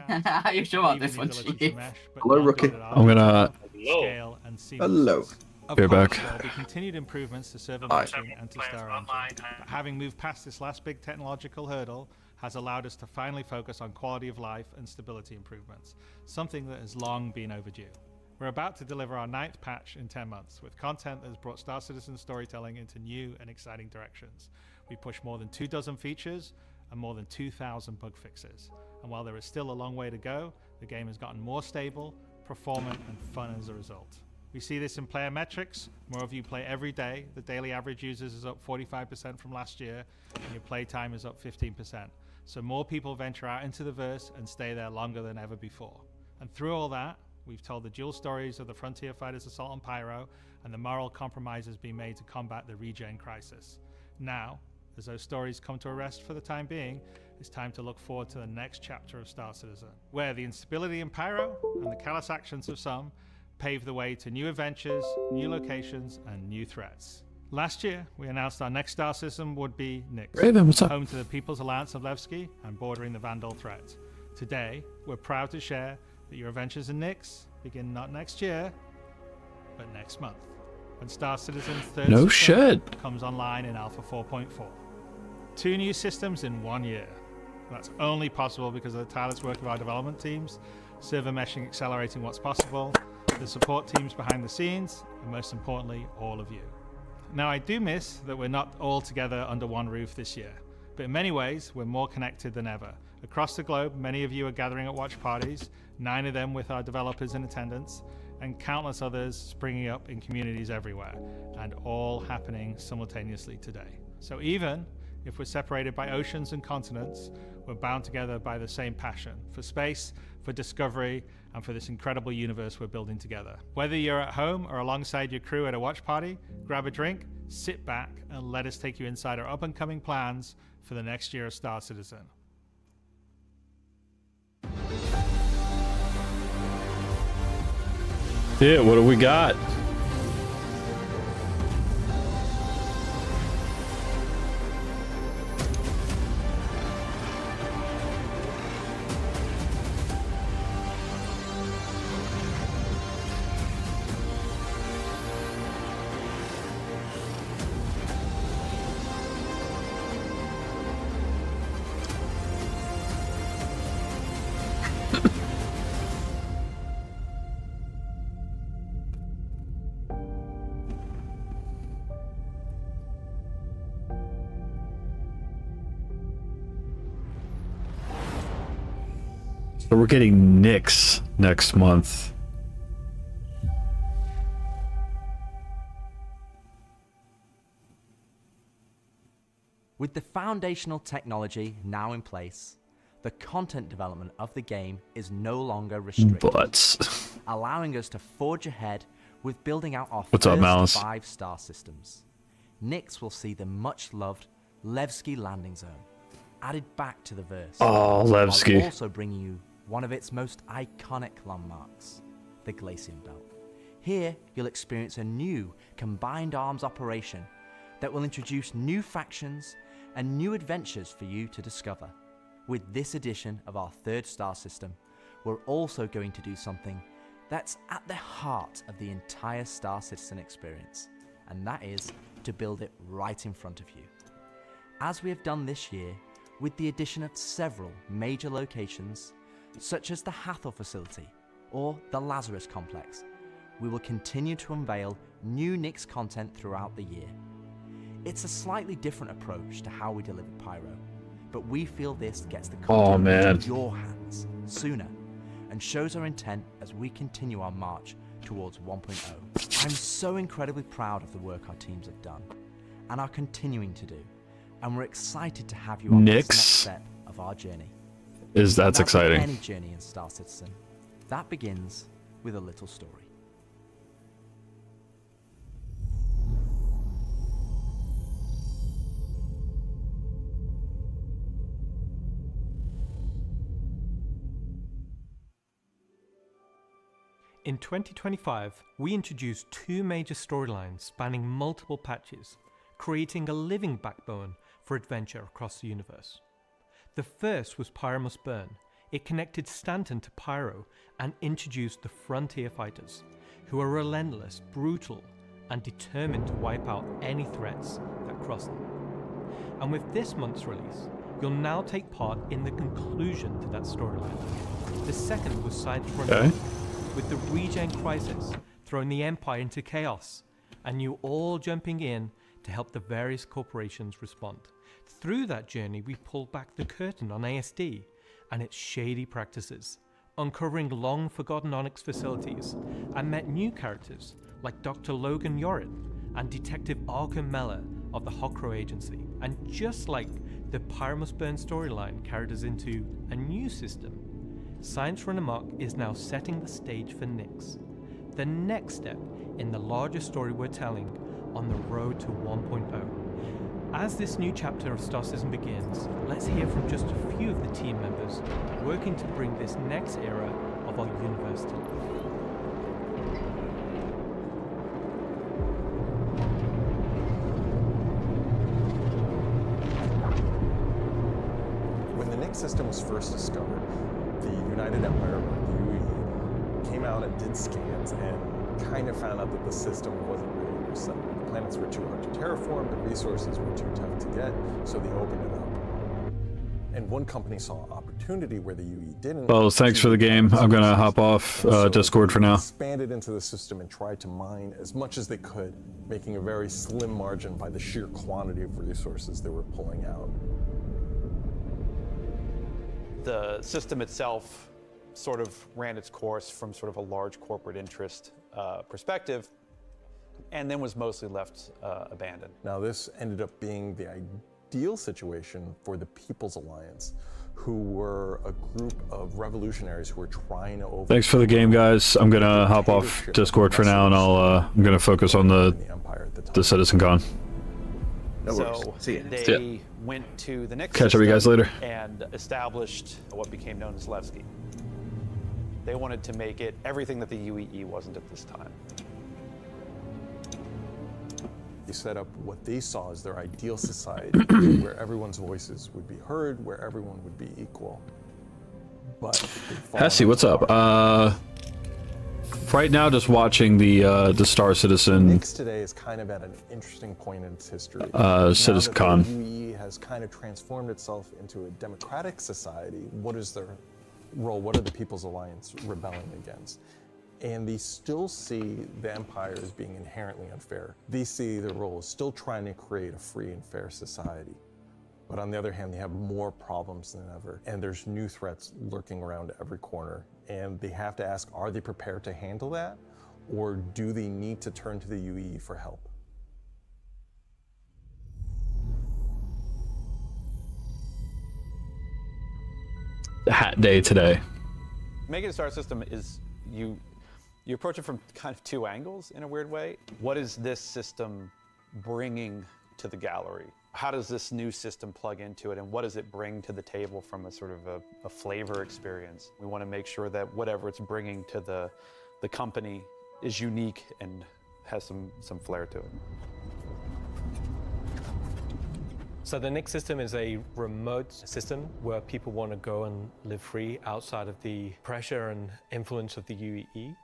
How you sure about this one, Chief? Hello, Rookie. I'm gonna. Hello. Be back. There will be continued improvements to server meshing and to Star Engine. But having moved past this last big technological hurdle has allowed us to finally focus on quality of life and stability improvements, something that has long been overdue. We're about to deliver our 9th patch in 10 months, with content that has brought Star Citizen storytelling into new and exciting directions. We pushed more than 24 features and more than 2,000 bug fixes. And while there is still a long way to go, the game has gotten more stable, performant, and fun as a result. We see this in player metrics. More of you play every day. The daily average users is up 45% from last year, and your play time is up 15%. So more people venture out into the verse and stay there longer than ever before. And through all that, we've told the dual stories of the Frontier Fighters Assault on Pyro and the moral compromises being made to combat the regen crisis. Now, as those stories come to a rest for the time being, it's time to look forward to the next chapter of Star Citizen, where the instability in Pyro and the callous actions of some pave the way to new adventures, new locations, and new threats. Last year, we announced our next Star Citizen would be Nyx, Raven, what's up? home to the People's Alliance of Levski and bordering the Vandal threat. Today, we're proud to share that your adventures in Nyx begin not next year, but next month, when Star Citizen's third No system shit. comes online in Alpha 4.4. 2 new systems in 1 year. That's only possible because of the tireless work of our development teams, server meshing accelerating what's possible, the support teams behind the scenes, and most importantly, all of you. Now, I do miss that we're not all together under one roof this year, but in many ways, we're more connected than ever. Across the globe, many of you are gathering at watch parties, 9 of them with our developers in attendance, and countless others springing up in communities everywhere, and all happening simultaneously today. So even if we're separated by oceans and continents, we're bound together by the same passion for space, for discovery, and for this incredible universe we're building together. Whether you're at home or alongside your crew at a watch party, grab a drink, sit back, and let us take you inside our up-and-coming plans for the next year of Star Citizen. Yeah, what do we got? So we're getting Nyx next month. With the foundational technology now in place, the content development of the game is no longer restricted, allowing us to forge ahead with building out our What's up, first Malice? 5-star systems. Nyx will see the much-loved Levski landing zone added back to the verse. Oh, Levski. While also bringing you one of its most iconic landmarks, the Glacian Belt. Here, you'll experience a new combined arms operation that will introduce new factions and new adventures for you to discover. With this edition of our 3rd star system, we're also going to do something that's at the heart of the entire Star Citizen experience, and that is to build it right in front of you. As we have done this year, with the addition of several major locations, such as the Hathor facility or the Lazarus complex, we will continue to unveil new Nyx content throughout the year. It's a slightly different approach to how we deliver Pyro, but we feel this gets the content into your hands sooner and shows our intent as we continue our march towards 1.0. I'm so incredibly proud of the work our teams have done and are continuing to do, and we're excited to have you on this next step of our journey. That's exciting. Any journey in Star Citizen, that begins with a little story. In 2025, we introduced 2 major storylines spanning multiple patches, creating a living backbone for adventure across the universe. The first was Pyro Must Burn. It connected Stanton to Pyro and introduced the Frontier Fighters, who are relentless, brutal, and determined to wipe out any threats that cross them. And with this month's release, you'll now take part in the conclusion to that storyline. The second was Science Run, with the Regen Crisis throwing the Empire into chaos, and you all jumping in to help the various corporations respond. Through that journey, we pulled back the curtain on ASD and its shady practices, uncovering long-forgotten Onyx facilities, and met new characters like Dr. Logan Yorin and Detective Arkham Mella of the Hokro Agency. And just like the Pyro Must Burn storyline carried us into a new system, Science Run Amok is now setting the stage for Nyx, the next step in the larger story we're telling on the road to 1.0. As this new chapter of Star Citizen begins, let's hear from just a few of the team members working to bring this next era of our universe to life. When the Nyx system was first discovered, the United Empire, or the UE, came out and did scans and kind of found out that the system wasn't really for settled. The planets were too hard to terraform, the resources were too tough to get, so they opened it up. And one company saw opportunity where the UE didn't. Well, thanks for the game. I'm gonna hop off Discord for now. Expanded into the system and tried to mine as much as they could, making a very slim margin by the sheer quantity of resources they were pulling out. The system itself sort of ran its course from sort of a large corporate interest perspective, and then was mostly left abandoned. Now this ended up being the ideal situation for the People's Alliance, who were a group of revolutionaries who were trying to Thanks for the game, guys. I'm gonna hop off Discord for now, and I'm gonna focus on the CitizenCon. No worries. So see ya. They went to the next Catch up with you guys later. And established what became known as Levski. They wanted to make it everything that the UEE wasn't at this time. They set up what they saw as their ideal society, where everyone's voices would be heard, where everyone would be equal. But Hesse, what's up? Right now, just watching the Star Citizen. Nyx today is kind of at an interesting point in its history. CitizenCon. The UE has kind of transformed itself into a democratic society. What is their role? What are the People's Alliance rebelling against? And they still see the Empire as being inherently unfair. They see their role as still trying to create a free and fair society. But on the other hand, they have more problems than ever. And there's new threats lurking around every corner. And they have to ask, are they prepared to handle that? Or do they need to turn to the UE for help? The hat day today. Making a star system is you approach it from kind of two angles in a weird way. What is this system bringing to the gallery? How does this new system plug into it, and what does it bring to the table from a sort of a flavor experience? We want to make sure that whatever it's bringing to the company is unique and has some flair to it. So the Nix system is a remote system where people want to go and live free outside of the pressure and influence of the UEE.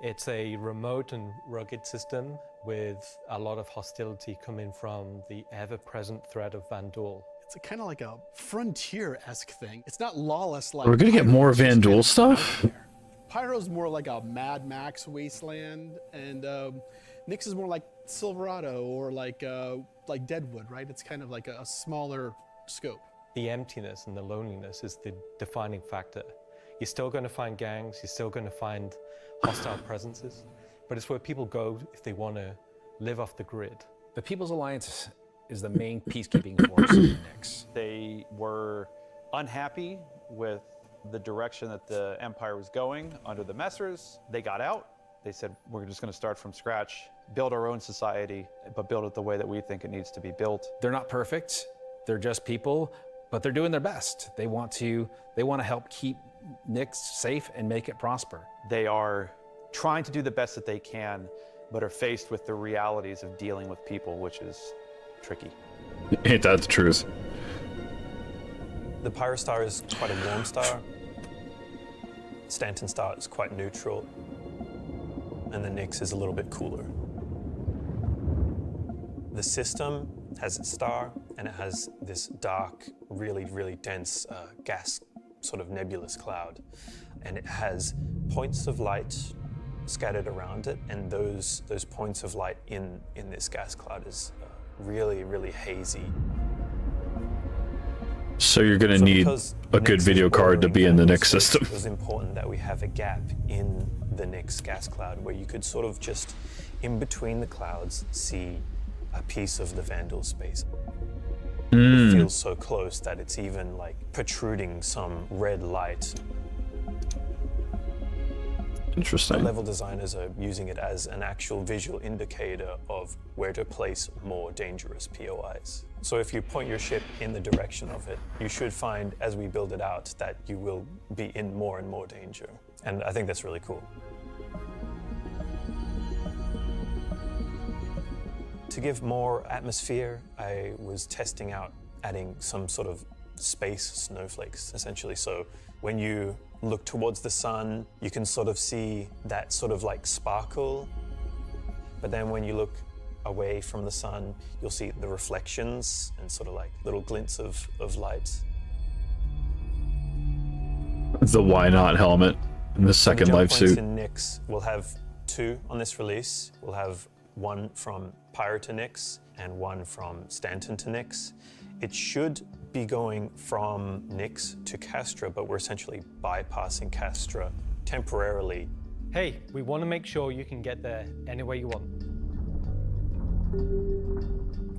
It's a remote and rugged system with a lot of hostility coming from the ever-present threat of Vandal. It's kind of like a frontier-esque thing. It's not lawless like... We're gonna get more Vandal stuff? Pyro's more like a Mad Max wasteland, and Nix is more like Silverado or like Deadwood, right? It's kind of like a smaller scope. The emptiness and the loneliness is the defining factor. You're still going to find gangs, you're still going to find hostile presences, but it's where people go if they want to live off the grid. The People's Alliance is the main peacekeeping force in Nix. They were unhappy with the direction that the Empire was going under the Messers. They got out. They said, we're just going to start from scratch, build our own society, but build it the way that we think it needs to be built. They're not perfect. They're just people, but they're doing their best. They want to help keep Nix safe and make it prosper. They are trying to do the best that they can, but are faced with the realities of dealing with people, which is tricky. Ain't that the truth? The Pyro Star is quite a warm star. Stanton Star is quite neutral. And the Nix is a little bit cooler. The system has its star, and it has this dark, really, really dense gas sort of nebulous cloud. And it has points of light scattered around it, and those points of light in this gas cloud is really, really hazy. So you're gonna need a good video card to be in the Nix system. It was important that we have a gap in the Nix gas cloud where you could sort of just, in between the clouds, see a piece of the Vandal space. It feels so close that it's even like protruding some red light. Interesting. The level designers are using it as an actual visual indicator of where to place more dangerous POIs. So if you point your ship in the direction of it, you should find, as we build it out, that you will be in more and more danger. And I think that's really cool. To give more atmosphere, I was testing out adding some sort of space snowflakes, essentially. So when you look towards the sun, you can sort of see that sort of like sparkle. But then when you look away from the sun, you'll see the reflections and sort of like little glints of light. The why not helmet in the second life suit. In Nix, we'll have 2 on this release. We'll have one from Pyro to Nix and one from Stanton to Nix. It should be going from Nix to Castra, but we're essentially bypassing Castra temporarily. Hey, we want to make sure you can get there any way you want.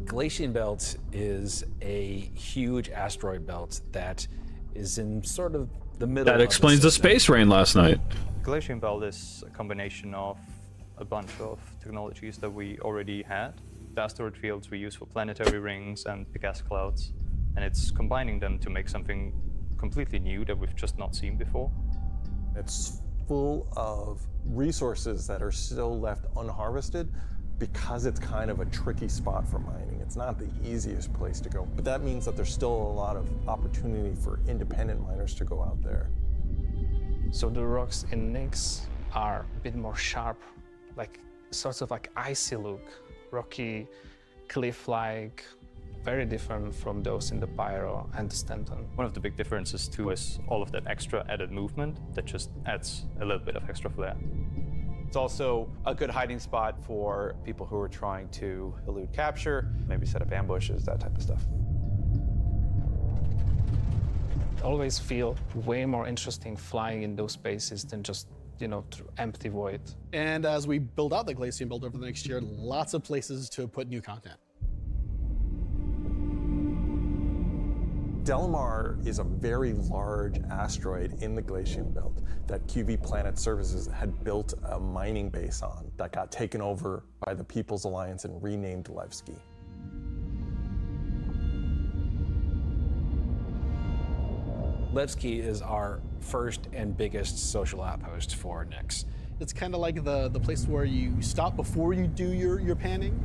Glacian Belt is a huge asteroid belt that is in sort of the middle. That explains the space rain last night. Glacian Belt is a combination of a bunch of technologies that we already had. The asteroid fields we use for planetary rings and the gas clouds, and it's combining them to make something completely new that we've just not seen before. It's full of resources that are still left unharvested because it's kind of a tricky spot for mining. It's not the easiest place to go, but that means that there's still a lot of opportunity for independent miners to go out there. So the rocks in Nix are a bit more sharp, like sorts of like icy look, rocky, cliff-like, very different from those in the Pyro and the Stanton. One of the big differences too is all of that extra added movement that just adds a little bit of extra flair. It's also a good hiding spot for people who are trying to elude capture, maybe set up ambushes, that type of stuff. always feel way more interesting flying in those spaces than just, you know, through empty void. And as we build out the Glacium Belt over the next year, lots of places to put new content. Delamar is a very large asteroid in the Glacium Belt that QV Planet Services had built a mining base on that got taken over by the People's Alliance and renamed Levski. Levski is our first and biggest social outpost for Nyx. It's kind of like the place where you stop before you do your panning.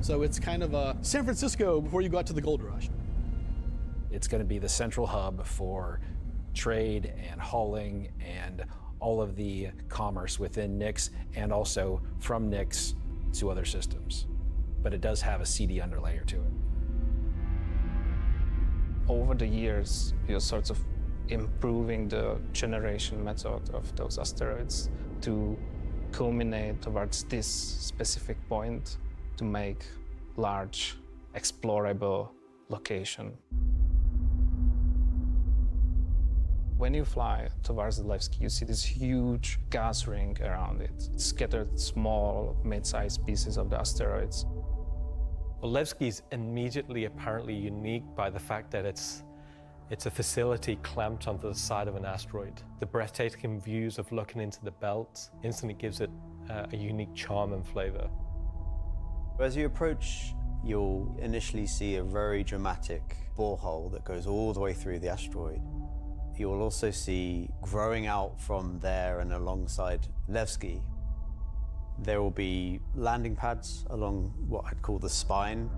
So it's kind of a San Francisco before you go out to the gold rush. It's going to be the central hub for trade and hauling and all of the commerce within Nyx and also from Nyx to other systems. But it does have a seedy underlayer to it. Over the years, you're sort of improving the generation method of those asteroids to culminate towards this specific point to make large, explorable location. When you fly towards the Levski, you see this huge gas ring around it, scattered small, mid-sized pieces of the asteroids. Well, Levski is immediately apparently unique by the fact that it's a facility clamped onto the side of an asteroid. The breathtaking views of looking into the belt instantly gives it a unique charm and flavor. As you approach, you'll initially see a very dramatic borehole that goes all the way through the asteroid. You'll also see, growing out from there and alongside Levski, there will be landing pads along what I'd call the spine.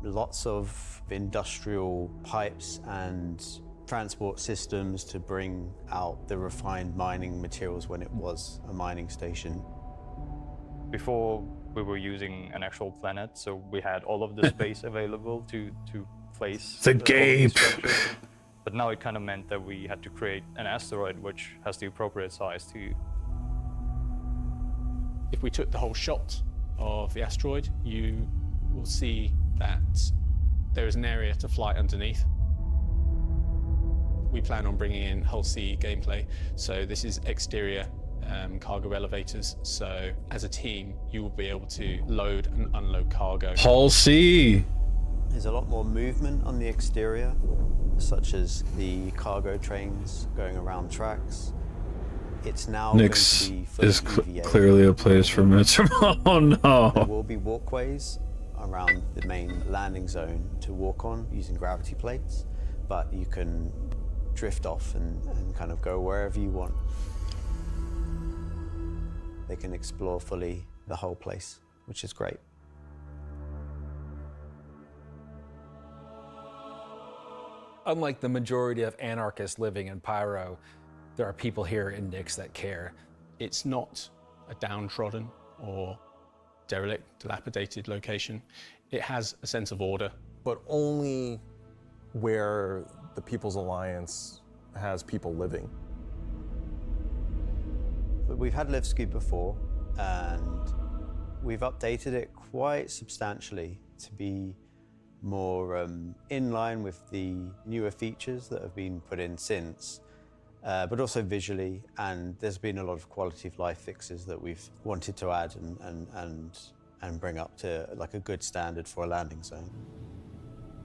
Lots of industrial pipes and transport systems to bring out the refined mining materials when it was a mining station. Before, we were using an actual planet, so we had all of the space available to place The all of these gape. structures. But now it kind of meant that we had to create an asteroid which has the appropriate size to. If we took the whole shot of the asteroid, you will see that there is an area to fly underneath. We plan on bringing in hull C gameplay, so this is exterior cargo elevators, so as a team you will be able to load and unload cargo. Hull C! There's a lot more movement on the exterior, such as the cargo trains going around tracks. It's now Nyx going to be fully is EVA. clearly a place for Mitchum. Oh no! There will be walkways around the main landing zone to walk on using gravity plates, but you can drift off and kind of go wherever you want. They can explore fully the whole place, which is great. Unlike the majority of anarchists living in Pyro, there are people here in Nyx that care. It's not a downtrodden or derelict, dilapidated location. It has a sense of order. But only where the People's Alliance has people living. But we've had Levski before, and we've updated it quite substantially to be more in line with the newer features that have been put in since, but also visually, and there's been a lot of quality of life fixes that we've wanted to add and bring up to like a good standard for a landing zone.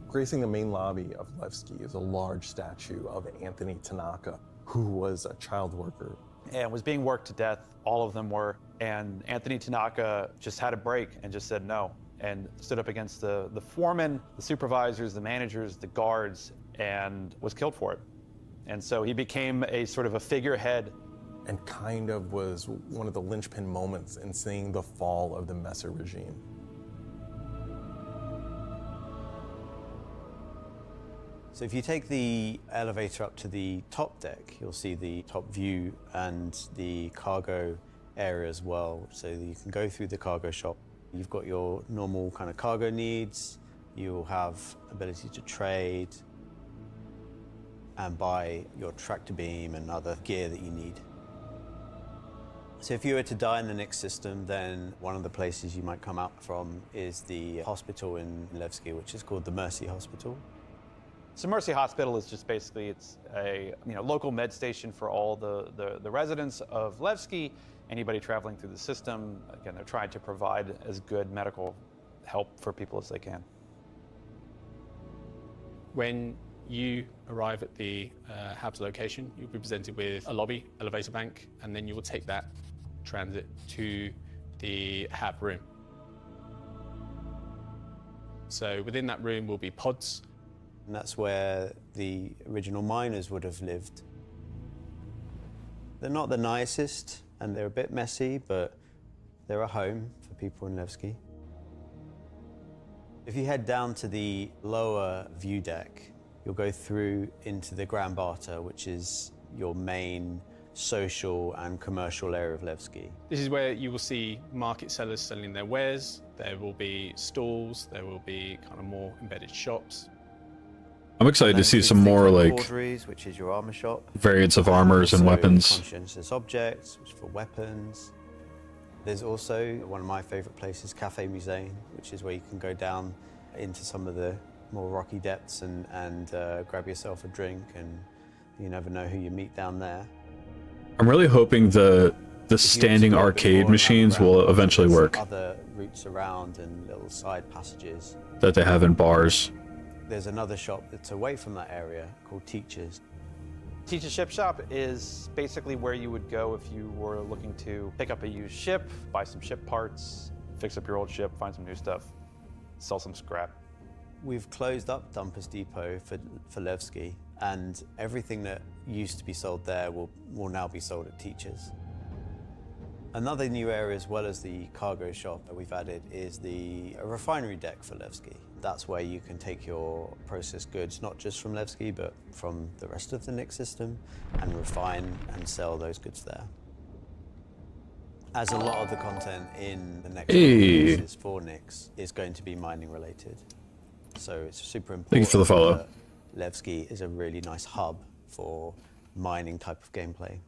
Gracing the main lobby of Levski is a large statue of Anthony Tanaka, who was a child worker. And was being worked to death, all of them were. And Anthony Tanaka just had a break and just said no, and stood up against the foremen, the supervisors, the managers, the guards, and was killed for it. And so he became a sort of a figurehead. And kind of was one of the linchpin moments in seeing the fall of the Messer regime. So if you take the elevator up to the top deck, you'll see the top view and the cargo area as well. So that you can go through the cargo shop. You've got your normal kind of cargo needs. You'll have ability to trade and buy your tractor beam and other gear that you need. So if you were to die in the Nix system, then one of the places you might come out from is the hospital in Levski, which is called the Mercy Hospital. So Mercy Hospital is just basically, it's a local med station for all the residents of Levski, anybody traveling through the system. Again, they're trying to provide as good medical help for people as they can. When you arrive at the HAB's location, you'll be presented with a lobby, elevator bank, and then you will take that transit to the HAB room. So within that room will be pods. And that's where the original miners would have lived. They're not the nicest, and they're a bit messy, but they're a home for people in Levski. If you head down to the lower view deck, you'll go through into the Grand Barter, which is your main social and commercial area of Levski. This is where you will see market sellers selling their wares. There will be stalls, there will be kind of more embedded shops. I'm excited to see some more like Forgeries, which is your armor shop. variants of armors and Also weapons. Conscientious objects, which is for weapons. There's also one of my favorite places, Cafe Musée, which is where you can go down into some of the more rocky depths and grab yourself a drink, and you never know who you meet down there. I'm really hoping the standing arcade machines will eventually work Other routes around and little side passages. that they have in bars. There's another shop that's away from that area called Teachers. Teach's Ship Shop is basically where you would go if you were looking to pick up a used ship, buy some ship parts, fix up your old ship, find some new stuff, sell some scrap. We've closed up Dumpers Depot for Levski, and everything that used to be sold there will now be sold at Teachers. Another new area, as well as the cargo shop that we've added, is the refinery deck for Levski. That's where you can take your processed goods, not just from Levski, but from the rest of the Nix system, and refine and sell those goods there. As a lot of the content in the next releases for Nix is going to be mining related. So it's super important. Thank you for the follow. that Levski is a really nice hub for mining type of gameplay.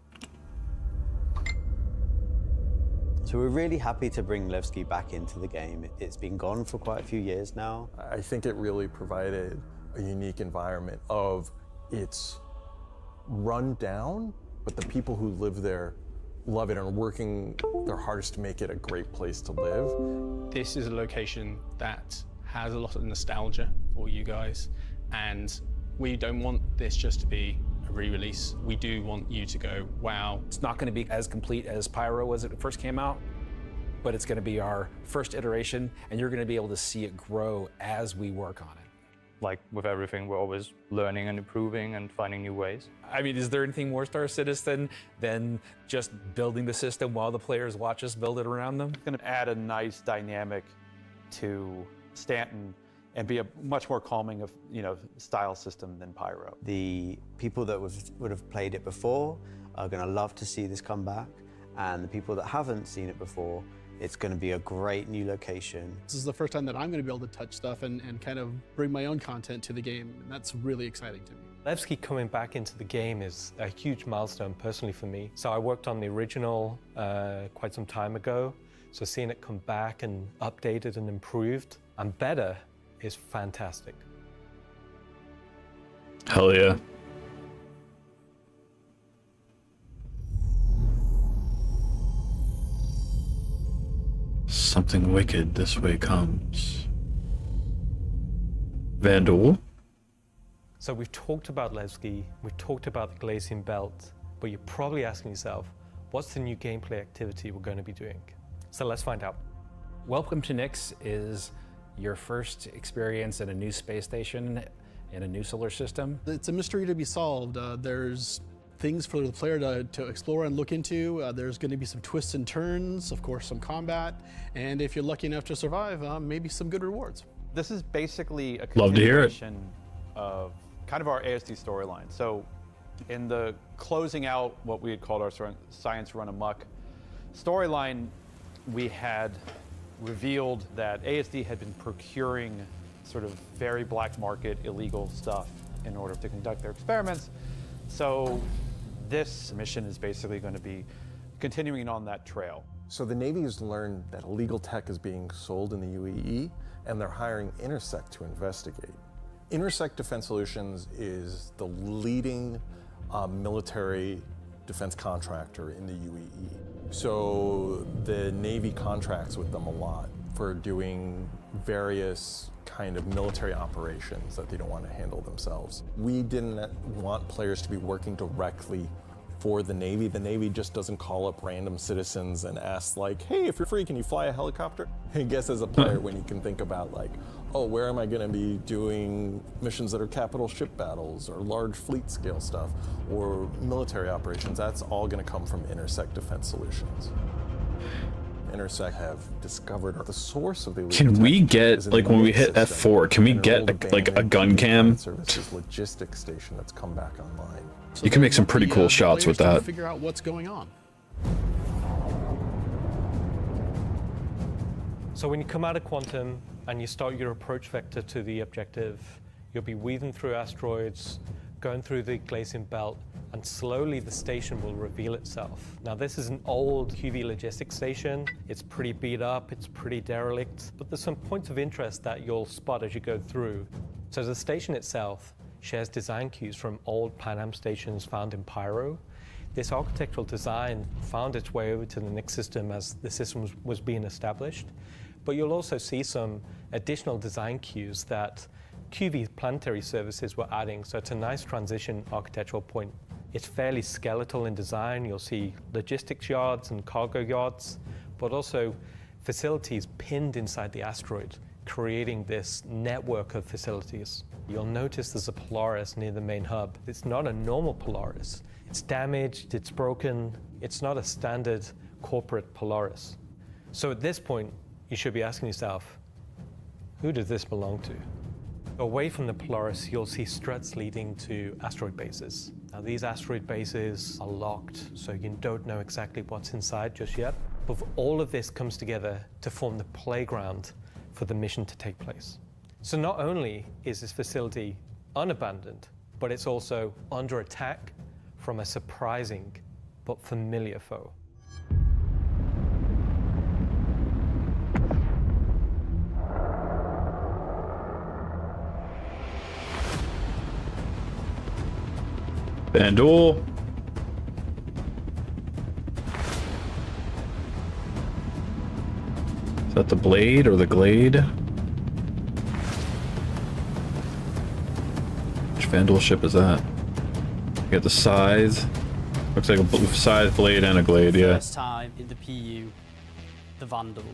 So we're really happy to bring Levski back into the game. It's been gone for quite a few years now. I think it really provided a unique environment of it's run down, but the people who live there love it and are working their hardest to make it a great place to live. This is a location that has a lot of nostalgia for you guys, and we don't want this just to be a re-release. We do want you to go, wow. It's not going to be as complete as Pyro was when it first came out, but it's going to be our first iteration, and you're going to be able to see it grow as we work on it. Like with everything, we're always learning and improving and finding new ways. I mean, is there anything more Star Citizen than just building the system while the players watch us build it around them? It's going to add a nice dynamic to Stanton and be a much more calming of style system than Pyro. The people that would have played it before are going to love to see this come back, and the people that haven't seen it before, it's going to be a great new location. This is the first time that I'm going to be able to touch stuff and kind of bring my own content to the game, and that's really exciting to me. Levski coming back into the game is a huge milestone personally for me. So I worked on the original quite some time ago, so seeing it come back and updated and improved and better is fantastic. Hell yeah. Something wicked this way comes. Vandal. So we've talked about Levski, we've talked about the Glacian Belt, but you're probably asking yourself, what's the new gameplay activity we're going to be doing? So let's find out. Welcome to Nix is your first experience in a new space station in a new solar system. It's a mystery to be solved. There's things for the player to explore and look into. There's going to be some twists and turns, of course, some combat, and if you're lucky enough to survive, maybe some good rewards. This is basically a Love to hear it. continuation of kind of our ASD storyline. So in the closing out what we had called our Science Run Amok storyline, we had revealed that ASD had been procuring sort of very black market illegal stuff in order to conduct their experiments. So this mission is basically going to be Continuing on that trail. So the Navy has learned that illegal tech is being sold in the UAE, and they're hiring Intersect to investigate. Intersect Defense Solutions is the leading military defense contractor in the UAE. So the Navy contracts with them a lot for doing various kind of military operations that they don't want to handle themselves. We didn't want players to be working directly for the Navy. The Navy just doesn't call up random citizens and ask like, hey, if you're free, can you fly a helicopter? I guess as a player, when you can think about like, oh, where am I gonna be doing missions that are capital ship battles or large fleet scale stuff or military operations, that's all gonna come from Intersect Defense Solutions. Intersect have discovered the source of the illegal Can we tech get, is in like the when we NICS hit system, F4, can we an get old like a abandoned gun cam? Services logistics station that's come back online. You can make some pretty cool shots with that. Figure out what's going on. So when you come out of Quantum and you start your approach vector to the objective, you'll be weaving through asteroids, going through the Glacian belt, and slowly the station will reveal itself. Now this is an old QV logistics station. It's pretty beat up, it's pretty derelict, but there's some points of interest that you'll spot as you go through. So the station itself shares design cues from old Pan Am stations found in Pyro. This architectural design found its way over to the NICS system as the system was being established. But you'll also see some additional design cues that QV planetary services were adding, so it's a nice transition architectural point. It's fairly skeletal in design. You'll see logistics yards and cargo yards, but also facilities pinned inside the asteroid, creating this network of facilities. You'll notice there's a Polaris near the main hub. It's not a normal Polaris. It's damaged, it's broken. It's not a standard corporate Polaris. So at this point, you should be asking yourself, who does this belong to? Away from the Polaris, you'll see struts leading to asteroid bases. Now these asteroid bases are locked, so you don't know exactly what's inside just yet. But all of this comes together to form the playground for the mission to take place. So not only is this facility unabandoned, but it's also under attack from a surprising but familiar foe. Bandul. Is that the blade or the glade? Which Vandal ship is that? You got the scythe. Looks like a scythe, blade, and a glade, yeah. First time in the PU, the Vandal.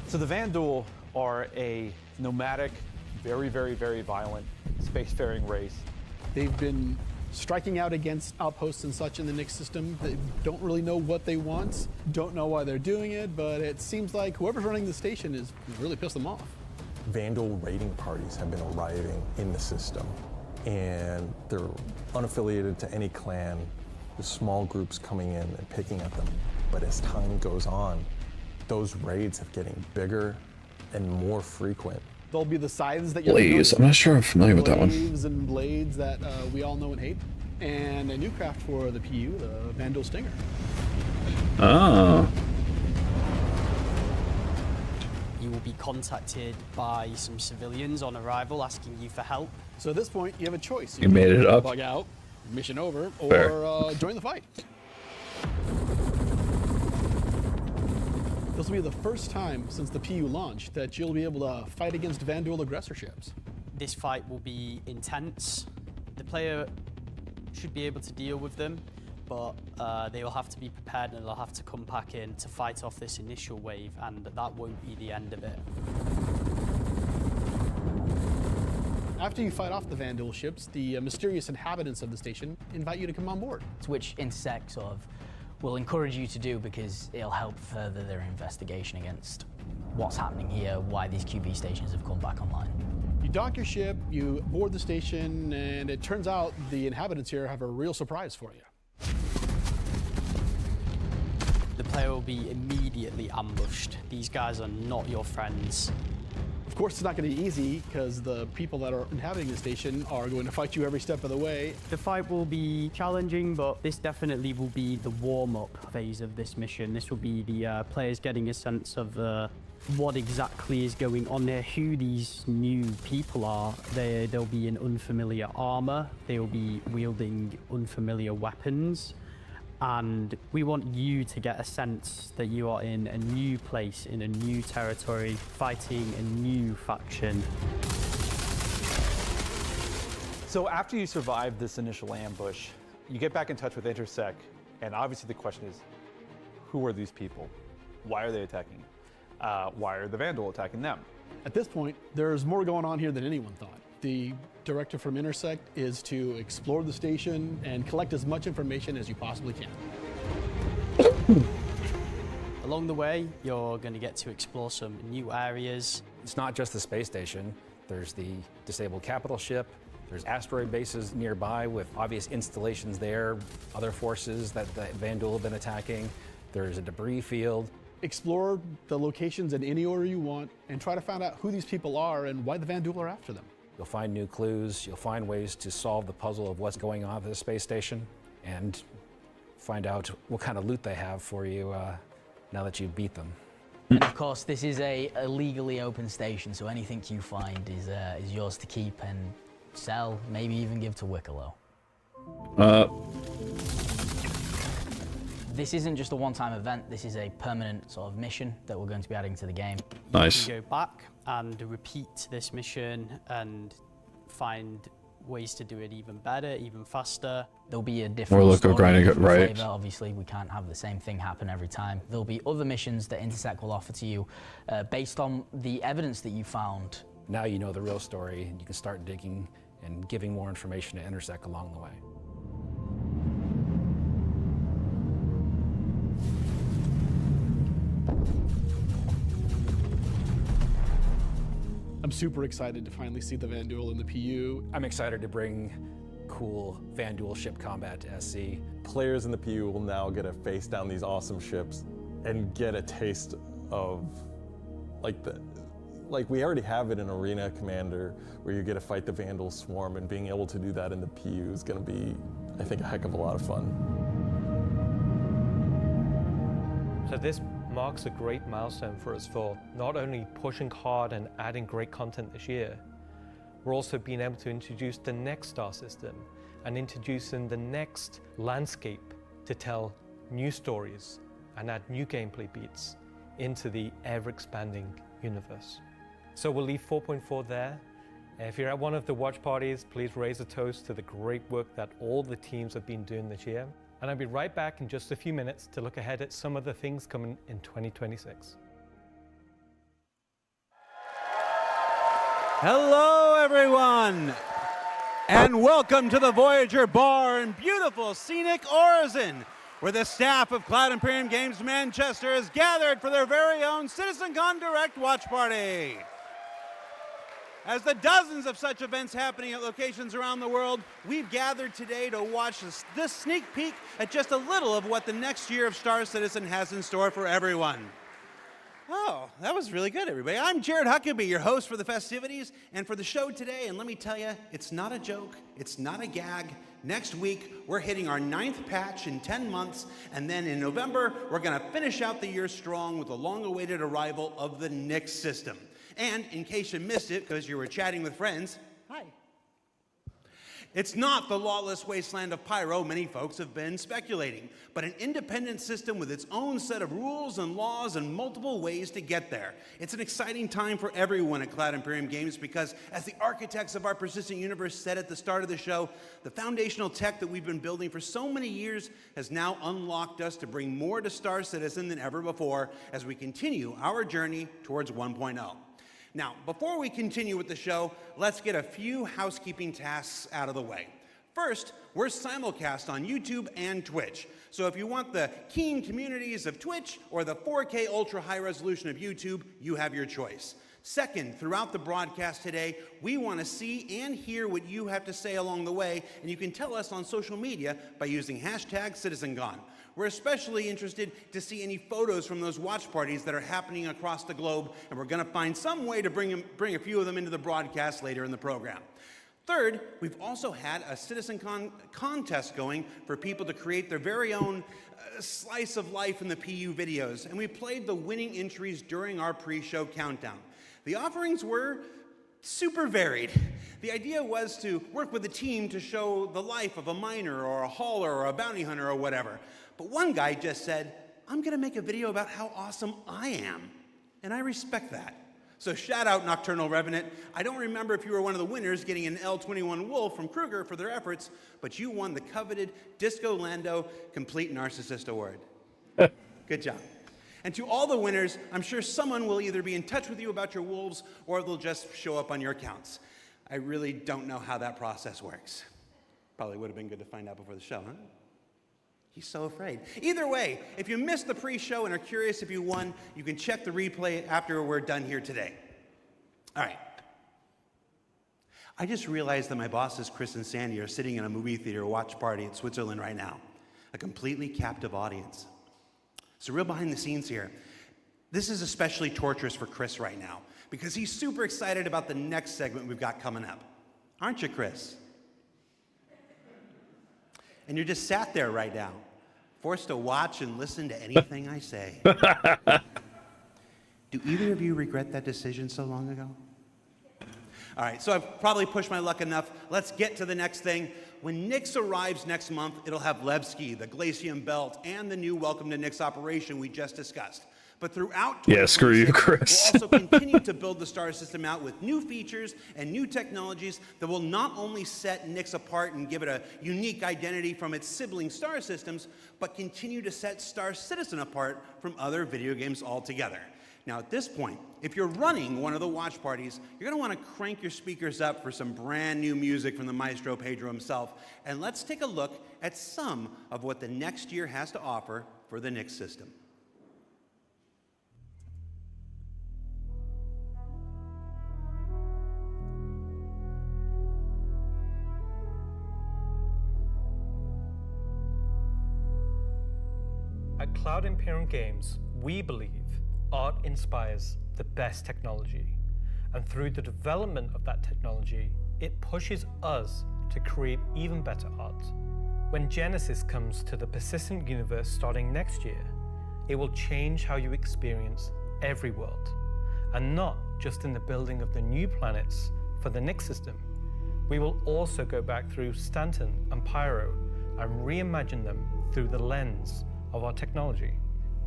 So the Vandal are a nomadic, very, very, very violent spacefaring race. They've been striking out against outposts and such in the NICS system. They don't really know what they want, don't know why they're doing it, but it seems like whoever's running the station is really pissed them off. Vandal raiding parties have been arriving in the system, and they're unaffiliated to any clan. There's small groups coming in and picking at them. But as time goes on, those raids are getting bigger and more frequent. There'll be the scythes that you're Blaze. I'm not sure I'm familiar with that one. Blaze and blades that we all know and hate. And a new craft for the PU, the Vandal Stinger. Ah. You will be contacted by some civilians on arrival asking you for help. So at this point, you have a choice. You made it up. Bug out, mission over, Fair. or join the fight. This will be the first time since the PU launch that you'll be able to fight against Vandal aggressor ships. This fight will be intense. The player should be able to deal with them, but they will have to be prepared and they'll have to come back in to fight off this initial wave, and that won't be the end of it. After you fight off the Vandal ships, the mysterious inhabitants of the station invite you to come on board. Which Intersect sort of will encourage you to do because it'll help further their investigation against what's happening here, why these QV stations have come back online. You dock your ship, you board the station, and it turns out the inhabitants here have a real surprise for you. The player will be immediately ambushed. These guys are not your friends. Of course, it's not going to be easy because the people that are inhabiting the station are going to fight you every step of the way. The fight will be challenging, but this definitely will be the warm-up phase of this mission. This will be the players getting a sense of what exactly is going on there, who these new people are. They'll be in unfamiliar armor. They'll be wielding unfamiliar weapons. And we want you to get a sense that you are in a new place, in a new territory, fighting a new faction. So after you survive this initial ambush, you get back in touch with Intersec, and obviously the question is, who are these people? Why are they attacking? Why are the Vandal attacking them? At this point, there's more going on here than anyone thought. The directive from Intersect is to explore the station and collect as much information as you possibly can. Along the way, you're going to get to explore some new areas. It's not just the space station. There's the disabled capital ship. There's asteroid bases nearby with obvious installations there, other forces that the Vandal have been attacking. There's a debris field. Explore the locations in any order you want and try to find out who these people are and why the Vandal are after them. You'll find new clues. You'll find ways to solve the puzzle of what's going on at the space station and find out what kind of loot they have for you now that you've beat them. And of course, this is a legally open station, so anything you find is yours to keep and sell, maybe even give to Wicklow. This isn't just a one-time event. This is a permanent sort of mission that we're going to be adding to the game. Nice. You can go back and repeat this mission and find ways to do it even better, even faster. There'll be a different Or look, story, grinding it different right. flavor. Obviously, we can't have the same thing happen every time. There'll be other missions that Intersec will offer to you based on the evidence that you found. Now you know the real story, and you can start digging and giving more information to Intersec along the way. I'm super excited to finally see the Vandal in the PU. I'm excited to bring cool Vandal ship combat to SC. Players in the PU will now get to face down these awesome ships and get a taste of like we already have it in Arena Commander, where you get to fight the Vandal swarm, and being able to do that in the PU is going to be, I think, a heck of a lot of fun. So this marks a great milestone for us for not only pushing hard and adding great content this year, we're also being able to introduce the next star system and introducing the next landscape to tell new stories and add new gameplay beats into the ever-expanding universe. So we'll leave 4.4 there. If you're at one of the watch parties, please raise a toast to the great work that all the teams have been doing this year. And I'll be right back in just a few minutes to look ahead at some of the things coming in 2026. Hello, everyone, and welcome to the Voyager Bar in beautiful scenic Orizon, where the staff of Cloud Imperium Games Manchester is gathered for their very own CitizenCon Direct watch party. As the dozens of such events happening at locations around the world, we've gathered today to watch this sneak peek at just a little of what the next year of Star Citizen has in store for everyone. Oh, that was really good, everybody. I'm Jared Huckabee, your host for the festivities and for the show today, and let me tell you, it's not a joke, it's not a gag. Next week, we're hitting our 9th patch in 10 months, and then in November, we're going to finish out the year strong with the long-awaited arrival of the Nix system. And in case you missed it because you were chatting with friends, hi. It's not the lawless wasteland of Pyro many folks have been speculating, but an independent system with its own set of rules and laws and multiple ways to get there. It's an exciting time for everyone at Cloud Imperium Games because, as the architects of our persistent universe said at the start of the show, the foundational tech that we've been building for so many years has now unlocked us to bring more to Star Citizen than ever before as we continue our journey towards 1.0. Now, before we continue with the show, let's get a few housekeeping tasks out of the way. First, we're simulcast on YouTube and Twitch. So if you want the keen communities of Twitch or the 4K ultra high resolution of YouTube, you have your choice. Second, throughout the broadcast today, we want to see and hear what you have to say along the way, and you can tell us on social media by using hashtag CitizenCon. We're especially interested to see any photos from those watch parties that are happening across the globe, and we're going to find some way to bring a few of them into the broadcast later in the program. Third, we've also had a CitizenCon contest going for people to create their very own slice of life in the PU videos, and we played the winning entries during our pre-show countdown. The offerings were super varied. The idea was to work with a team to show the life of a miner or a hauler or a bounty hunter or whatever. But one guy just said, I'm gonna make a video about how awesome I am. And I respect that. So shout out Nocturnal Revenant. I don't remember if you were one of the winners getting an L21 Wolf from Kruger for their efforts, but you won the coveted Disco Lando Complete Narcissist Award. Good job. And to all the winners, I'm sure someone will either be in touch with you about your wolves or they'll just show up on your accounts. I really don't know how that process works. Probably would have been good to find out before the show, huh? He's so afraid. Either way, if you missed the pre-show and are curious if you won, you can check the replay after we're done here today. All right. I just realized that my bosses, Chris and Sandy, are sitting in a movie theater watch party in Switzerland right now. A completely captive audience. So real behind the scenes here. This is especially torturous for Chris right now because he's super excited about the next segment we've got coming up. Aren't you, Chris? And you're just sat there right now, forced to watch and listen to anything I say. Do either of you regret that decision so long ago? All right, so I've probably pushed my luck enough. Let's get to the next thing. When Nyx arrives next month, it'll have Levski, the Glacium Belt, and the new Welcome to Nyx operation we just discussed. But throughout yeah, screw you, Chris. we'll also continue to build the star system out with new features and new technologies that will not only set Nyx apart and give it a unique identity from its sibling star systems, but continue to set Star Citizen apart from other video games altogether. Now at this point, if you're running one of the watch parties, you're gonna wanna crank your speakers up for some brand new music from the maestro Pedro himself, and let's take a look at some of what the next year has to offer for the Nyx system. At Cloud Imperium Games, we believe art inspires the best technology, and through the development of that technology, it pushes us to create even better art. When Genesis comes to the persistent universe starting next year, it will change how you experience every world, and not just in the building of the new planets for the Nyx system. We will also go back through Stanton and Pyro and reimagine them through the lens of our technology.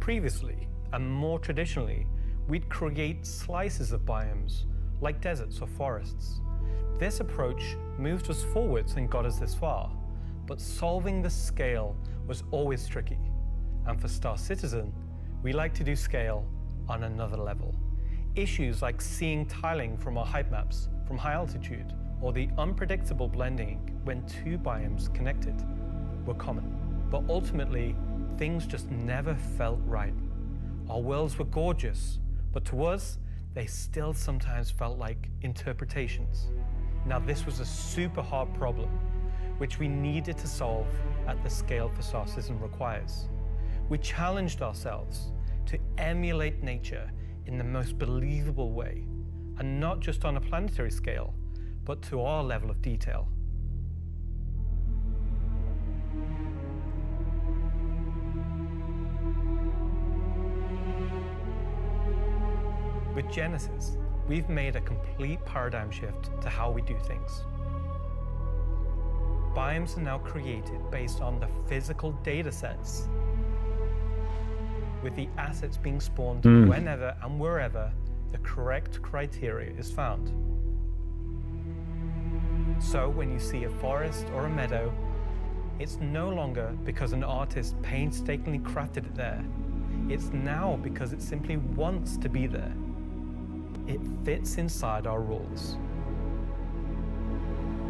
Previously, and more traditionally, we'd create slices of biomes, like deserts or forests. This approach moved us forwards and got us this far, but solving the scale was always tricky. And for Star Citizen, we like to do scale on another level. Issues like seeing tiling from our height maps from high altitude, or the unpredictable blending when two biomes connected, were common. But ultimately, things just never felt right. Our worlds were gorgeous, but to us, they still sometimes felt like interpretations. Now this was a super hard problem, which we needed to solve at the scale for Star Citizen requires. We challenged ourselves to emulate nature in the most believable way, and not just on a planetary scale, but to our level of detail. With Genesis, we've made a complete paradigm shift to how we do things. Biomes are now created based on the physical data sets, with the assets being spawned whenever and wherever the correct criteria is found. So when you see a forest or a meadow, it's no longer because an artist painstakingly crafted it there. It's now because it simply wants to be there. It fits inside our rules.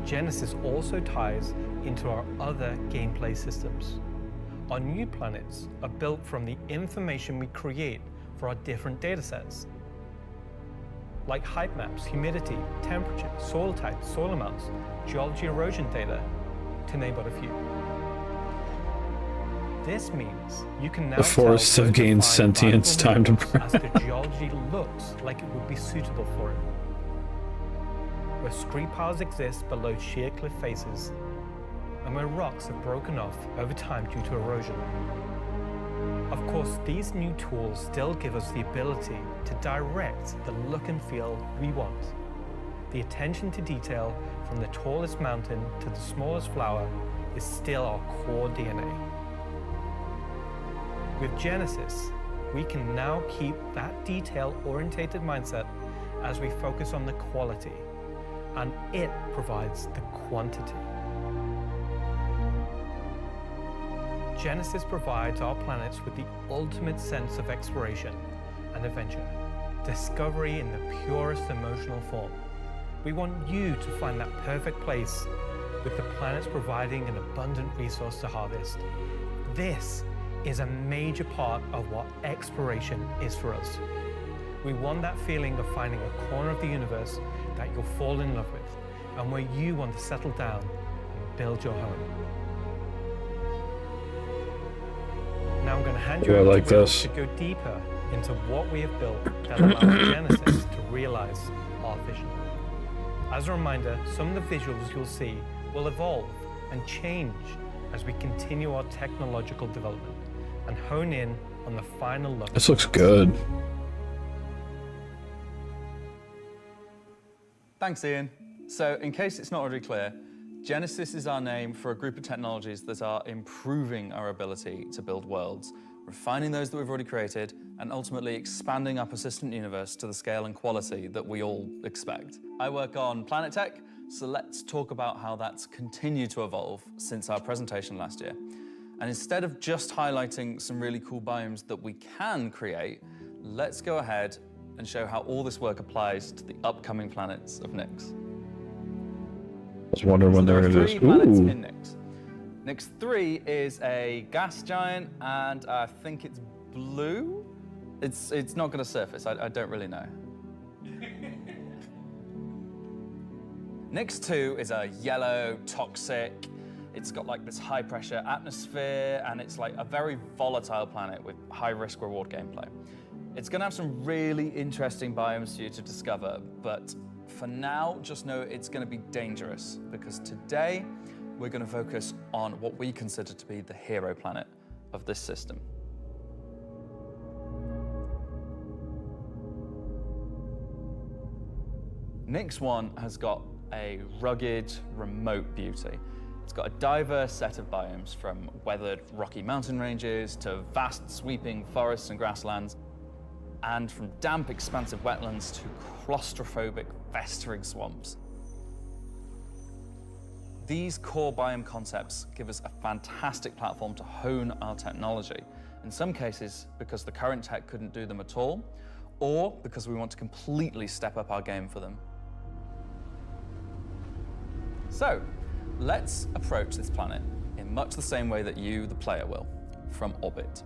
Genesis also ties into our other gameplay systems. Our new planets are built from the information we create for our different datasets. like height maps, humidity, temperature, soil types, soil amounts, geology erosion data, to name but a few. This means you can now The forests tell have where to gained find sentience, valuable time to minerals burn. as the geology looks like it would be suitable for it. Where scree piles exist below sheer cliff faces, and where rocks have broken off over time due to erosion. Of course, these new tools still give us the ability to direct the look and feel we want. The attention to detail from the tallest mountain to the smallest flower is still our core DNA. With Genesis, we can now keep that detail-orientated mindset as we focus on the quality, and it provides the quantity. Genesis provides our planets with the ultimate sense of exploration and adventure, discovery in the purest emotional form. We want you to find that perfect place, with the planets providing an abundant resource to harvest. This is a major part of what exploration is for us. We want that feeling of finding a corner of the universe that you'll fall in love with, and where you want to settle down and build your home. Now I'm going to hand you Ooh, I over like to Will this. to go deeper into what we have built that allows Genesis to realize our vision. As a reminder, some of the visuals you'll see will evolve and change as we continue our technological development and hone in on the final look. This looks good. Thanks, Ian. So, in case it's not already clear, Genesis is our name for a group of technologies that are improving our ability to build worlds, refining those that we've already created, and ultimately expanding our persistent universe to the scale and quality that we all expect. I work on Planet Tech, so let's talk about how that's continued to evolve since our presentation last year. And instead of just highlighting some really cool biomes that we can create, let's go ahead and show how all this work applies to the upcoming planets of Nyx. I was wondering when There they're are gonna 3 do planets this. in Nyx. Nyx 3 is a gas giant, and I think it's blue. It's not going to surface. I don't really know. Nyx 2 is a yellow, toxic. It's got like this high pressure atmosphere, and it's like a very volatile planet with high risk reward gameplay. It's going to have some really interesting biomes for you to discover, but for now, just know it's going to be dangerous, because today we're going to focus on what we consider to be the hero planet of this system. Nyx 1 has got a rugged, remote beauty. It's got a diverse set of biomes, from weathered rocky mountain ranges to vast sweeping forests and grasslands, and from damp, expansive wetlands to claustrophobic, festering swamps. These core biome concepts give us a fantastic platform to hone our technology, in some cases because the current tech couldn't do them at all, or because we want to completely step up our game for them. So, let's approach this planet in much the same way that you, the player, will, from orbit.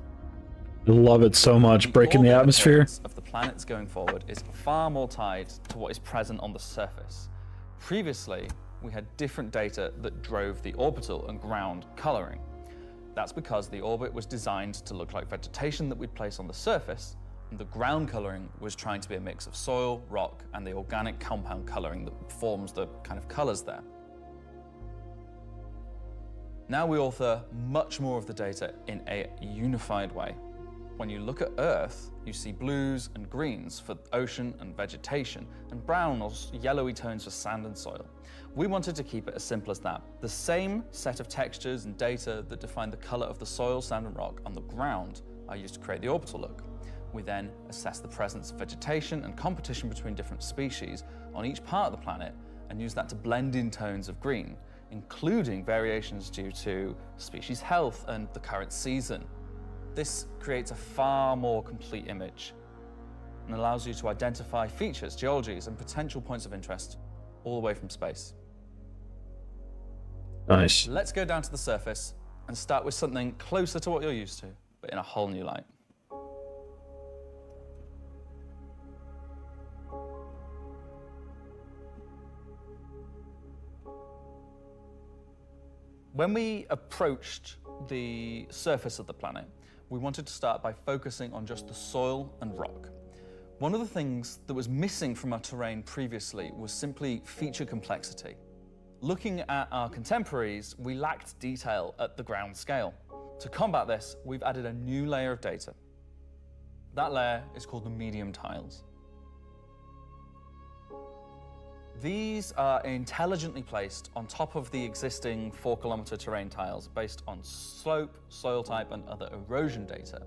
I love it so much, breaking the orbit atmosphere. appearance of the planets going forward is far more tied to what is present on the surface. Previously, we had different data that drove the orbital and ground coloring. That's because the orbit was designed to look like vegetation that we'd place on the surface, and the ground coloring was trying to be a mix of soil, rock, and the organic compound coloring that forms the kind of colors there. Now we author much more of the data in a unified way. When you look at Earth, you see blues and greens for ocean and vegetation, and brown or yellowy tones for sand and soil. We wanted to keep it as simple as that. The same set of textures and data that define the color of the soil, sand, and rock on the ground are used to create the orbital look. We then assess the presence of vegetation and competition between different species on each part of the planet, and use that to blend in tones of green, including variations due to species health and the current season. This creates a far more complete image and allows you to identify features, geologies, and potential points of interest all the way from space. Nice. Let's go down to the surface and start with something closer to what you're used to, but in a whole new light. When we approached the surface of the planet, we wanted to start by focusing on just the soil and rock. One of the things that was missing from our terrain previously was simply feature complexity. Looking at our contemporaries, we lacked detail at the ground scale. To combat this, we've added a new layer of data. That layer is called the medium tiles. These are intelligently placed on top of the existing 4-kilometer terrain tiles based on slope, soil type, and other erosion data.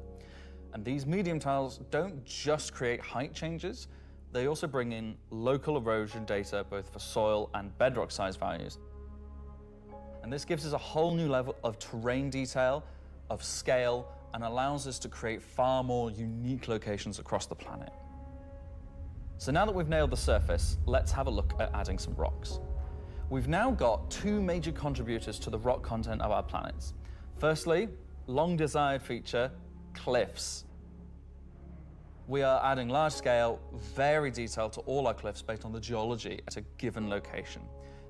And these medium tiles don't just create height changes, they also bring in local erosion data both for soil and bedrock size values. And this gives us a whole new level of terrain detail, of scale, and allows us to create far more unique locations across the planet. So now that we've nailed the surface, let's have a look at adding some rocks. We've now got 2 major contributors to the rock content of our planets. Firstly, long desired feature, cliffs. We are adding large scale, very detailed to all our cliffs based on the geology at a given location.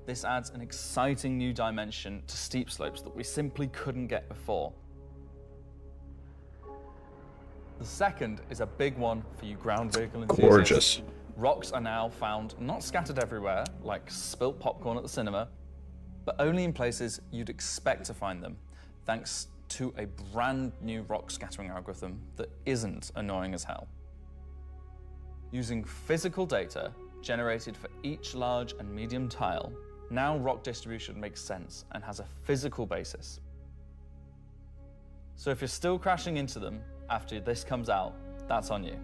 This adds an exciting new dimension to steep slopes that we simply couldn't get before. The second is a big one for you ground vehicle enthusiasts. Gorgeous. Rocks are now found not scattered everywhere, like spilt popcorn at the cinema, but only in places you'd expect to find them, thanks to a brand new rock scattering algorithm that isn't annoying as hell. Using physical data generated for each large and medium tile, now rock distribution makes sense and has a physical basis. So if you're still crashing into them after this comes out, that's on you.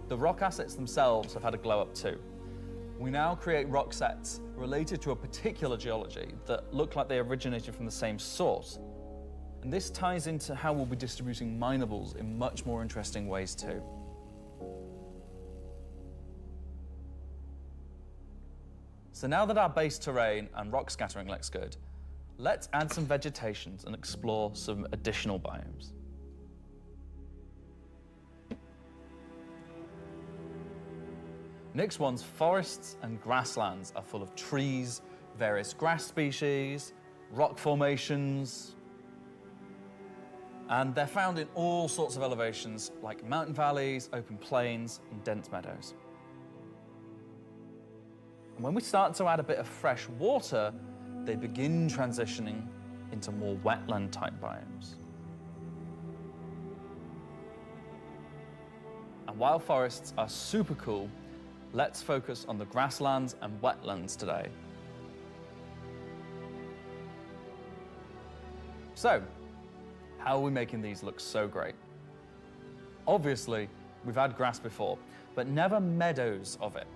The rock assets themselves have had a glow up too. We now create rock sets related to a particular geology that look like they originated from the same source. And this ties into how we'll be distributing minables in much more interesting ways too. So now that our base terrain and rock scattering looks good, let's add some vegetations and explore some additional biomes. Next one's forests and grasslands are full of trees, various grass species, rock formations, and they're found in all sorts of elevations like mountain valleys, open plains, and dense meadows. And when we start to add a bit of fresh water, they begin transitioning into more wetland-type biomes. And while forests are super cool, let's focus on the grasslands and wetlands today. So, how are we making these look so great? Obviously, we've had grass before, but never meadows of it,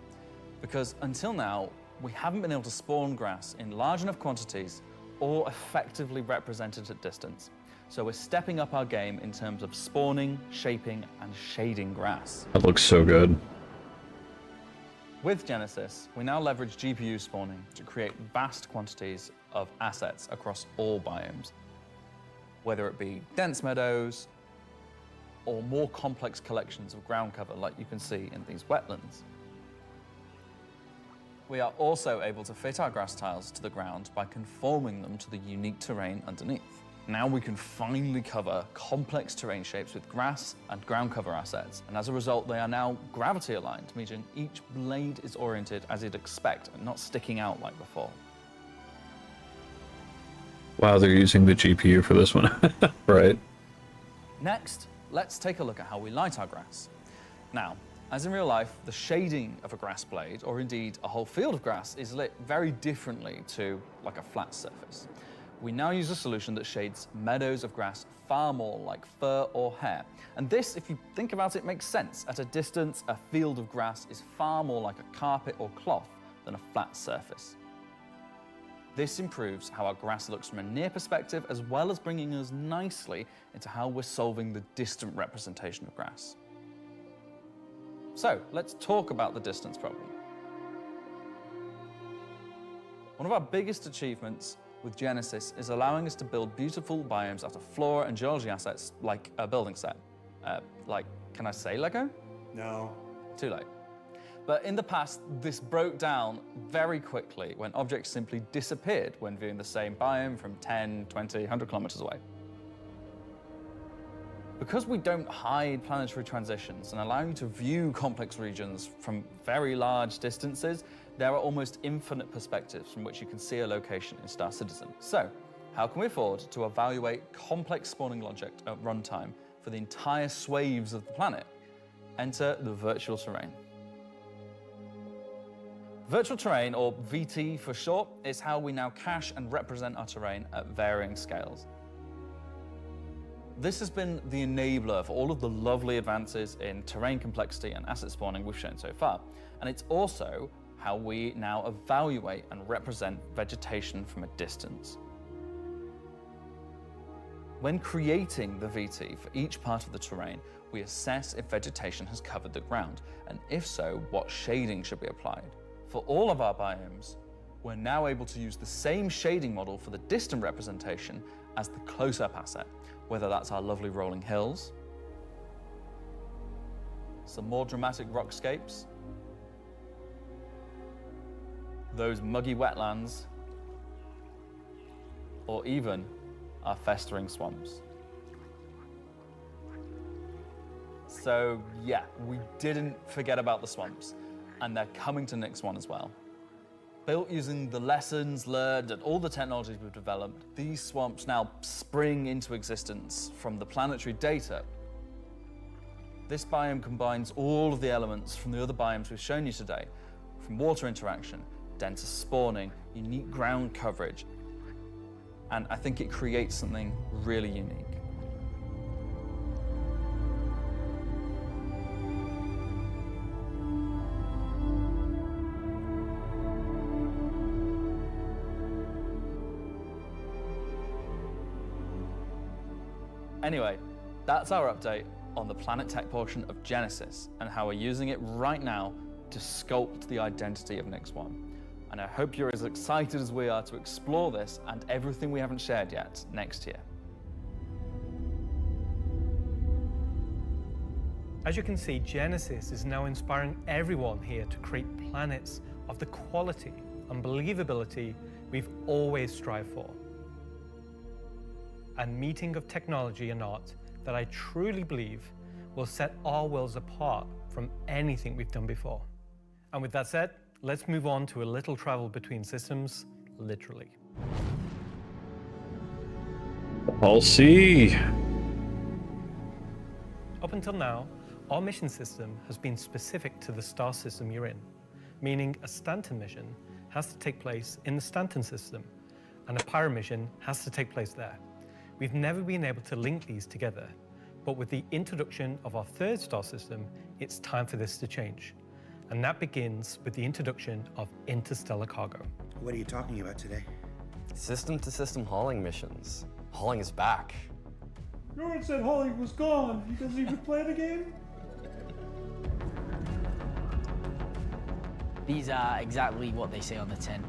because until now, we haven't been able to spawn grass in large enough quantities or effectively represented at distance. So we're stepping up our game in terms of spawning, shaping, and shading grass. That looks so good. With Genesis, we now leverage GPU spawning to create vast quantities of assets across all biomes, whether it be dense meadows or more complex collections of ground cover like you can see in these wetlands. We are also able to fit our grass tiles to the ground by conforming them to the unique terrain underneath. Now we can finally cover complex terrain shapes with grass and ground cover assets, and as a result they are now gravity aligned, meaning each blade is oriented as you'd expect and not sticking out like before. Wow, they're using the GPU for this one. Right. Next, let's take a look at how we light our grass. Now, as in real life, the shading of a grass blade, or indeed a whole field of grass, is lit very differently to like a flat surface. We now use a solution that shades meadows of grass far more like fur or hair. And this, if you think about it, makes sense. At a distance, a field of grass is far more like a carpet or cloth than a flat surface. This improves how our grass looks from a near perspective, as well as bringing us nicely into how we're solving the distant representation of grass. So let's talk about the distance problem. One of our biggest achievements with Genesis is allowing us to build beautiful biomes out of flora and geology assets like a building set. Can I say Lego? No. Too late. But in the past, this broke down very quickly when objects simply disappeared when viewing the same biome from 10, 20, 100 kilometers away. Because we don't hide planetary transitions and allow you to view complex regions from very large distances, there are almost infinite perspectives from which you can see a location in Star Citizen. So, how can we afford to evaluate complex spawning logic at runtime for the entire swathes of the planet? Enter the virtual terrain. Virtual terrain, or VT for short, is how we now cache and represent our terrain at varying scales. This has been the enabler for all of the lovely advances in terrain complexity and asset spawning we've shown so far. And it's also how we now evaluate and represent vegetation from a distance. When creating the VT for each part of the terrain, we assess if vegetation has covered the ground, and if so, what shading should be applied. For all of our biomes, we're now able to use the same shading model for the distant representation as the close-up asset, whether that's our lovely rolling hills, some more dramatic rockscapes, those muggy wetlands, or even our festering swamps. So yeah, we didn't forget about the swamps, and they're coming to Nyx 1 as well. Built using the lessons learned and all the technologies we've developed, these swamps now spring into existence from the planetary data. This biome combines all of the elements from the other biomes we've shown you today, from water interaction, denser spawning, unique ground coverage, and I think it creates something really unique. Anyway, that's our update on the Planet Tech portion of Genesis and how we're using it right now to sculpt the identity of Nyx 1. And I hope you're as excited as we are to explore this and everything we haven't shared yet next year. As you can see, Genesis is now inspiring everyone here to create planets of the quality and believability we've always strived for. A meeting of technology and art that I truly believe will set our worlds apart from anything we've done before. And with that said, let's move on to a little travel between systems, literally. I'll see. Up until now, our mission system has been specific to the star system you're in, meaning a Stanton mission has to take place in the Stanton system, and a Pyro mission has to take place there. We've never been able to link these together, but with the introduction of our third star system, it's time for this to change. And that begins with the introduction of interstellar cargo. What are you talking about today? System-to-system hauling missions. Hauling is back. No one said hauling was gone. He doesn't even play the game? These are exactly what they say on the tin.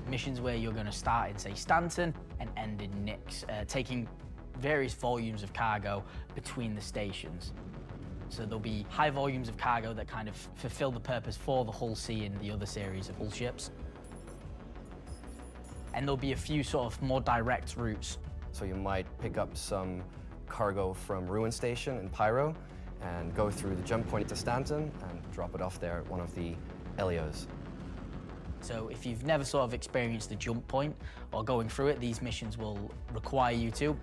Missions where you're going to start in, say, Stanton and end in Nyx, taking various volumes of cargo between the stations. So there'll be high volumes of cargo that kind of fulfill the purpose for the Hull C and the other series of Hull ships. And there'll be a few sort of more direct routes. So you might pick up some cargo from Ruin Station in Pyro and go through the jump point to Stanton and drop it off there at one of the Elios. So if you've never sort of experienced the jump point or going through it, these missions will require you to.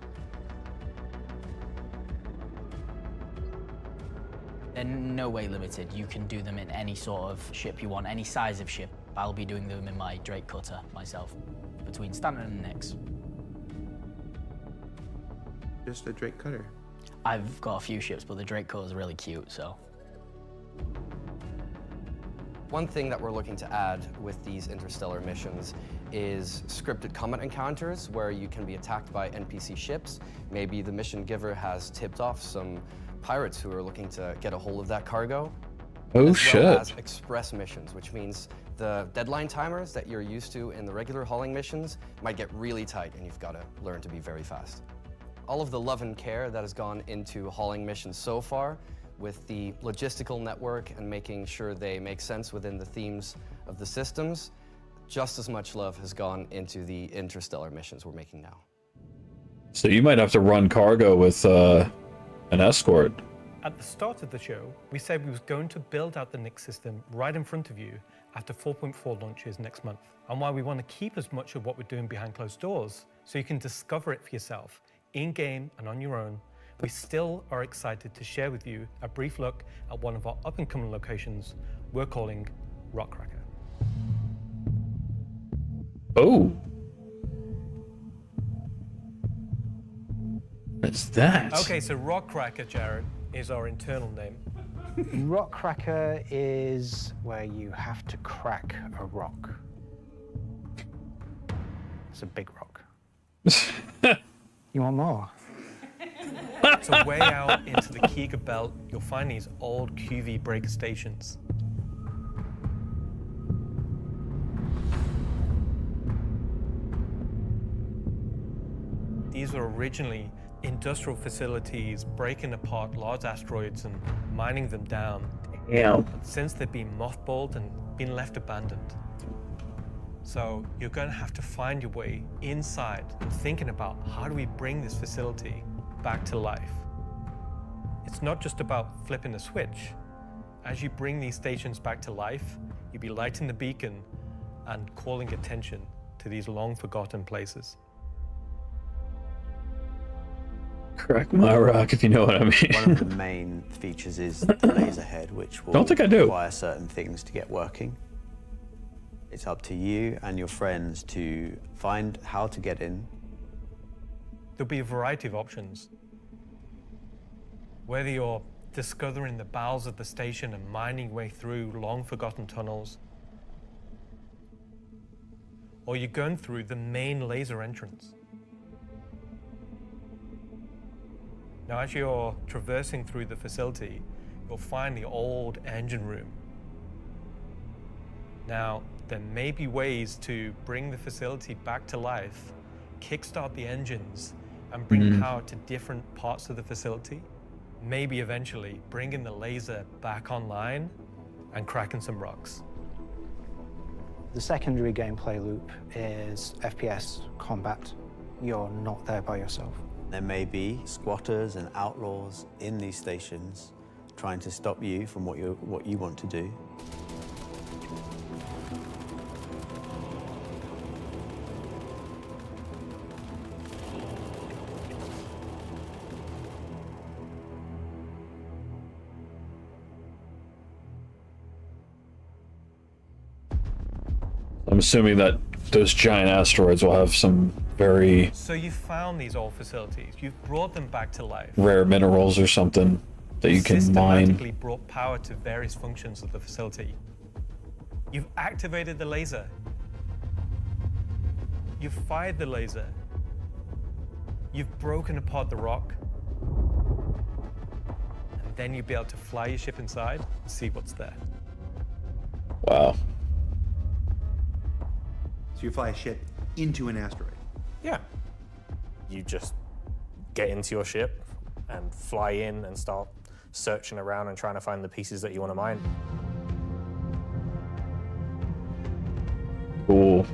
They're no way limited. You can do them in any sort of ship you want, any size of ship. I'll be doing them in my Drake cutter myself, between Stanton and Nyx. Just a Drake cutter? I've got a few ships, but the Drake cutter is really cute, so. One thing that we're looking to add with these interstellar missions is scripted combat encounters where you can be attacked by NPC ships. Maybe the mission giver has tipped off some pirates who are looking to get a hold of that cargo. Oh, as shit. well as express missions, which means the deadline timers that you're used to in the regular hauling missions might get really tight and you've got to learn to be very fast. All of the love and care that has gone into hauling missions so far with the logistical network and making sure they make sense within the themes of the systems, just as much love has gone into the interstellar missions we're making now. So you might have to run cargo with an escort. At the start of the show, we said we was going to build out the Nix system right in front of you after 4.4 launches next month. And while we want to keep as much of what we're doing behind closed doors, so you can discover it for yourself, in-game and on your own, we still are excited to share with you a brief look at one of our up-and-coming locations we're calling Rockcracker. Oh. What's that? Okay, so Rockcracker, Jared, is our internal name. Rockcracker is where you have to crack a rock. It's a big rock. You want more? So way out into the Kiga Belt, you'll find these old QV breaker stations. These were originally industrial facilities breaking apart large asteroids and mining them down. Yeah. But since they've been mothballed and been left abandoned. So you're going to have to find your way inside and thinking about how do we bring this facility back to life. It's not just about flipping a switch. As you bring these stations back to life, you'll be lighting the beacon and calling attention to these long forgotten places. Crack my rock, if you know what I mean. One of the main features is the laser head, which will Don't think I do. require certain things to get working. It's up to you and your friends to find how to get in. There'll be a variety of options. Whether you're discovering the bowels of the station and mining your way through long-forgotten tunnels, or you're going through the main laser entrance. Now, as you're traversing through the facility, you'll find the old engine room. Now, there may be ways to bring the facility back to life, kickstart the engines, and bring power to different parts of the facility. Maybe eventually bringing the laser back online and cracking some rocks. The secondary gameplay loop is FPS combat. You're not there by yourself. There may be squatters and outlaws in these stations trying to stop you from what you want to do. I'm assuming that those giant asteroids will have some very So you found these old facilities, you've brought them back to life. rare minerals or something that you can mine. Systematically brought power to various functions of the facility. You've activated the laser. You've fired the laser. You've broken apart the rock. And then you'll be able to fly your ship inside and see what's there. Wow. So you fly a ship into an asteroid. Yeah. You just get into your ship and fly in and start searching around and trying to find the pieces that you want to mine. Cool.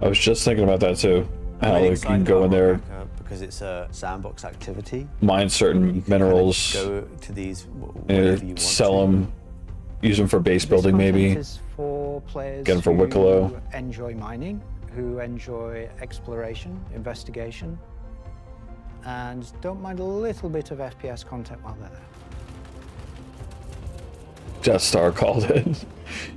I was just thinking about that too. How Really like, you can excited go in about there, Rockcracker because it's a sandbox activity. mine certain minerals, Go to these and sell them, use them for base building maybe. This is for players Get 'em for who Wicklow. enjoy mining, who enjoy exploration, investigation, and don't mind a little bit of FPS content while they're there. Death Star called it.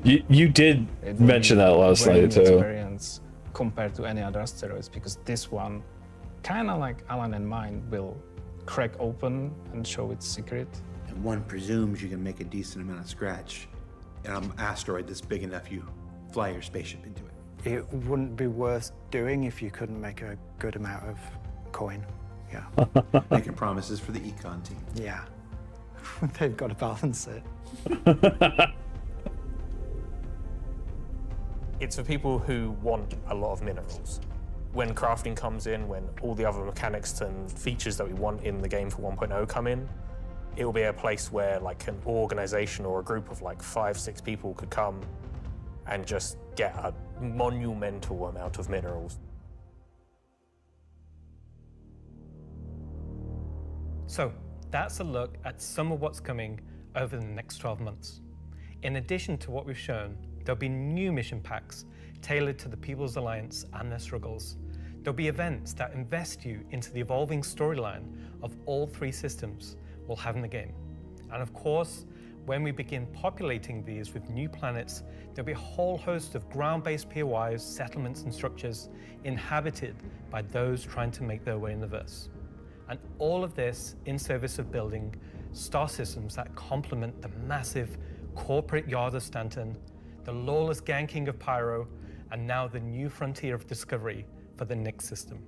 You did mention that last Very night new too. experience compared to any other asteroids, because this one, kind of like Alan and mine, will crack open and show its secret. And one presumes you can make a decent amount of scratch on an asteroid that's big enough you fly your spaceship into it. It wouldn't be worth doing if you couldn't make a good amount of coin. Yeah. Making promises for the econ team. Yeah. They've got to balance it. It's for people who want a lot of minerals. when crafting comes in, when all the other mechanics and features that we want in the game for 1.0 come in, it will be a place where like an organization or a group of like 5-6 people could come and just get a monumental amount of minerals. So that's a look at some of what's coming over the next 12 months. In addition to what we've shown, there'll be new mission packs tailored to the People's Alliance and their struggles. There'll be events that invest you into the evolving storyline of all 3 systems we'll have in the game. And of course, when we begin populating these with new planets, there'll be a whole host of ground-based POIs, settlements and structures inhabited by those trying to make their way in the verse. And all of this in service of building star systems that complement the massive corporate yard of Stanton, the lawless ganking of Pyro, and now the new frontier of discovery for the Nyx system.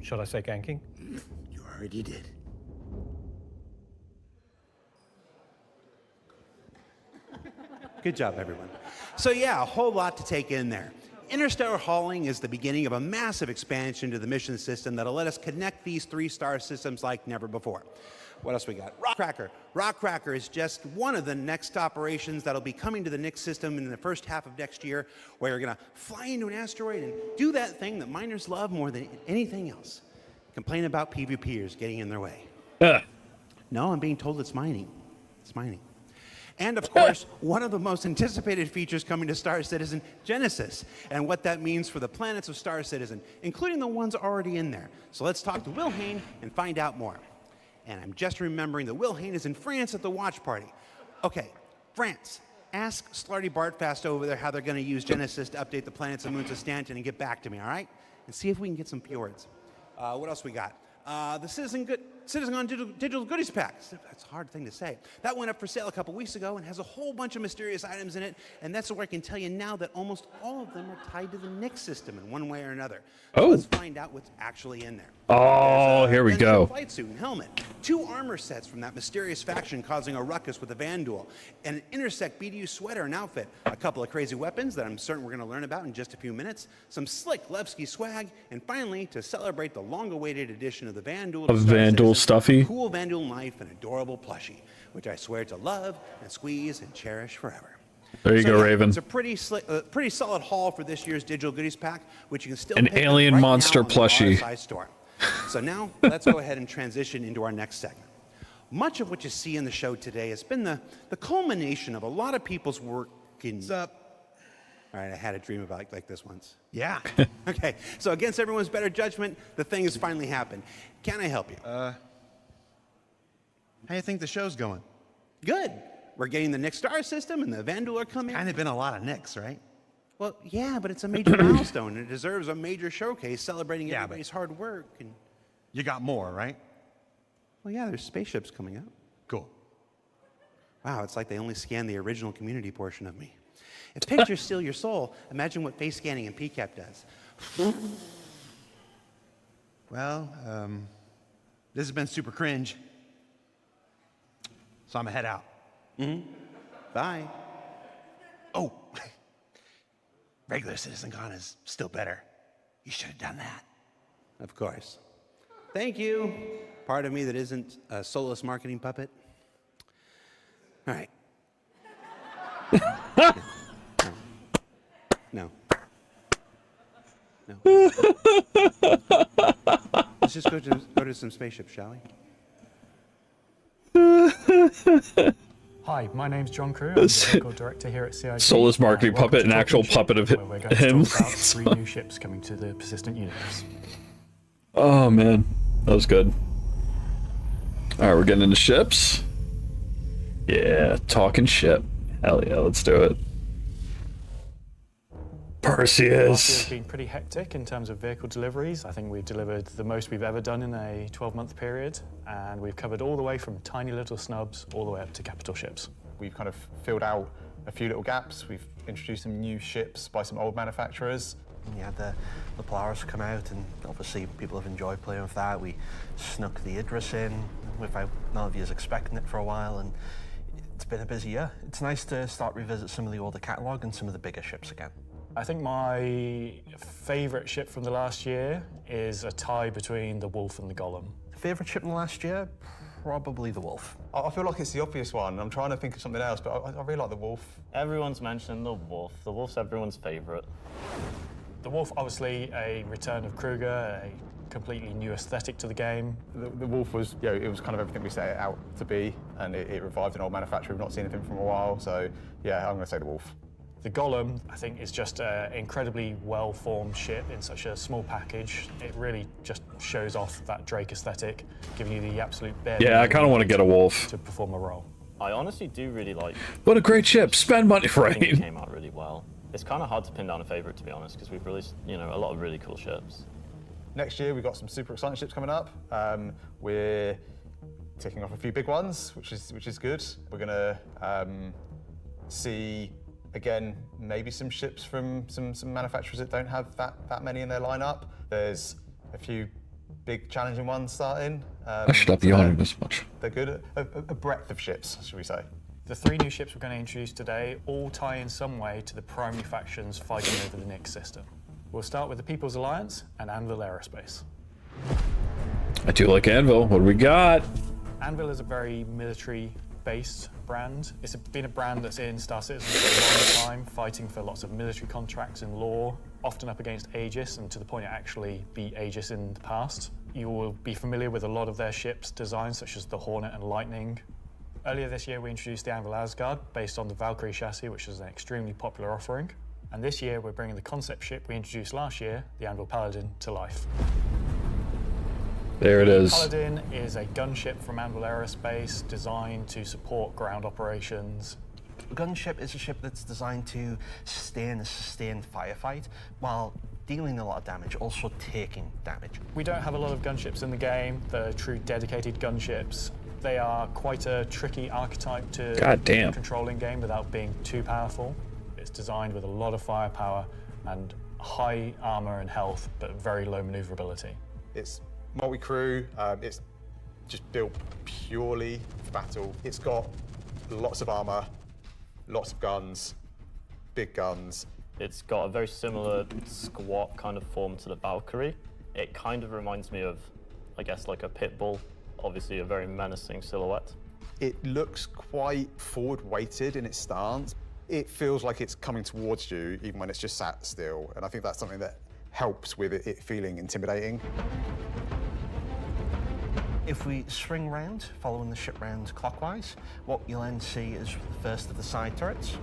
Should I say ganking? You already did. Good job, everyone. So yeah, a whole lot to take in there. Interstellar hauling is the beginning of a massive expansion to the mission system that'll let us connect these 3-star systems like never before. What else we got? Rockcracker. Rockcracker is just one of the next operations that'll be coming to the Nyx system in the first half of next year, where you're gonna fly into an asteroid and do that thing that miners love more than anything else. Complain about PvPers getting in their way. No, I'm being told it's mining. It's mining. And of course, one of the most anticipated features coming to Star Citizen, Genesis, and what that means for the planets of Star Citizen, including the ones already in there. So let's talk to Will Hain and find out more. And I'm just remembering that Will Hain is in France at the watch party. Okay, France. Ask Slarty Bartfast over there how they're going to use Genesis to update the planets and moons of Stanton and get back to me, all right? And see if we can get some fjords. What else we got? The CitizenCon Digital Goodies Pack. That's a hard thing to say. That went up for sale a couple weeks ago and has a whole bunch of mysterious items in it, and that's where I can tell you now that almost all of them are tied to the Nyx system in one way or another. So let's find out what's actually in there. Oh, here we go. Flight suit and helmet, 2 armor sets from that mysterious faction causing a ruckus with the Van Duel, and an Intersect BDU sweater and outfit, a couple of crazy weapons that I'm certain we're going to learn about in just a few minutes, some slick Levski swag, and finally, to celebrate the long-awaited edition of the Van Duel, A Van Duel stuffy. cool Van Duel knife and adorable plushie, which I swear to love and squeeze and cherish forever. There you go, Raven. It's a pretty solid haul for this year's Digital Goodies Pack, which you can still An pick up alien right monster now on the plushie. RSI store. So now let's go ahead and transition into our next segment. Much of what you see in the show today has been the culmination of a lot of people's work in... What's up? All right, I had a dream about like this once. Yeah. Okay, so against everyone's better judgment, the thing has finally happened. Can I help you? How do you think the show's going? Good. We're getting the Nyx star system and the Van Duel are coming. Kind of been a lot of Nyx, right? Well, yeah, but it's a major milestone and it deserves a major showcase celebrating everybody's hard work. And you got more, right? Well, yeah, there's spaceships coming up. Cool. Wow, it's like they only scanned the original community portion of me. If pictures steal your soul, imagine what face scanning and PCAP does. Well, this has been super cringe. So I'm gonna head out. Bye. Oh, regular CitizenCon is still better. You should have done that. Of course. Thank you. Part of me that isn't a soulless marketing puppet. All right. No. Let's just go to some spaceships, shall we? Hi, my name's John Crew. I'm the local director here at CIG. Soulless marketing puppet, an actual puppet of him. We're going to talk about 3 new ships coming to the persistent universe. Oh man, that was good. All right, we're getting into ships. Yeah, talking ship. Hell yeah, let's do it. Last year Perseus. has been pretty hectic in terms of vehicle deliveries. I think we've delivered the most we've ever done in a 12-month period, and we've covered all the way from tiny little snubs all the way up to capital ships. We've kind of filled out a few little gaps. We've introduced some new ships by some old manufacturers. You had the Polaris come out, and obviously people have enjoyed playing with that. We snuck the Idris in without none of you expecting it for a while, and it's been a busy year. It's nice to start revisit some of the older catalogue and some of the bigger ships again. I think my favourite ship from the last year is a tie between the Wolf and the Golem. Favourite ship in the last year? Probably the Wolf. I feel like it's the obvious one. I'm trying to think of something else, but I really like the Wolf. Everyone's mentioned the Wolf. The Wolf's everyone's favourite. The Wolf, obviously, a return of Kruger, a completely new aesthetic to the game. The Wolf was, you know, it was kind of everything we set it out to be, and it revived an old manufacturer. We've not seen anything from a while, so yeah, I'm going to say the Wolf. The Golem, I think, is just an incredibly well-formed ship in such a small package. It really just shows off that Drake aesthetic, giving you the absolute bare Yeah, I kind of want to get a Wolf. to perform a role. I honestly do really like. What a great ship! Spend money, I think it right? came out really well. It's kind of hard to pin down a favourite, to be honest, because we've released, you know, a lot of really cool ships. Next year, we've got some super exciting ships coming up. We're ticking off a few big ones, which is good. We're going to see, again, maybe some ships from some manufacturers that don't have that many in their lineup. There's a few big challenging ones starting. I should not be yawning this much. They're good. A breadth of ships, should we say. The 3 new ships we're going to introduce today all tie in some way to the primary factions fighting over the Nyx system. We'll start with the People's Alliance and Anvil Aerospace. I do like Anvil. What do we got? Anvil is a very military-based brand. It's been a brand that's in Star Citizen for a long time, fighting for lots of military contracts and lore, often up against Aegis, and to the point it actually beat Aegis in the past. You will be familiar with a lot of their ships' designs, such as the Hornet and Lightning. Earlier this year, we introduced the Anvil Asgard, based on the Valkyrie chassis, which is an extremely popular offering. And this year, we're bringing the concept ship we introduced last year, the Anvil Paladin, to life. There it is. Paladin is a gunship from Anvil Aerospace designed to support ground operations. A gunship is a ship that's designed to sustain a sustained firefight while dealing a lot of damage, also taking damage. We don't have a lot of gunships in the game, the true dedicated gunships. They are quite a tricky archetype to control in game without being too powerful. It's designed with a lot of firepower and high armor and health, but very low maneuverability. It's multi-crew. It's just built purely for battle. It's got lots of armor, lots of guns, big guns. It's got a very similar squat kind of form to the Valkyrie. It kind of reminds me of, I guess, like a pit bull. Obviously a very menacing silhouette. It looks quite forward-weighted in its stance. It feels like it's coming towards you even when it's just sat still, and I think that's something that helps with it feeling intimidating. If we swing round, following the ship round clockwise, what you'll then see is the first of the side turrets.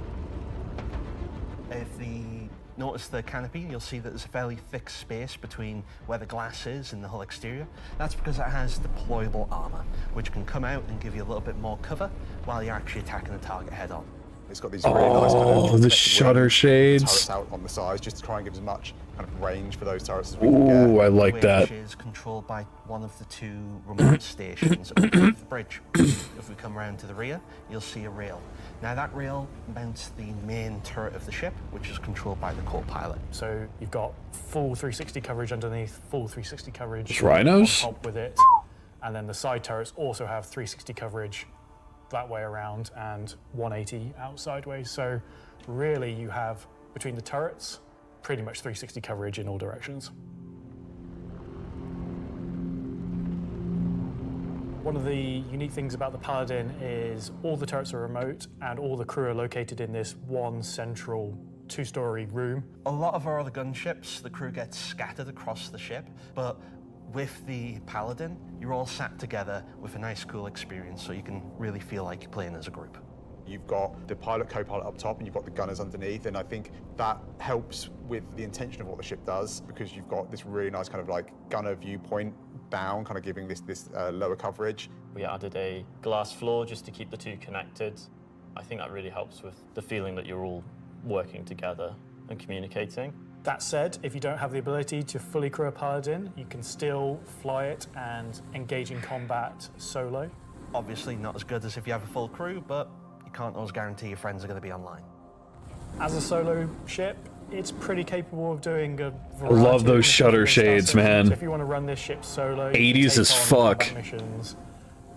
If you notice the canopy, you'll see that there's a fairly thick space between where the glass is and the hull exterior. That's because it has deployable armor, which can come out and give you a little bit more cover while you're actually attacking the target head on. It's got these really nice kind of the shutter shades. turrets out on the sides just to try and give as much kind of range for those turrets as we can get. Ooh, I like that. Which is controlled by one of the 2 remote stations underneath the bridge. If we come around to the rear, you'll see a rail. Now that rail mounts the main turret of the ship, which is controlled by the co-pilot. So you've got full 360 coverage underneath, full 360 coverage It's rhinos? on top with it. And then the side turrets also have 360 coverage that way around and 180 out sideways. So really you have, between the turrets, pretty much 360 coverage in all directions. One of the unique things about the Paladin is all the turrets are remote and all the crew are located in this one central 2-story room. A lot of our other gunships, the crew gets scattered across the ship, but with the Paladin, you're all sat together with a nice, cool experience, so you can really feel like you're playing as a group. You've got the pilot, co-pilot up top, and you've got the gunners underneath, and I think that helps with the intention of what the ship does, because you've got this really nice kind of like gunner viewpoint down, kind of giving this lower coverage. We added a glass floor just to keep the 2 connected. I think that really helps with the feeling that you're all working together and communicating. That said, if you don't have the ability to fully crew a Paladin, you can still fly it and engage in combat solo. Obviously not as good as if you have a full crew, but you can't always guarantee your friends are going to be online. As a solo ship, it's pretty capable of doing a variety I love those of shutter missions. shades, So man. if you want to run this ship solo, 80s as fuck. Missions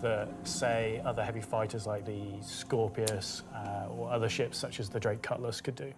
that, say, other heavy fighters like the Scorpius or other ships such as the Drake Cutlass could do.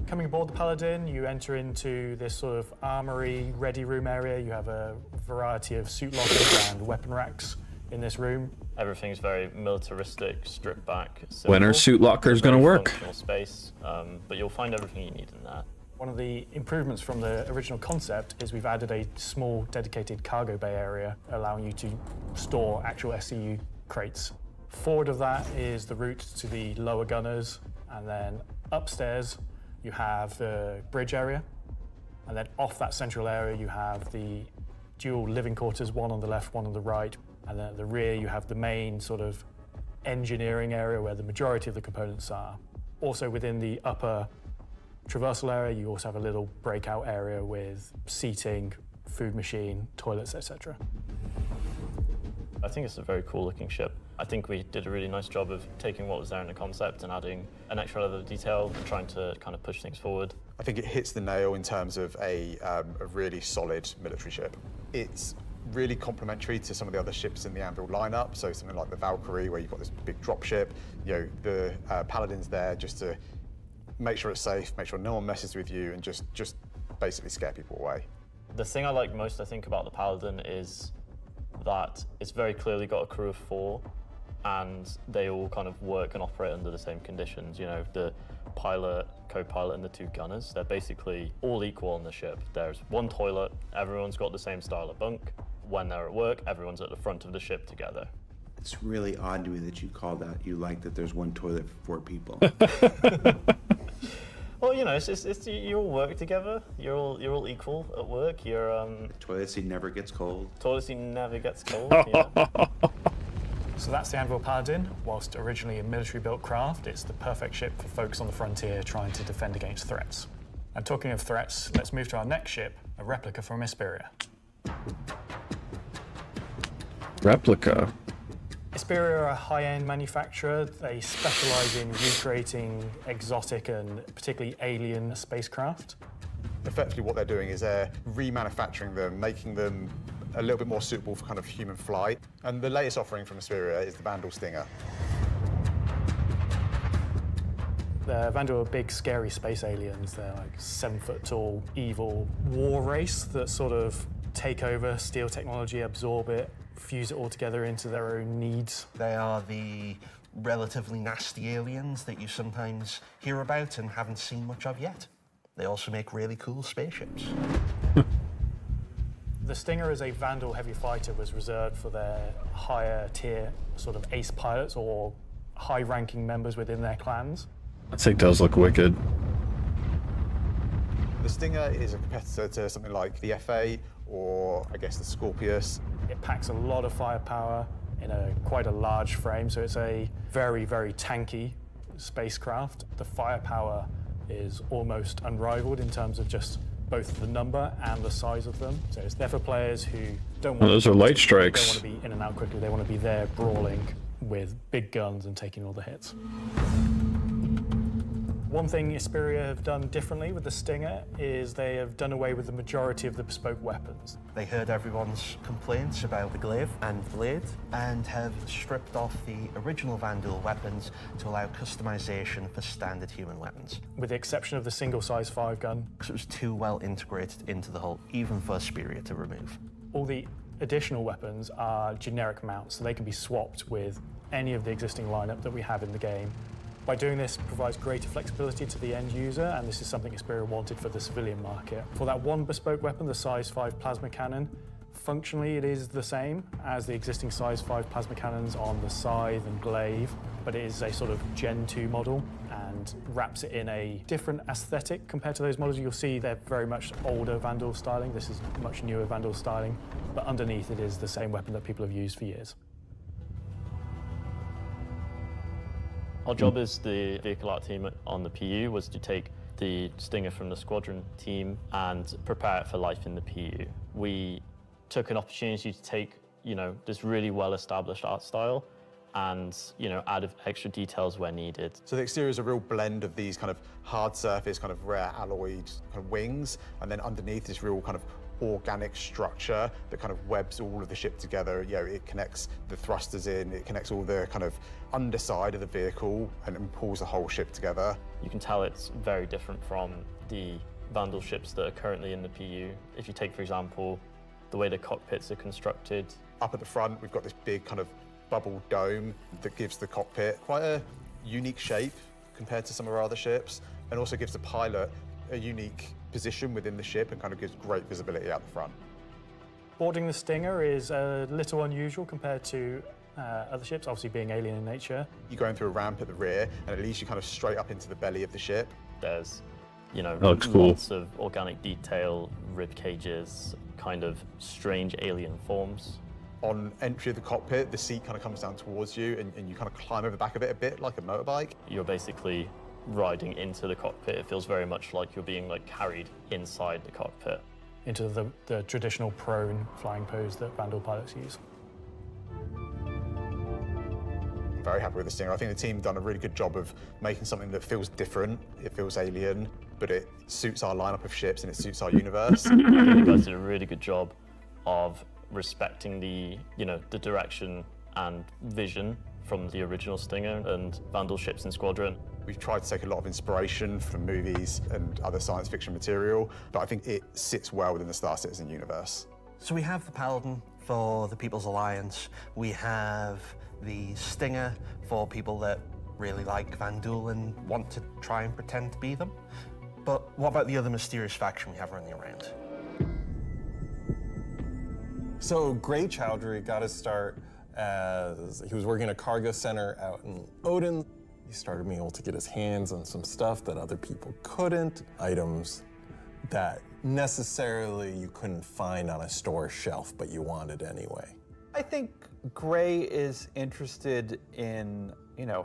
Coming aboard the Paladin, you enter into this sort of armory, ready room area. You have a variety of suit lockers and weapon racks in this room. Everything's very militaristic, stripped back. When are suit lockers going to work? Functional space, but you'll find everything you need in there. One of the improvements from the original concept is we've added a small dedicated cargo bay area, allowing you to store actual SCU crates. Forward of that is the route to the lower gunners, and then upstairs you have the bridge area, and then off that central area you have the dual living quarters, one on the left, one on the right, and then at the rear you have the main sort of engineering area where the majority of the components are. Also within the upper traversal area you also have a little breakout area with seating, food machine, toilets, etc. I think it's a very cool looking ship. I think we did a really nice job of taking what was there in the concept and adding an extra level of detail and trying to kind of push things forward. I think it hits the nail in terms of a really solid military ship. It's really complementary to some of the other ships in the Anvil lineup, so something like the Valkyrie, where you've got this big drop ship. You know, the Paladin's there just to make sure it's safe, make sure no one messes with you, and just basically scare people away. The thing I like most, I think, about the Paladin is that it's very clearly got a crew of 4, and they all kind of work and operate under the same conditions. You know, the pilot, co-pilot, and the 2 gunners, they're basically all equal on the ship. There's one toilet, everyone's got the same style of bunk. When they're at work, everyone's at the front of the ship together. It's really odd to me that you call that, you like that there's one toilet for 4 people. Well, you know, it's you all work together. You're all equal at work. Toilet seat never gets cold. Toilet seat never gets cold. Yeah. So that's the Anvil Paladin. Whilst originally a military-built craft, it's the perfect ship for folks on the frontier trying to defend against threats. And talking of threats, let's move to our next ship, a replica from Hesperia. Replica. Hesperia are a high-end manufacturer. They specialize in recreating exotic and particularly alien spacecraft. Effectively what they're doing is they're remanufacturing them, making them a little bit more suitable for kind of human flight. And the latest offering from Hesperia is the Vandal Stinger. The Vandal are big, scary space aliens. They're like 7-foot-tall, evil war race that sort of take over, steal technology, absorb it, fuse it all together into their own needs. They are the relatively nasty aliens that you sometimes hear about and haven't seen much of yet. They also make really cool spaceships. The Stinger as a Vandal heavy fighter was reserved for their higher tier sort of ace pilots or high-ranking members within their clans. That thing does look wicked. The Stinger is a competitor to something like the FA or I guess the Scorpius. It packs a lot of firepower in quite a large frame, so it's a very, very tanky spacecraft. The firepower is almost unrivaled in terms of just both the number and the size of them. So it's there for players who don't want those are light strikes. They want to be in and out quickly. They want to be there brawling with big guns and taking all the hits. One thing Hesperia have done differently with the Stinger is they have done away with the majority of the bespoke weapons. They heard everyone's complaints about the glaive and blade and have stripped off the original Vandal weapons to allow customization for standard human weapons. With the exception of the single size 5 gun. Because it was too well integrated into the hull, even for Hesperia to remove. All the additional weapons are generic mounts, so they can be swapped with any of the existing lineup that we have in the game. By doing this, it provides greater flexibility to the end user, and this is something Hesperia wanted for the civilian market. For that one bespoke weapon, the size 5 plasma cannon, functionally it is the same as the existing size 5 plasma cannons on the Scythe and Glaive, but it is a sort of Gen 2 model and wraps it in a different aesthetic compared to those models. You'll see they're very much older Vandal styling. This is much newer Vandal styling, but underneath it is the same weapon that people have used for years. Our job as the vehicle art team on the PU was to take the Stinger from the squadron team and prepare it for life in the PU. We took an opportunity to take, this really well-established art style and, add extra details where needed. So the exterior is a real blend of these kind of hard surface, kind of rare alloyed kind of wings, and then underneath this real kind of organic structure that kind of webs all of the ship together. You know, it connects the thrusters in, it connects all the kind of underside of the vehicle and pulls the whole ship together. You can tell it's very different from the Vandal ships that are currently in the PU. If you take, for example, the way the cockpits are constructed. Up at the front, we've got this big kind of bubble dome that gives the cockpit quite a unique shape compared to some of our other ships, and also gives the pilot a unique position within the ship and kind of gives great visibility out the front. Boarding the Stinger is a little unusual compared to other ships, obviously being alien in nature. You're going through a ramp at the rear, and it leads you kind of straight up into the belly of the ship. There's, you know, That looks cool. lots of organic detail, rib cages, kind of strange alien forms. On entry of the cockpit, the seat kind of comes down towards you, and you kind of climb over the back of it a bit like a motorbike. You're basically riding into the cockpit. It feels very much like you're being carried inside the cockpit. Into the traditional prone flying pose that Vandal pilots use. I'm very happy with the Stinger. I think the team have done a really good job of making something that feels different, it feels alien, but it suits our lineup of ships and it suits our universe. You guys did a really good job of respecting the direction and vision from the original Stinger and Vandal ships in Squadron. We've tried to take a lot of inspiration from movies and other science fiction material, but I think it sits well within the Star Citizen universe. So we have the Paladin for the People's Alliance. We have the Stinger for people that really like Vandal and want to try and pretend to be them. But what about the other mysterious faction we have running around? So Gray Chowdhury got his start as he was working at a cargo center out in Odin. He started being able to get his hands on some stuff that other people couldn't, items that necessarily you couldn't find on a store shelf, but you wanted anyway. I think Gray is interested in,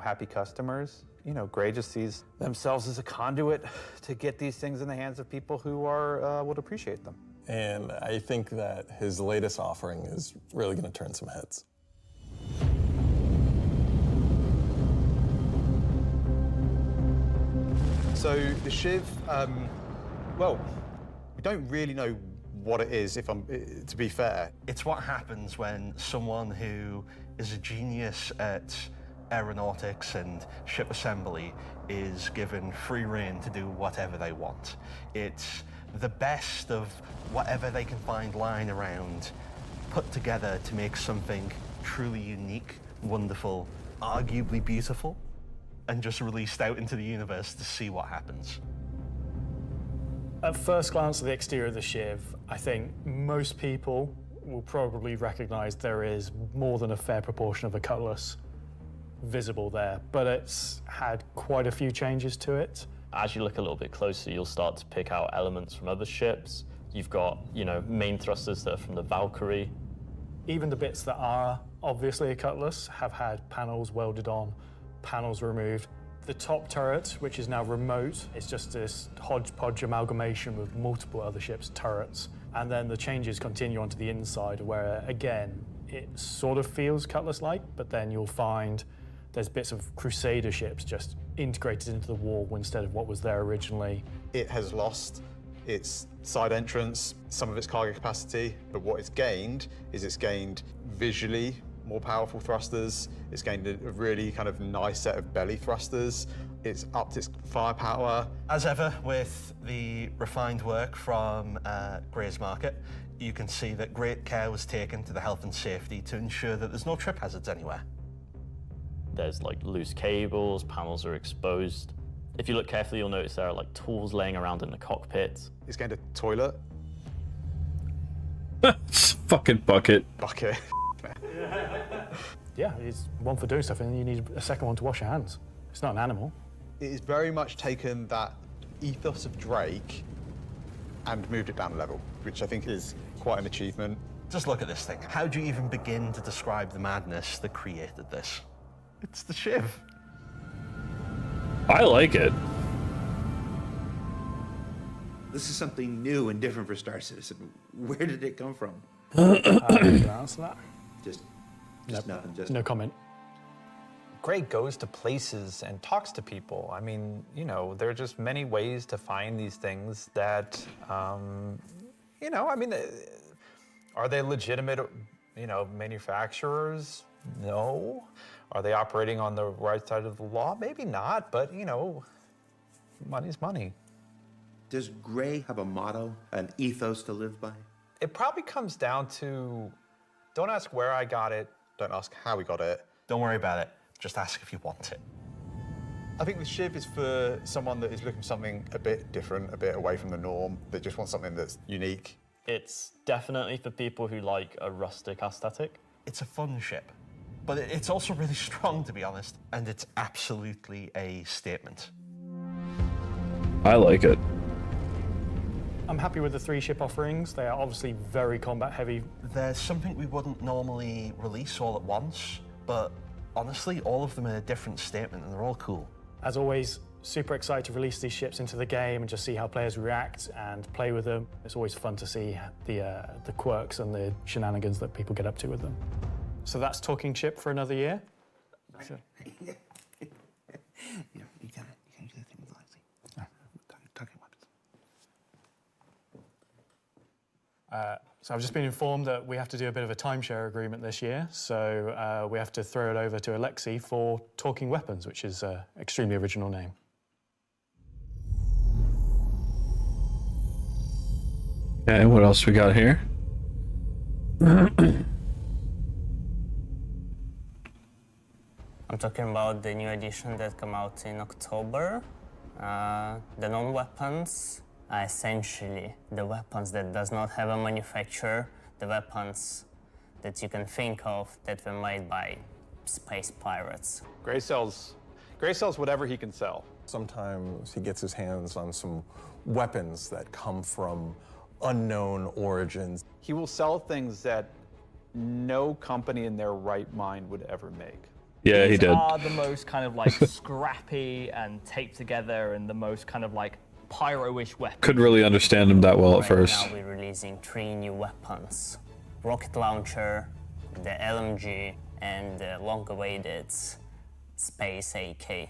happy customers. Gray just sees themselves as a conduit to get these things in the hands of people who would appreciate them. And I think that his latest offering is really going to turn some heads. So the Shiv, well, we don't really know what it is, to be fair. It's what happens when someone who is a genius at aeronautics and ship assembly is given free rein to do whatever they want. It's the best of whatever they can find lying around, put together to make something truly unique, wonderful, arguably beautiful, and just released out into the universe to see what happens. At first glance at the exterior of the Shiv, I think most people will probably recognize there is more than a fair proportion of a cutlass visible there, but it's had quite a few changes to it. As you look a little bit closer, you'll start to pick out elements from other ships. You've got, main thrusters that are from the Valkyrie. Even the bits that are obviously a cutlass have had panels welded on, panels removed. The top turret, which is now remote, is just this hodgepodge amalgamation with multiple other ships' turrets. And then the changes continue onto the inside where, again, it sort of feels cutlass-like, but then you'll find there's bits of Crusader ships just integrated into the wall instead of what was there originally. It has lost its side entrance, some of its cargo capacity, but what it's gained is it's gained visually more powerful thrusters. It's gained a really kind of nice set of belly thrusters. It's upped its firepower. As ever with the refined work from Gray's Market, you can see that great care was taken to the health and safety to ensure that there's no trip hazards anywhere. There's loose cables, panels are exposed. If you look carefully, you'll notice there are tools laying around in the cockpit. It's gained a toilet. It's a fucking bucket. Bucket. Yeah, it's one for doing stuff, and then you need a second one to wash your hands. It's not an animal. It has very much taken that ethos of Drake and moved it down a level, which I think is quite an achievement. Just look at this thing. How do you even begin to describe the madness that created this? It's the Shiv. I like it. This is something new and different for Star Citizen. Where did it come from? Can I answer that? Just nothing. Just no comment. Gray goes to places and talks to people. I mean, there are just many ways to find these things that You know, I mean, are they legitimate, you know, manufacturers? No. Are they operating on the right side of the law? Maybe not, but, you know, money's money. Does Gray have a motto, an ethos to live by? It probably comes down to, don't ask where I got it, don't ask how we got it. Don't worry about it, just ask if you want it. I think the ship is for someone that is looking for something a bit different, a bit away from the norm, that just wants something that's unique. It's definitely for people who like a rustic aesthetic. It's a fun ship, but it's also really strong, to be honest, and it's absolutely a statement. I like it. I'm happy with the 3 ship offerings. They are obviously very combat heavy. There's something we wouldn't normally release all at once, but honestly, all of them are a different statement and they're all cool. As always, super excited to release these ships into the game and just see how players react and play with them. It's always fun to see the quirks and the shenanigans that people get up to with them. So that's Talking Ship for another year. So. Yeah, you gotta do the thing with Lexi. Talking weapons. So I've just been informed that we have to do a bit of a timeshare agreement this year, so we have to throw it over to Alexi for Talking Weapons, which is an extremely original name. Okay, what else we got here? I'm talking about the new edition that came out in October. The non-weapons are essentially the weapons that does not have a manufacturer, the weapons that you can think of that were made by space pirates. Gray sells whatever he can sell. Sometimes he gets his hands on some weapons that come from unknown origins. He will sell things that no company in their right mind would ever make. Yeah, he These did. are the most kind of like scrappy and taped together and the most kind of like pyro-ish weapons. Couldn't really understand him that well at Right first. now we're releasing 3 new weapons. Rocket launcher, the LMG, and the long-awaited Space AK.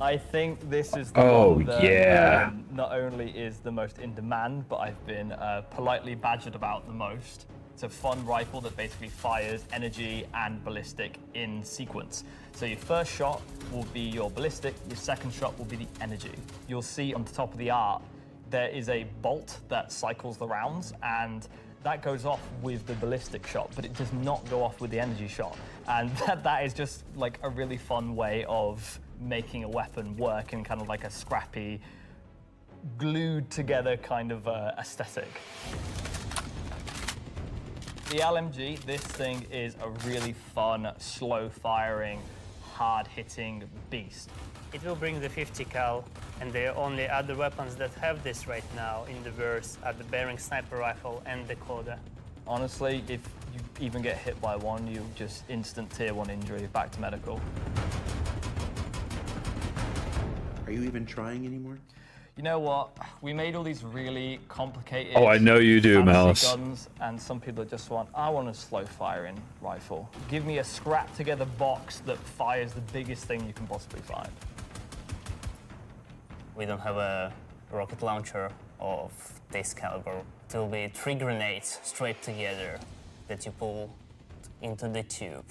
I think this is the Oh, one that yeah. not only is the most in demand, but I've been politely badgered about the most. It's a fun rifle that basically fires energy and ballistic in sequence. So your first shot will be your ballistic, your second shot will be the energy. You'll see on the top of the art, there is a bolt that cycles the rounds, and that goes off with the ballistic shot, but it does not go off with the energy shot. And that is just like a really fun way of making a weapon work in kind of like a scrappy, glued together kind of aesthetic. The LMG, this thing is a really fun, slow-firing, hard-hitting beast. It will bring the 50 cal, and the only other weapons that have this right now in the verse are the Bearing Sniper Rifle and the Coda. Honestly, if you even get hit by one, you just instant tier 1 injury, back to medical. Are you even trying anymore? You know what? We made all these really complicated. Oh, I know you do, fancy Malice. Guns, and some people just want, I want a slow firing rifle. Give me a scrap together box that fires the biggest thing you can possibly find. We don't have a rocket launcher of this caliber. It will be 3 grenades straight together that you pull into the tube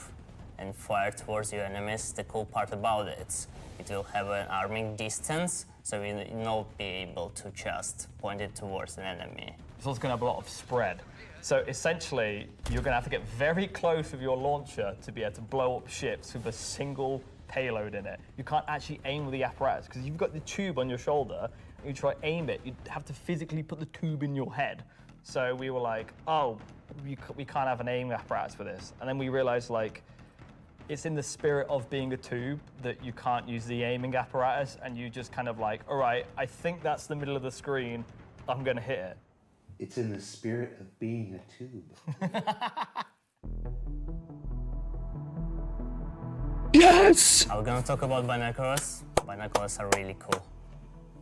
and fire towards your enemies. The cool part about it will have an arming distance, so you will not be able to just point it towards an enemy. It's also going to have a lot of spread. So essentially, you're going to have to get very close with your launcher to be able to blow up ships with a single payload in it. You can't actually aim with the apparatus, because you've got the tube on your shoulder, and you try to aim it, you'd have to physically put the tube in your head. So we were like, oh, we can't have an aim apparatus for this. And then we realized, like, it's in the spirit of being a tube that you can't use the aiming apparatus, and you just kind of like, all right, I think that's the middle of the screen, I'm gonna hit it. It's in the spirit of being a tube. Yes! Are we gonna talk about binoculars? Binoculars are really cool.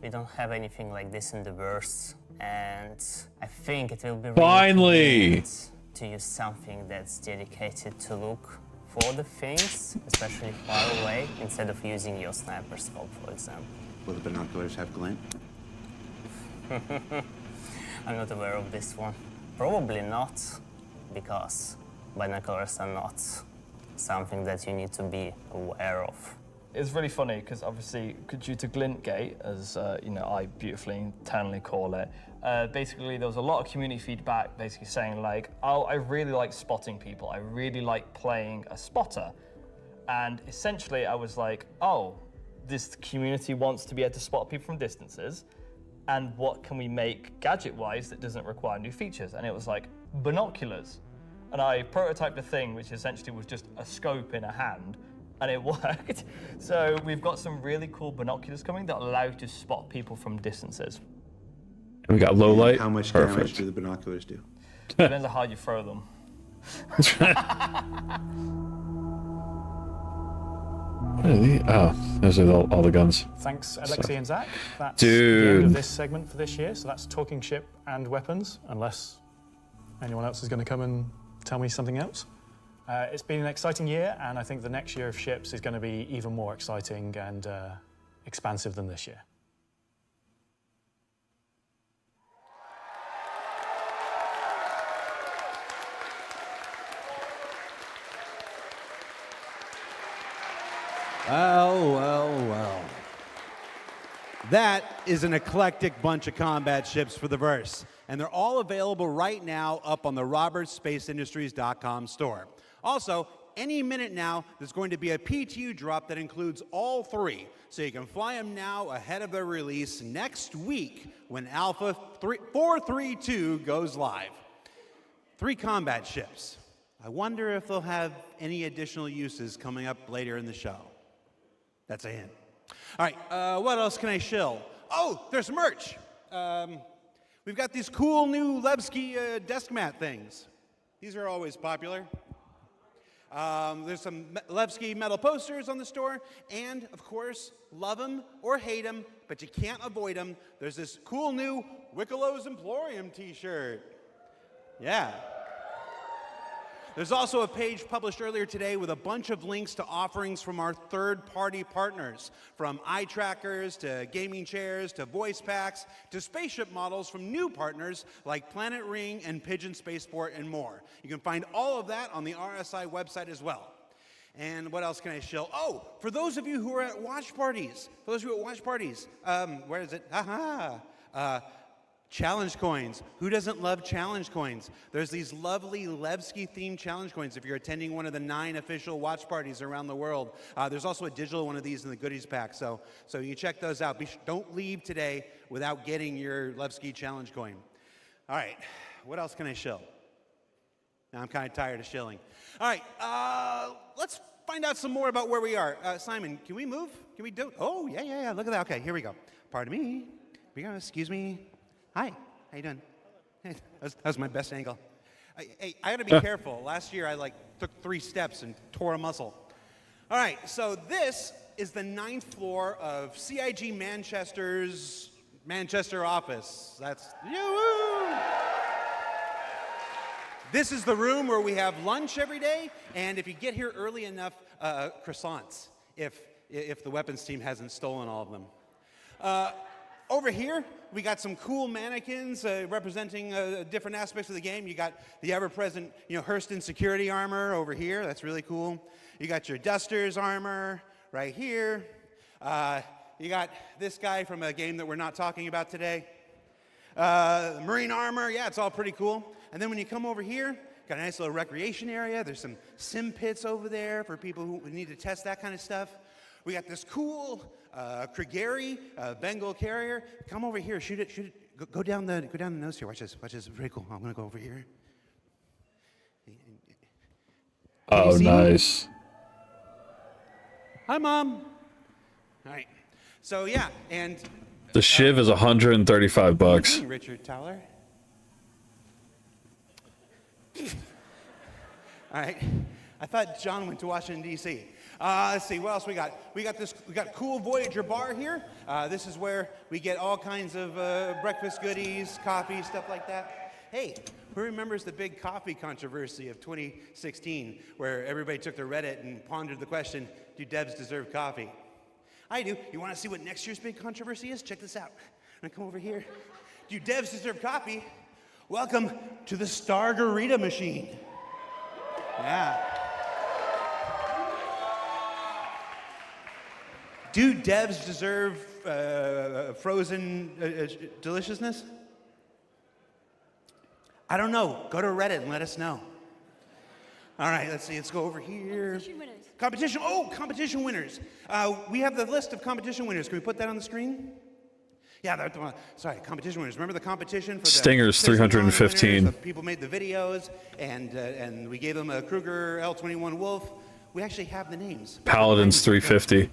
We don't have anything like this in the verse, and I think it will be really Finally! convenient to use something that's dedicated to look for the things, especially far away, instead of using your sniper scope, for example. Will the binoculars have glint? I'm not aware of this one. Probably not, because binoculars are not something that you need to be aware of. It's really funny because obviously, due to Glintgate, as I beautifully internally call it, basically there was a lot of community feedback basically saying like, oh, I really like spotting people. I really like playing a spotter. And essentially I was like, oh, this community wants to be able to spot people from distances. And what can we make gadget-wise that doesn't require new features? And it was like, binoculars. And I prototyped a thing which essentially was just a scope in a hand, and it worked. So we've got some really cool binoculars coming that allow you to spot people from distances. And we got low light. How much Perfect. damage do the binoculars do? Depends on how you throw them. What are these? Oh, those are all the guns. Thanks, Alexei and Zach. That's Dude. the end of this segment for this year. So that's talking ship and weapons, unless anyone else is going to come and tell me something else. It's been an exciting year, and I think the next year of ships is going to be even more exciting and expansive than this year. Well. That is an eclectic bunch of combat ships for the verse, and they're all available right now up on the robertsspaceindustries.com store. Also, any minute now, there's going to be a PTU drop that includes all three, so you can fly them now ahead of their release next week when Alpha 432 goes live. 3 combat ships. I wonder if they'll have any additional uses coming up later in the show. That's a hint. All right, what else can I shill? Oh, there's merch. We've got these cool new Levski desk mat things. These are always popular. There's some Levski metal posters on the store, and of course, love them or hate them, but you can't avoid them. There's this cool new Wickelow's Emporium t-shirt. Yeah. There's also a page published earlier today with a bunch of links to offerings from our third-party partners, from eye trackers to gaming chairs to voice packs to spaceship models from new partners like Planet Ring and Pigeon Spaceport and more. You can find all of that on the RSI website as well. And what else can I shill? Oh, for those of you who are at watch parties, where is it? Challenge coins. Who doesn't love challenge coins? There's these lovely Levski-themed challenge coins if you're attending one of the 9 official watch parties around the world. There's also a digital one of these in the goodies pack, so you check those out. Don't leave today without getting your Levski challenge coin. All right, what else can I shill? Now I'm kind of tired of shilling. All right, let's find out some more about where we are. Simon, can we move? Can we do? Oh, yeah, look at that. Okay, here we go. Pardon me. Excuse me. Hi, how you doing? Hey, that was my best angle. Hey, I gotta be careful. Last year I took 3 steps and tore a muscle. All right, so this is the 9th floor of CIG Manchester's Manchester office. That's yoo-hoo! This is the room where we have lunch every day, and if you get here early enough, croissants, if the weapons team hasn't stolen all of them. Over here, we got some cool mannequins representing different aspects of the game. You got the ever-present, Hurston security armor over here. That's really cool. You got your Dusters armor right here. You got this guy from a game that we're not talking about today. Marine armor, yeah, it's all pretty cool. And then when you come over here, got a nice little recreation area. There's some sim pits over there for people who need to test that kind of stuff. We got this cool Krigeri Bengal carrier. Come over here, shoot it. Go down the nose here. Watch this. It's pretty cool. I'm gonna go over here. Oh, nice. Hi, Mom. All right. So yeah, and The Shiv is $135. Richard Towler. All right. I thought John went to Washington, D.C. Let's see, what else we got? We got cool Voyager bar here. This is where we get all kinds of breakfast goodies, coffee, stuff like that. Hey, who remembers the big coffee controversy of 2016, where everybody took to Reddit and pondered the question, do devs deserve coffee? I do. You want to see what next year's big controversy is? Check this out. I'm gonna come over here. Do devs deserve coffee? Welcome to the Stargarita machine. Yeah. Do devs deserve frozen deliciousness? I don't know. Go to Reddit and let us know. All right, let's see. Let's go over here. Competition winners. Competition. Oh, competition winners. We have the list of competition winners. Can we put that on the screen? Yeah, sorry, competition winners. Remember the competition for the Stingers, CitizenCon 315. winners? The people made the videos, and we gave them a Kruger L21 Wolf. We actually have the names. Paladins, 350.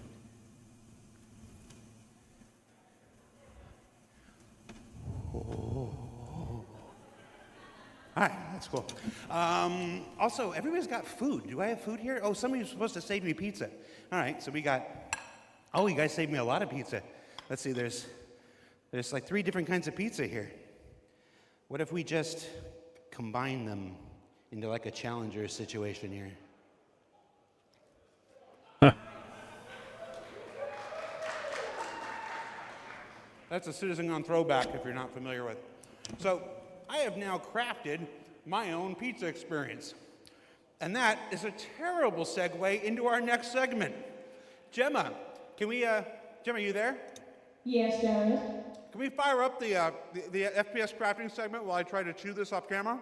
All right, that's cool. Also, everybody's got food. Do I have food here? Oh, somebody's supposed to save me pizza. All right, so we got. Oh, you guys saved me a lot of pizza. Let's see. There's like 3 different kinds of pizza here. What if we just combine them into like a challenger situation here? That's a CitizenCon throwback if you're not familiar with. So I have now crafted my own pizza experience. And that is a terrible segue into our next segment. Gemma, can we, Gemma, are you there? Yes, Jared. Can we fire up the FPS crafting segment while I try to chew this off camera?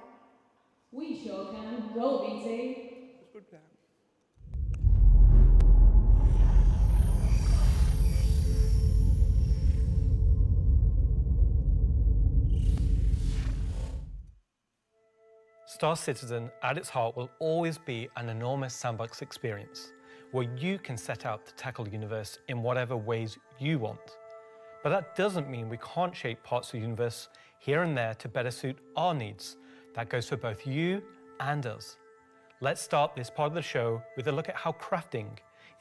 We sure can. Roll, BT. Let's go to that. Star Citizen, at its heart, will always be an enormous sandbox experience where you can set out to tackle the universe in whatever ways you want. But that doesn't mean we can't shape parts of the universe here and there to better suit our needs. That goes for both you and us. Let's start this part of the show with a look at how crafting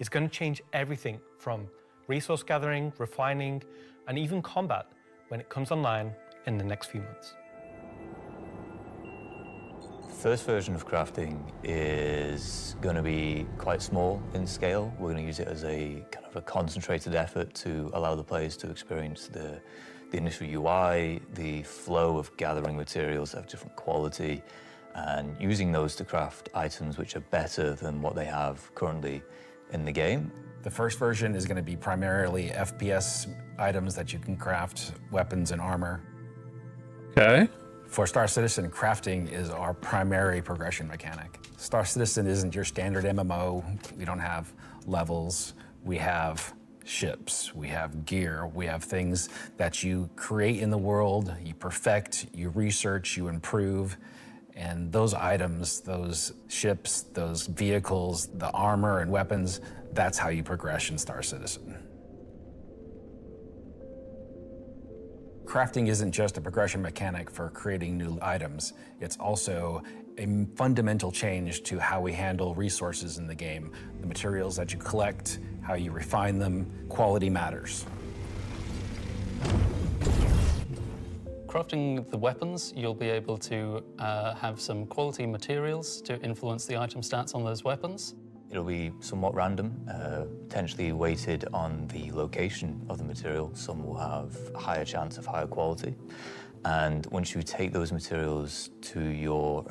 is going to change everything from resource gathering, refining, and even combat when it comes online in the next few months. First version of crafting is going to be quite small in scale. We're going to use it as a kind of a concentrated effort to allow the players to experience the initial UI, the flow of gathering materials of different quality, and using those to craft items which are better than what they have currently in the game. The first version is going to be primarily FPS items that you can craft, weapons and armor. Okay. For Star Citizen, crafting is our primary progression mechanic. Star Citizen isn't your standard MMO. We don't have levels. We have ships, we have gear, we have things that you create in the world, you perfect, you research, you improve, and those items, those ships, those vehicles, the armor and weapons, that's how you progress in Star Citizen. Crafting isn't just a progression mechanic for creating new items, it's also a fundamental change to how we handle resources in the game. The materials that you collect, how you refine them, quality matters. Crafting the weapons, you'll be able to have some quality materials to influence the item stats on those weapons. It'll be somewhat random, potentially weighted on the location of the material. Some will have a higher chance of higher quality. And once you take those materials to your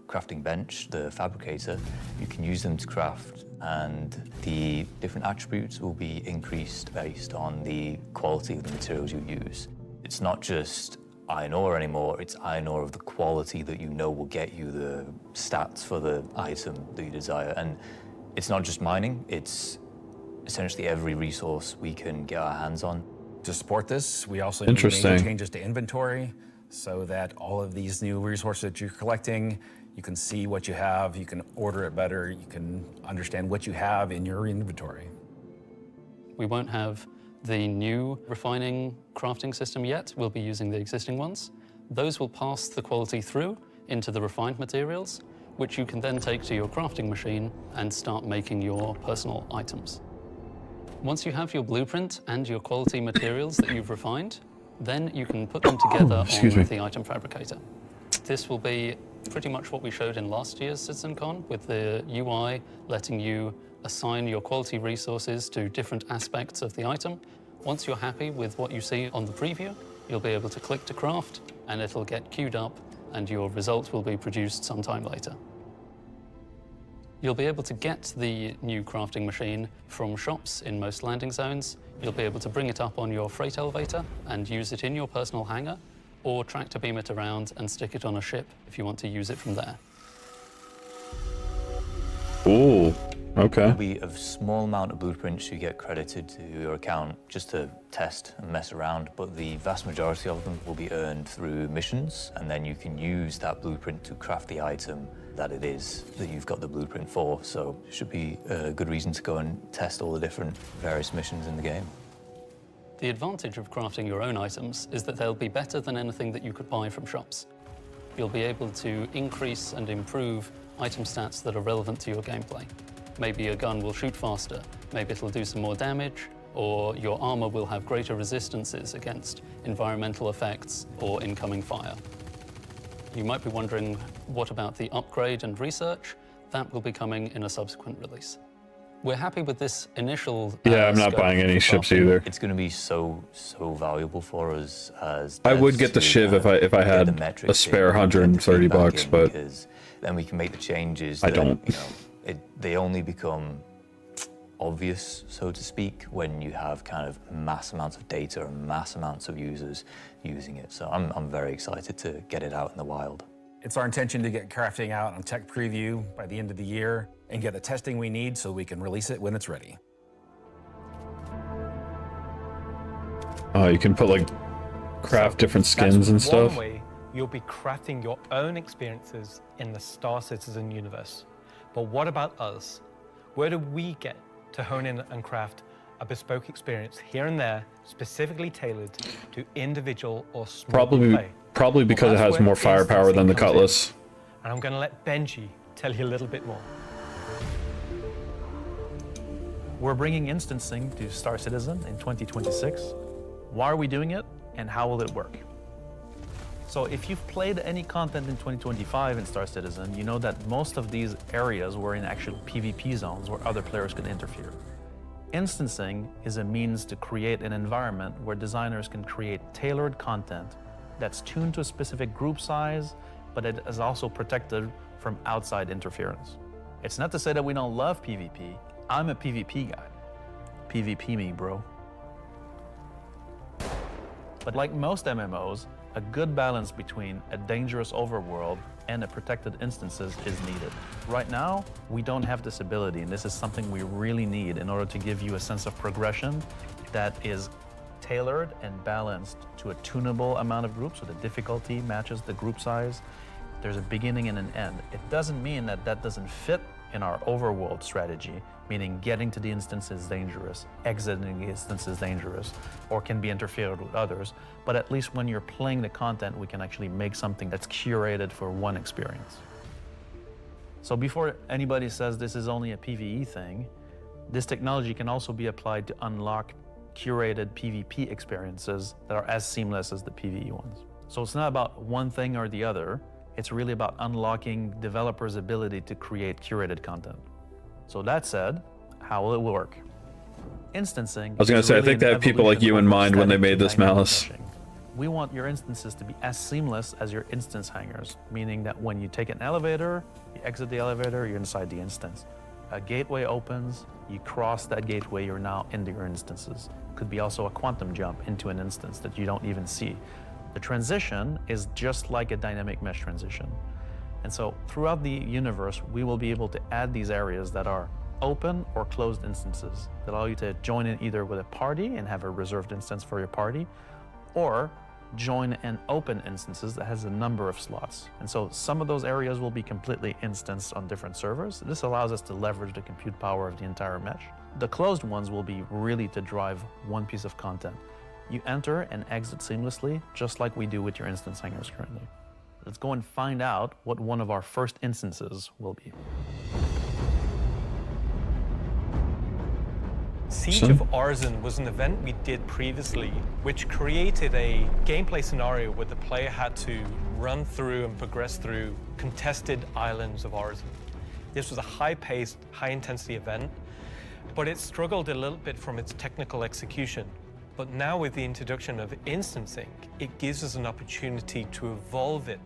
crafting bench, the fabricator, you can use them to craft, and the different attributes will be increased based on the quality of the materials you use. It's not just iron ore anymore, it's iron ore of the quality that you know will get you the stats for the item that you desire. And it's not just mining, it's essentially every resource we can get our hands on. To support this, we also need major changes to inventory so that all of these new resources that you're collecting, you can see what you have, you can order it better, you can understand what you have in your inventory. We won't have the new refining crafting system yet. We'll be using the existing ones. Those will pass the quality through into the refined materials, which you can then take to your crafting machine and start making your personal items. Once you have your blueprint and your quality materials that you've refined, then you can put them together on the item fabricator. This will be pretty much what we showed in last year's CitizenCon, with the UI letting you assign your quality resources to different aspects of the item. Once you're happy with what you see on the preview, you'll be able to click to craft, and it'll get queued up, and your result will be produced sometime later. You'll be able to get the new crafting machine from shops in most landing zones. You'll be able to bring it up on your freight elevator and use it in your personal hangar, or tractor beam it around and stick it on a ship if you want to use it from there. Ooh, okay. There'll be a small amount of blueprints you get credited to your account just to test and mess around, but the vast majority of them will be earned through missions, and then you can use that blueprint to craft the item that it is that you've got the blueprint for. So it should be a good reason to go and test all the different various missions in the game. The advantage of crafting your own items is that they'll be better than anything that you could buy from shops. You'll be able to increase and improve item stats that are relevant to your gameplay. Maybe a gun will shoot faster, maybe it'll do some more damage, or your armor will have greater resistances against environmental effects or incoming fire. You might be wondering, what about the upgrade and research? That will be coming in a subsequent release. We're happy with this initial Yeah, I'm not scope buying any for ships crafting. either. It's going to be so valuable for us as I would devs get the to, Shiv if I get had the a metrics spare in, get the $130 feedback in, but because then we can make the changes. I that, don't. You know, they only become obvious, so to speak, when you have kind of mass amounts of data and mass amounts of users using it. So I'm very excited to get it out in the wild. It's our intention to get crafting out on tech preview by the end of the year and get the testing we need so we can release it when it's ready. you can put like craft different skins and stuff. One way you'll be crafting your own experiences in the Star Citizen universe. But what about us? Where do we get to hone in and craft a bespoke experience here and there, specifically tailored to individual or small play? Probably because it has more firepower than the Cutlass. And I'm going to let Benji tell you a little bit more. We're bringing instancing to Star Citizen in 2026. Why are we doing it, and how will it work? So if you've played any content in 2025 in Star Citizen, you know that most of these areas were in actual PvP zones where other players could interfere. Instancing is a means to create an environment where designers can create tailored content that's tuned to a specific group size, but it is also protected from outside interference. It's not to say that we don't love PvP. I'm a PvP guy. PvP me, bro. But like most MMOs, a good balance between a dangerous overworld and a protected instances is needed. Right now, we don't have this ability, and this is something we really need in order to give you a sense of progression that is tailored and balanced to a tunable amount of groups, so the difficulty matches the group size. There's a beginning and an end. It doesn't mean that that doesn't fit in our overworld strategy, meaning getting to the instance is dangerous, exiting the instance is dangerous, or can be interfered with others. But at least when you're playing the content, we can actually make something that's curated for one experience. So before anybody says this is only a PvE thing, this technology can also be applied to unlock curated PvP experiences that are as seamless as the PvE ones. So it's not about one thing or the other, it's really about unlocking developers' ability to create curated content. So that said, how will it work? Instancing. I was going to say, I think they had people like you in mind when they made this Malice. We want your instances to be as seamless as your instance hangars, meaning that when you take an elevator, you exit the elevator, you're inside the instance. A gateway opens, you cross that gateway, you're now into your instances. Could be also a quantum jump into an instance that you don't even see. The transition is just like a dynamic mesh transition. And so throughout the universe, we will be able to add these areas that are open or closed instances that allow you to join in either with a party and have a reserved instance for your party, or join an open instances that has a number of slots. And so some of those areas will be completely instanced on different servers. This allows us to leverage the compute power of the entire mesh. The closed ones will be really to drive one piece of content. You enter and exit seamlessly, just like we do with your instance hangars currently. Let's go and find out what one of our first instances will be. Siege of Arzen was an event we did previously, which created a gameplay scenario where the player had to run through and progress through contested islands of Arzen. This was a high-paced, high-intensity event, but it struggled a little bit from its technical execution. But now with the introduction of instancing, it gives us an opportunity to evolve it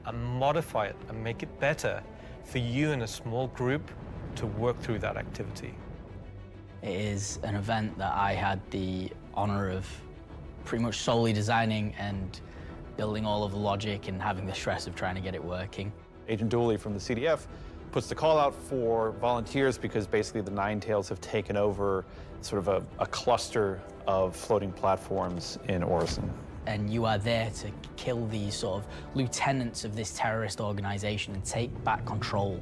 and modify it and make it better for you in a small group to work through that activity. It is an event that I had the honor of pretty much solely designing and building all of the logic and having the stress of trying to get it working. Agent Dooley from the CDF puts the call out for volunteers because basically the Nine Tails have taken over sort of a cluster of floating platforms in Orison. And you are there to kill these sort of lieutenants of this terrorist organization and take back control.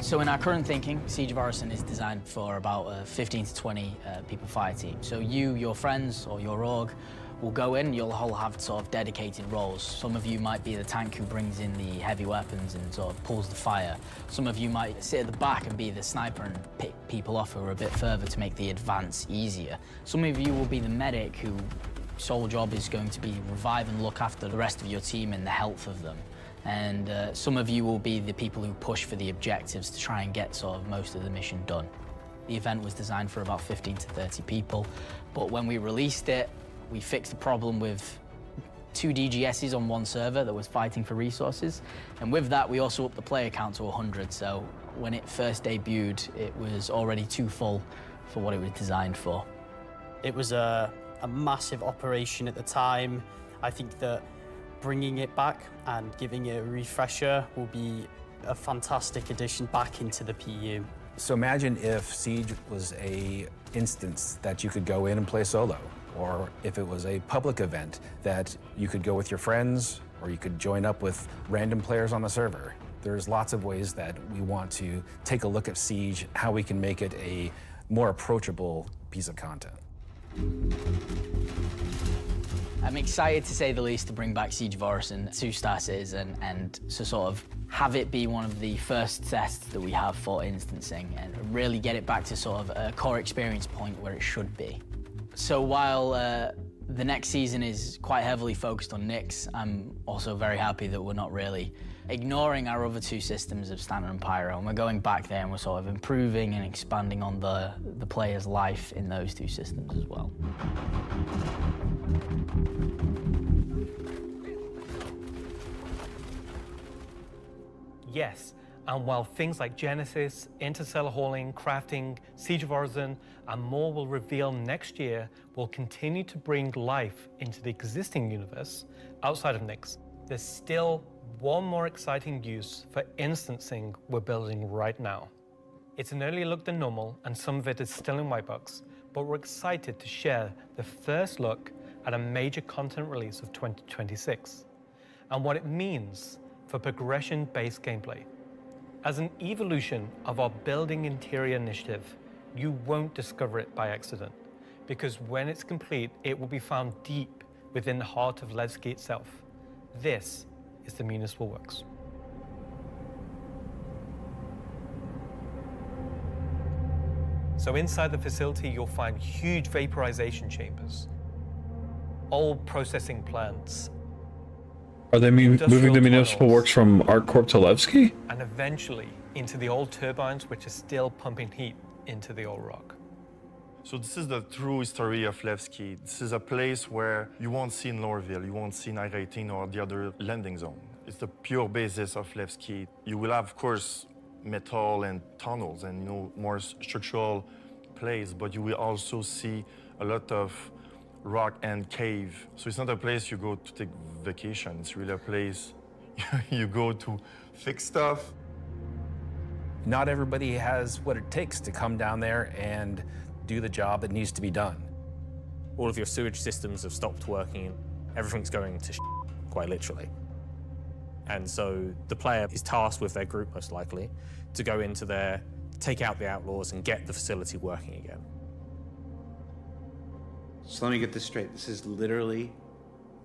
So in our current thinking, Siege of Orison is designed for about 15 to 20 people fire team. So you, your friends, or your org will go in, you'll all have sort of dedicated roles. Some of you might be the tank who brings in the heavy weapons and sort of pulls the fire. Some of you might sit at the back and be the sniper and pick people off who are a bit further to make the advance easier. Some of you will be the medic whose sole job is going to be revive and look after the rest of your team and the health of them. And some of you will be the people who push for the objectives to try and get sort of most of the mission done. The event was designed for about 15 to 30 people, but when we released it, we fixed the problem with 2 DGSs on one server that was fighting for resources. And with that, we also upped the player count to 100. So when it first debuted, it was already too full for what it was designed for. It was a massive operation at the time. I think that bringing it back and giving it a refresher will be a fantastic addition back into the PU. So imagine if Siege was a instance that you could go in and play solo, or if it was a public event that you could go with your friends, or you could join up with random players on the server. There's lots of ways that we want to take a look at Siege, how we can make it a more approachable piece of content. I'm excited, to say the least, to bring back Siege of Orison to Star Citizen and to sort of have it be one of the first tests that we have for instancing and really get it back to sort of a core experience point where it should be. So while the next season is quite heavily focused on Nyx, I'm also very happy that we're not really ignoring our other 2 systems of Standard and Pyro, and we're going back there and we're sort of improving and expanding on the player's life in those 2 systems as well. Yes, and while things like Genesis, interstellar hauling, crafting, Siege of Orison, and more will reveal next year, we'll continue to bring life into the existing universe outside of Nyx. There's still one more exciting use for instancing we're building right now. It's an earlier look than normal, and some of it is still in white box, but we're excited to share the first look at a major content release of 2026, and what it means for progression-based gameplay. As an evolution of our Building Interior initiative, you won't discover it by accident, because when it's complete, it will be found deep within the heart of Levski itself. This is the Municipal Works. So inside the facility, you'll find huge vaporization chambers, old processing plants, Are they moving the municipal works from ArcCorp to Levski? and eventually into the old turbines, which are still pumping heat into the old rock. So this is the true history of Levski. This is a place where you won't see in Lorville, you won't see in I-18 or the other landing zone. It's the pure basis of Levski. You will have, of course, metal and tunnels and more structural place, but you will also see a lot of rock and cave. So it's not a place you go to take vacation. It's really a place you go to fix stuff. Not everybody has what it takes to come down there and do the job that needs to be done. All of your sewage systems have stopped working. Everything's going to quite literally. And so the player is tasked with their group, most likely, to go into there, take out the outlaws, and get the facility working again. So let me get this straight. This is literally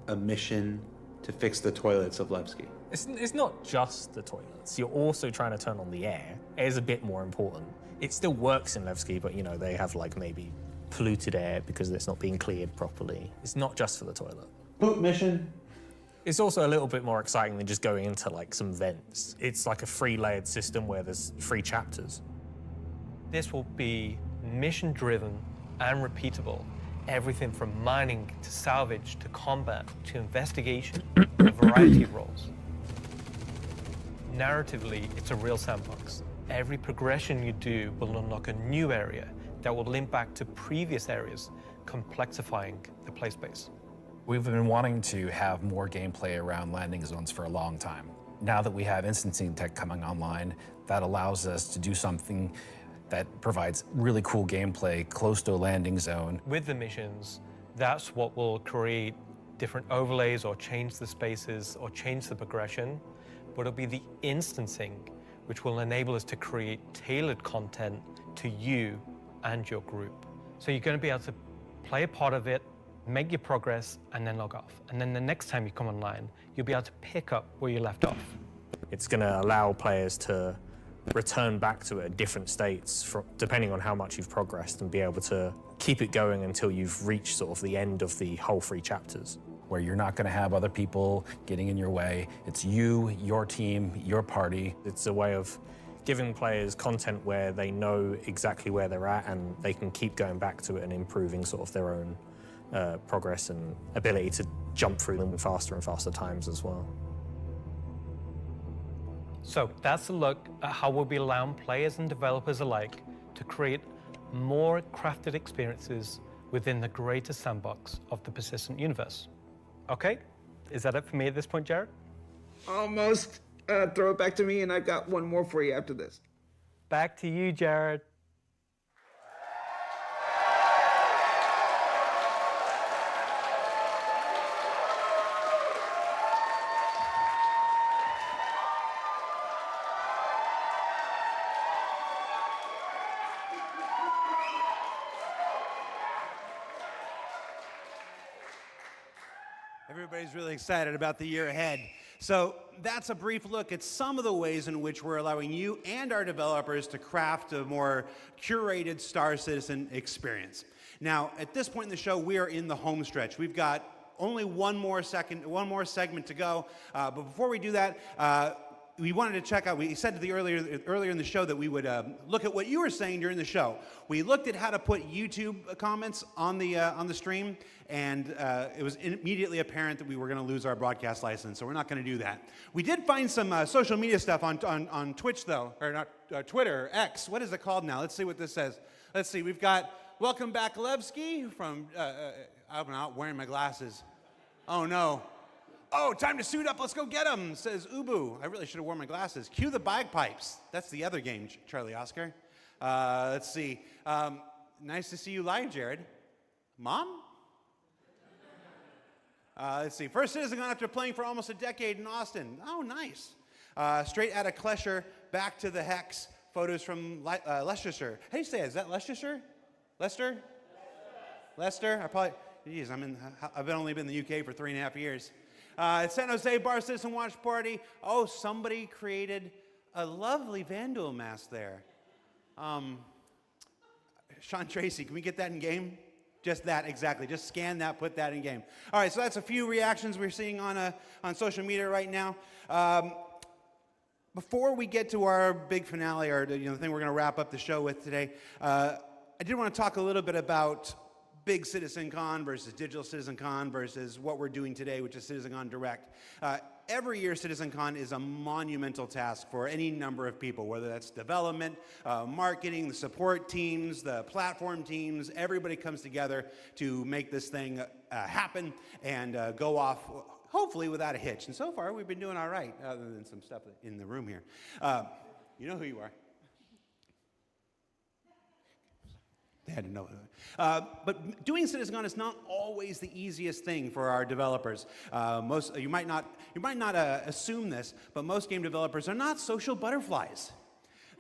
a mission to fix the toilets of Levski. It's not just the toilets. You're also trying to turn on the air. Air is a bit more important. It still works in Levski, but they have maybe polluted air because it's not being cleared properly. It's not just for the toilet. Boot mission. It's also a little bit more exciting than just going into some vents. It's like a 3-layered system where there's 3 chapters. This will be mission-driven, and repeatable. Everything from mining to salvage to combat to investigation, a variety of roles. Narratively, it's a real sandbox. Every progression you do will unlock a new area that will link back to previous areas, complexifying the play space. We've been wanting to have more gameplay around landing zones for a long time. Now that we have instancing tech coming online, that allows us to do something that provides really cool gameplay close to a landing zone. With the missions, that's what will create different overlays or change the spaces or change the progression, but it'll be the instancing which will enable us to create tailored content to you and your group. So you're going to be able to play a part of it, make your progress, and then log off. And then the next time you come online, you'll be able to pick up where you left off. It's going to allow players to return back to it at different states, depending on how much you've progressed, and be able to keep it going until you've reached sort of the end of the whole 3 chapters. Where you're not going to have other people getting in your way. It's you, your team, your party. It's a way of giving players content where they know exactly where they're at and they can keep going back to it and improving sort of their own progress and ability to jump through them in faster and faster times as well. So that's a look at how we'll be allowing players and developers alike to create more crafted experiences within the greater sandbox of the persistent universe. Okay, is that it for me at this point, Jared? Almost. Throw it back to me, and I've got one more for you after this. Back to you, Jared. Everybody's really excited about the year ahead. So that's a brief look at some of the ways in which we're allowing you and our developers to craft a more curated Star Citizen experience. Now, at this point in the show, we are in the home stretch. We've got only one more segment to go. But before we do that, we wanted to check out, we said earlier in the show that we would look at what you were saying during the show. We looked at how to put YouTube comments on the stream, and it was immediately apparent that we were going to lose our broadcast license, so we're not going to do that. We did find some social media stuff on Twitch, though, or not Twitter, X. What is it called now? Let's see what this says. Let's see. We've got Welcome Back Levski from, I'm not wearing my glasses. Oh, no. Oh, time to suit up. Let's go get him, says Ubu. I really should have worn my glasses. Cue the bagpipes. That's the other game, Charlie Oscar. Let's see. Nice to see you live, Jared. Mom? Let's see. First CitizenCon after playing for almost a decade in Austin. Oh, nice. Straight out of Klesher, back to the Hex. Photos from Leicestershire. How do you say it? Is that Leicestershire? Leicester? Leicester? I've only been in the UK for 3.5 years. San Jose Bar Citizen Watch Party. Oh, somebody created a lovely Vandal mask there. Sean Tracy, can we get that in game? Just that, exactly. Just scan that, put that in game. All right, so that's a few reactions we're seeing on social media right now. Before we get to our big finale, or the thing we're going to wrap up the show with today, I did want to talk a little bit about big CitizenCon versus digital CitizenCon versus what we're doing today, which is CitizenCon Direct. Every year, CitizenCon is a monumental task for any number of people, whether that's development, marketing, the support teams, the platform teams. Everybody comes together to make this thing happen and go off, hopefully without a hitch. And so far, we've been doing all right, other than some stuff in the room here. You know who you are. They had to know. But doing CitizenCon is not always the easiest thing for our developers. You might not assume this, but most game developers are not social butterflies.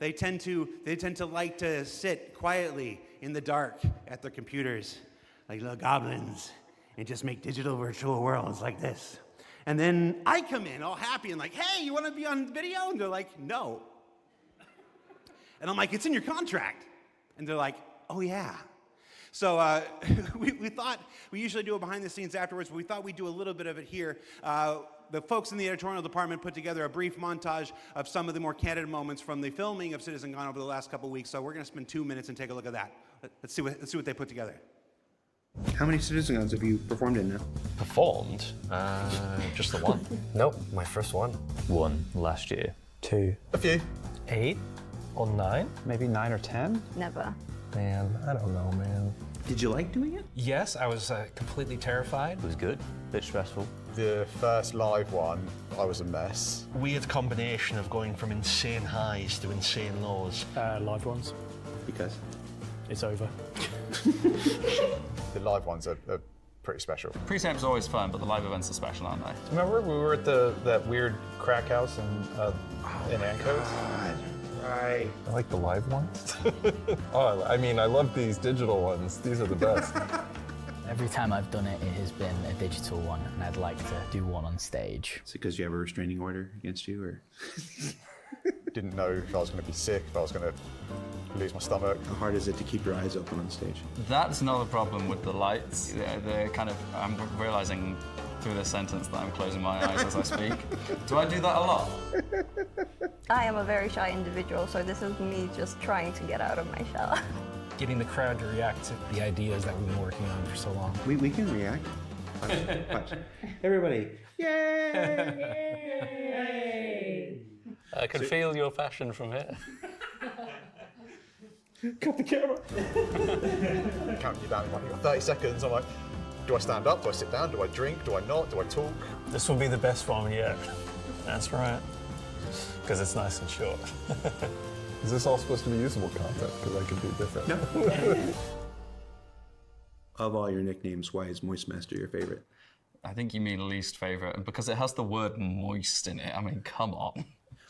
They tend to like to sit quietly in the dark at their computers, like little goblins, and just make digital virtual worlds like this. And then I come in all happy and like, hey, you want to be on video? And they're like, no. And I'm like, it's in your contract. And they're like, oh, yeah. So we thought, we usually do it behind the scenes afterwards, but we thought we'd do a little bit of it here. the folks in the editorial department put together a brief montage of some of the more candid moments from the filming of CitizenCon over the last couple of weeks. So we're going to spend 2 minutes and take a look at that. Let's see what they put together. How many CitizenCons have you performed in now? Performed? Just the one. Nope, my first one. One last year. 2. A few. 8 or 9? Maybe 9 or 10? Never. Man, I don't know, man. Did you like doing it? Yes, I was completely terrified. It was good, a bit stressful. The first live one, I was a mess. Weird combination of going from insane highs to insane lows. Live ones. Because? It's over. The live ones are pretty special. Pre-samp's always fun, but the live events are special, aren't they? Remember we were at that weird crack house in Ancos? Right. I like the live ones. Oh, I mean, I love these digital ones. These are the best. Every time I've done it, it has been a digital one, and I'd like to do one on stage. Is it because you have a restraining order against you, or? Didn't know if I was going to be sick, if I was going to lose my stomach. How hard is it to keep your eyes open on stage? That's another problem with the lights. They're kind of, I'm realizing through this sentence that I'm closing my eyes as I speak. Do I do that a lot? I am a very shy individual, so this is me just trying to get out of my shell. Getting the crowd to react to the ideas that we've been working on for so long. We can react. Watch. Everybody. Yay! I can feel your passion from here. Cut the camera. Counting you down in like 30 seconds. I'm like, do I stand up? Do I sit down? Do I drink? Do I not? Do I talk? This will be the best one yet. That's right. Because it's nice and short. Is this all supposed to be usable content? Because I could do different. No. Of all your nicknames, why is Moist Master your favorite? I think you mean least favorite, and because it has the word moist in it. I mean, come on.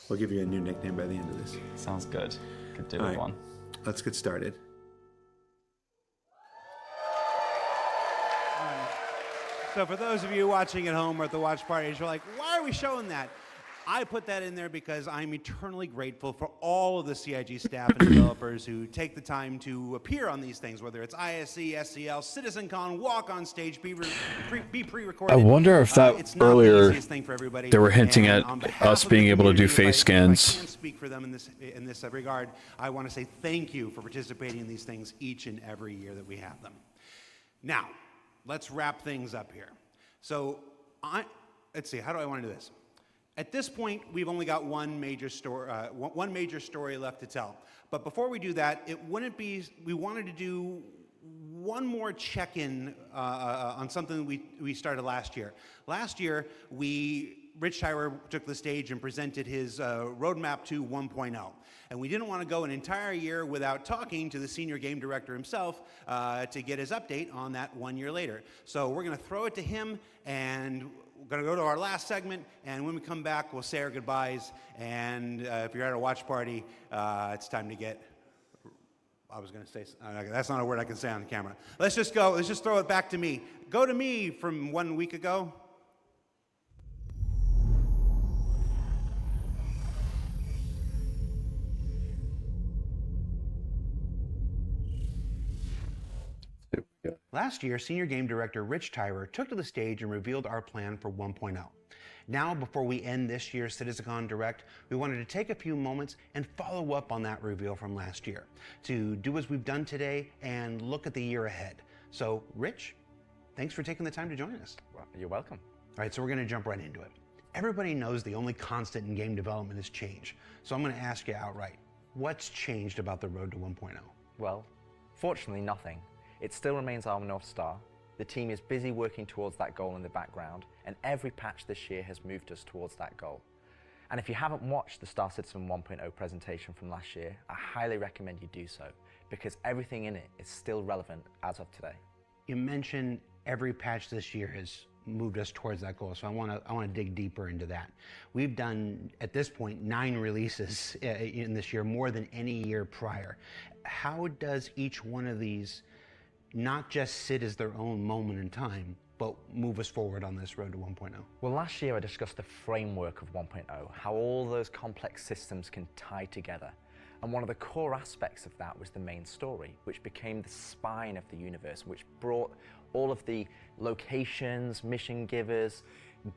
We'll give you a new nickname by the end of this. Sounds good. Could do All with right, one. Let's get started. So for those of you watching at home or at the watch parties, you're like, why are we showing that? I put that in there because I'm eternally grateful for all of the CIG staff and developers who take the time to appear on these things, whether it's ISC, SCL, CitizenCon, walk on stage, be pre-recorded. I wonder if that it's not the earlier easiest thing for everybody. they were hinting And at on behalf us of being the able to do community, face if I scans. can't speak for them in this regard, I want to say thank you for participating in these things each and every year that we have them. Now, let's wrap things up here. So, let's see, how do I want to do this? At this point, we've only got one major story left to tell. But before we do that, we wanted to do one more check-in on something we started last year. Last year, Rich Tyler took the stage and presented his roadmap to 1.0. And we didn't want to go an entire year without talking to the senior game director himself to get his update on that 1 year later. So we're going to throw it to him, and we're going to go to our last segment, and when we come back, we'll say our goodbyes. And if you're at a watch party, it's time to get... I was going to say... that's not a word I can say on the camera. Let's just go. Let's just throw it back to me. Go to me from 1 week ago. Last year, Senior Game Director Rich Tyler took to the stage and revealed our plan for 1.0. Now, before we end this year's CitizenCon Direct, we wanted to take a few moments and follow up on that reveal from last year, to do as we've done today and look at the year ahead. So, Rich, thanks for taking the time to join us. Well, you're welcome. All right, so we're going to jump right into it. Everybody knows the only constant in game development is change. So I'm going to ask you outright, what's changed about the road to 1.0? Well, fortunately, nothing. It still remains our North Star. The team is busy working towards that goal in the background, and every patch this year has moved us towards that goal. And if you haven't watched the Star Citizen 1.0 presentation from last year, I highly recommend you do so, because everything in it is still relevant as of today. You mentioned every patch this year has moved us towards that goal, so I want to dig deeper into that. We've done, at this point, 9 releases in this year, more than any year prior. How does each one of these not just sit as their own moment in time, but move us forward on this road to 1.0? Well, last year I discussed the framework of 1.0, how all those complex systems can tie together. And one of the core aspects of that was the main story, which became the spine of the universe, which brought all of the locations, mission givers,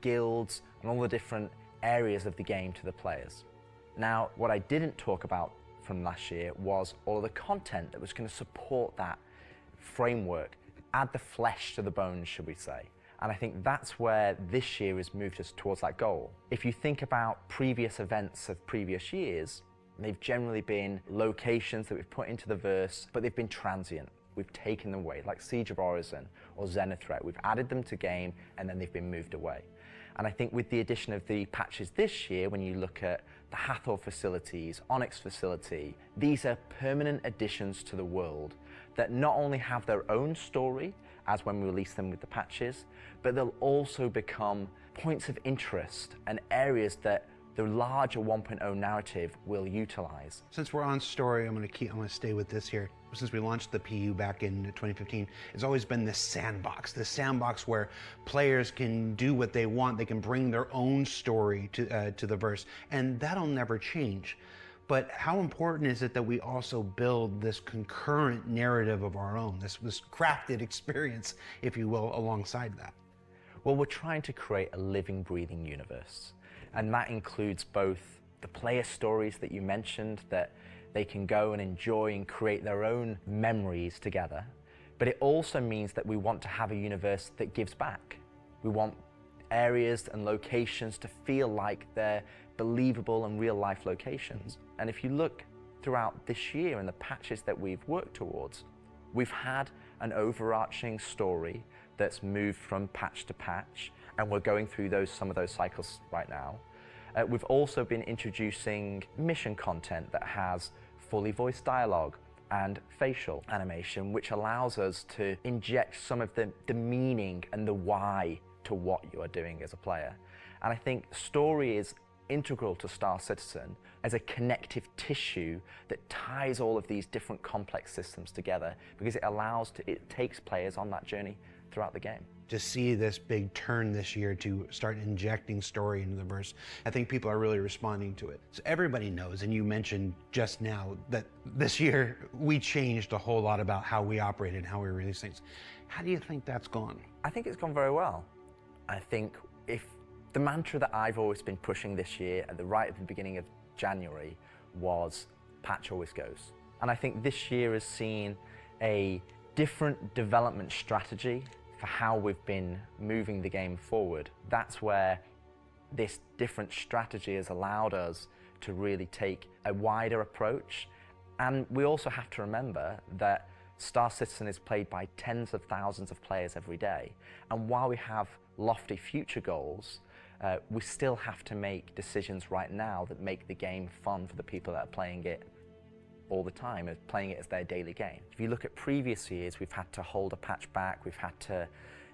guilds, and all the different areas of the game to the players. Now, what I didn't talk about from last year was all of the content that was going to support that framework, add the flesh to the bones, should we say. And I think that's where this year has moved us towards that goal. If you think about previous events of previous years, they've generally been locations that we've put into the verse, but they've been transient. We've taken them away, like Siege of Orison or Zenithreat. We've added them to game and then they've been moved away. And I think with the addition of the patches this year, when you look at the Hathor facilities, Onyx facility, these are permanent additions to the world that not only have their own story, as when we release them with the patches, but they'll also become points of interest and areas that the larger 1.0 narrative will utilize. Since we're on story, I'm gonna stay with this here. Since we launched the PU back in 2015, it's always been this sandbox where players can do what they want. They can bring their own story to the verse, and that'll never change. But how important is it that we also build this concurrent narrative of our own, this crafted experience, if you will, alongside that? Well, we're trying to create a living, breathing universe. And that includes both the player stories that you mentioned, that they can go and enjoy and create their own memories together. But it also means that we want to have a universe that gives back. We want areas and locations to feel like they're believable and real life locations. And if you look throughout this year and the patches that we've worked towards, we've had an overarching story that's moved from patch to patch, and we're going through some of those cycles right now. We've also been introducing mission content that has fully voiced dialogue and facial animation, which allows us to inject some of the meaning and the why to what you are doing as a player. And I think story is integral to Star Citizen as a connective tissue that ties all of these different complex systems together, because it takes players on that journey throughout the game. To see this big turn this year to start injecting story into the verse, I think people are really responding to it. So everybody knows, and you mentioned just now, that this year we changed a whole lot about how we operated and how we release things. How do you think that's gone? I think it's gone very well. I think if the mantra that I've always been pushing this year at the beginning of January was patch always goes. And I think this year has seen a different development strategy for how we've been moving the game forward. That's where this different strategy has allowed us to really take a wider approach. And we also have to remember that Star Citizen is played by tens of thousands of players every day. And while we have lofty future goals, we still have to make decisions right now that make the game fun for the people that are playing it all the time, playing it as their daily game. If you look at previous years, we've had to hold a patch back, we've had to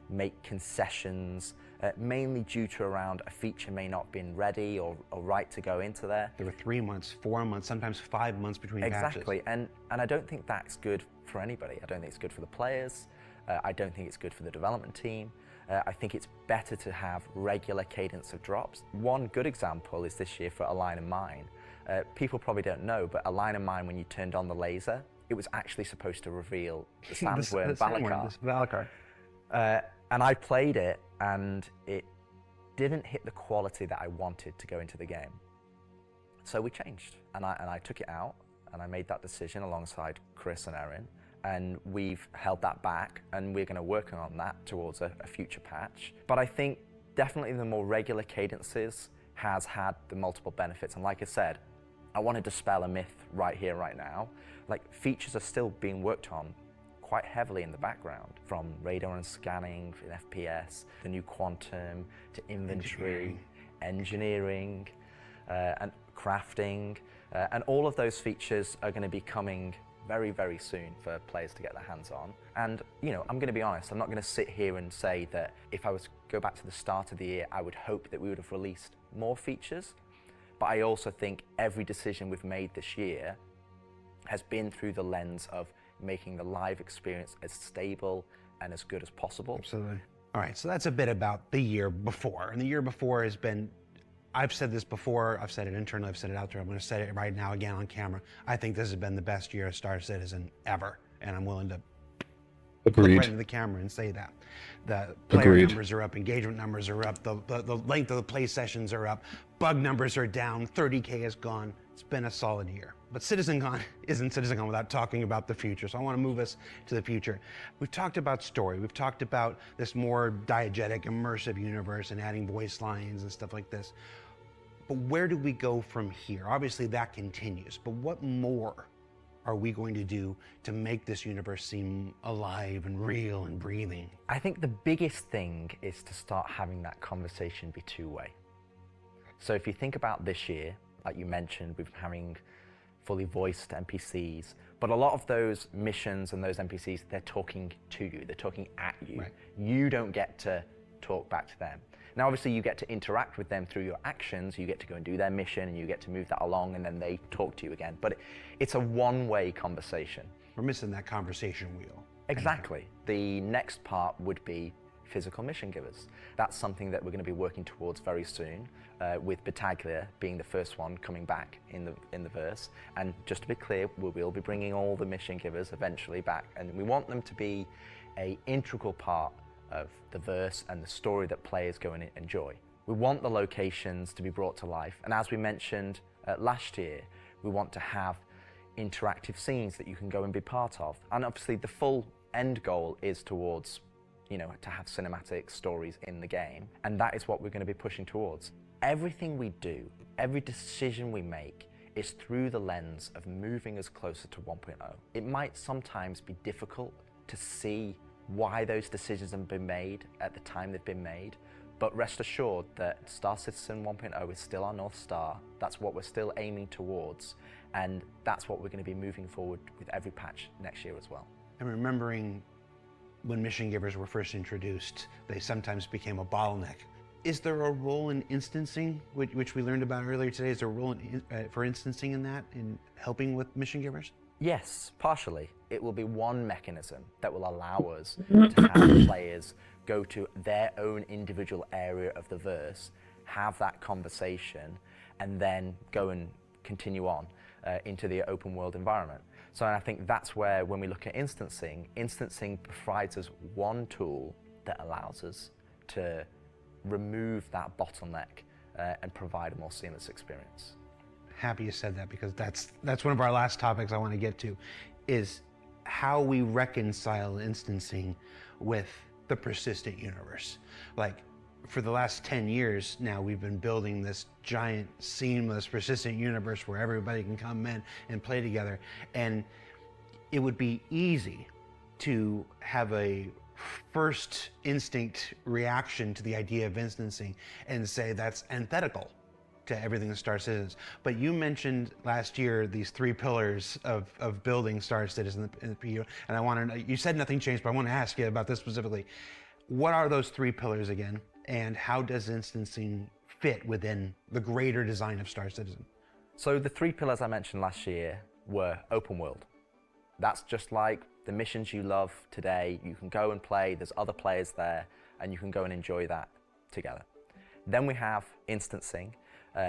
make concessions, mainly due to around a feature may not have been ready or right to go into there. There were 3 months, 4 months, sometimes 5 months between patches. Exactly, and I don't think that's good for anybody. I don't think it's good for the players. I don't think it's good for the development team. I think it's better to have regular cadence of drops. One good example is this year for A Line of Mine. People probably don't know, but A Line of Mine, when you turned on the laser, it was actually supposed to reveal the sandworm Valakar. And I played it, and it didn't hit the quality that I wanted to go into the game. So we changed, and I took it out, and I made that decision alongside Chris and Erin, and we've held that back, and we're going to work on that towards a future patch. But I think definitely the more regular cadences has had the multiple benefits, and like I said, I want to dispel a myth right here, right now. Like, features are still being worked on quite heavily in the background, from radar and scanning in FPS, the new quantum, to inventory, engineering and crafting, and all of those features are going to be coming very, very soon for players to get their hands on. And, you know, I'm going to be honest, I'm not going to sit here and say that if I was to go back to the start of the year, I would hope that we would have released more features. But I also think every decision we've made this year has been through the lens of making the live experience as stable and as good as possible. Absolutely. All right, so that's a bit about the year before. And the year before has been, I've said this before, I've said it internally, I've said it out there, I'm going to say it right now again on camera. I think this has been the best year of Star Citizen ever, and I'm willing to Agreed. right into the camera and say that. The player Agreed. numbers are up, engagement numbers are up, the length of the play sessions are up, bug numbers are down, 30K is gone. It's been a solid year. But CitizenCon isn't CitizenCon without talking about the future, so I want to move us to the future. We've talked about story, we've talked about this more diegetic, immersive universe and adding voice lines and stuff like this. But where do we go from here? Obviously that continues, but what more are we going to do to make this universe seem alive and real and breathing? I think the biggest thing is to start having that conversation be two-way. So if you think about this year, like you mentioned, we've been having fully voiced NPCs, but a lot of those missions and those NPCs, they're talking to you, they're talking at you. Right. You don't get to talk back to them. Now, obviously, you get to interact with them through your actions. You get to go and do their mission, and you get to move that along, and then they talk to you again. But it's a one-way conversation. We're missing that conversation wheel. Exactly. The next part would be physical mission givers. That's something that we're going to be working towards very soon, with Battaglia being the first one coming back in the verse. And just to be clear, we will be bringing all the mission givers eventually back, and we want them to be an integral part of the verse and the story that players go and enjoy. We want the locations to be brought to life, and as we mentioned last year, we want to have interactive scenes that you can go and be part of. And obviously the full end goal is towards, you know, to have cinematic stories in the game, and that is what we're going to be pushing towards. Everything we do, every decision we make is through the lens of moving us closer to 1.0. It might sometimes be difficult to see why those decisions have been made at the time they've been made, but rest assured that Star Citizen 1.0 is still our North Star. That's what we're still aiming towards, and that's what we're going to be moving forward with every patch next year as well. And remembering when mission givers were first introduced, they sometimes became a bottleneck. Is there a role in instancing, which we learned about earlier today? Is there a role for instancing in that, in helping with mission givers? Yes, partially. It will be one mechanism that will allow us to have players go to their own individual area of the verse, have that conversation, and then go and continue on into the open world environment. So I think that's where, when we look at instancing provides us one tool that allows us to remove that bottleneck and provide a more seamless experience. Happy you said that, because that's one of our last topics I want to get to, is how we reconcile instancing with the persistent universe. Like, for the last 10 years now, we've been building this giant, seamless, persistent universe where everybody can come in and play together. And it would be easy to have a first instinct reaction to the idea of instancing and say that's antithetical to everything that Star Citizen is. But you mentioned last year these 3 pillars of building Star Citizen in the PU, and I want to know, you said nothing changed, but I want to ask you about this specifically. What are those 3 pillars again, and how does instancing fit within the greater design of Star Citizen? So the 3 pillars I mentioned last year were open world. That's just like the missions you love today. You can go and play, there's other players there, and you can go and enjoy that together. Then we have instancing,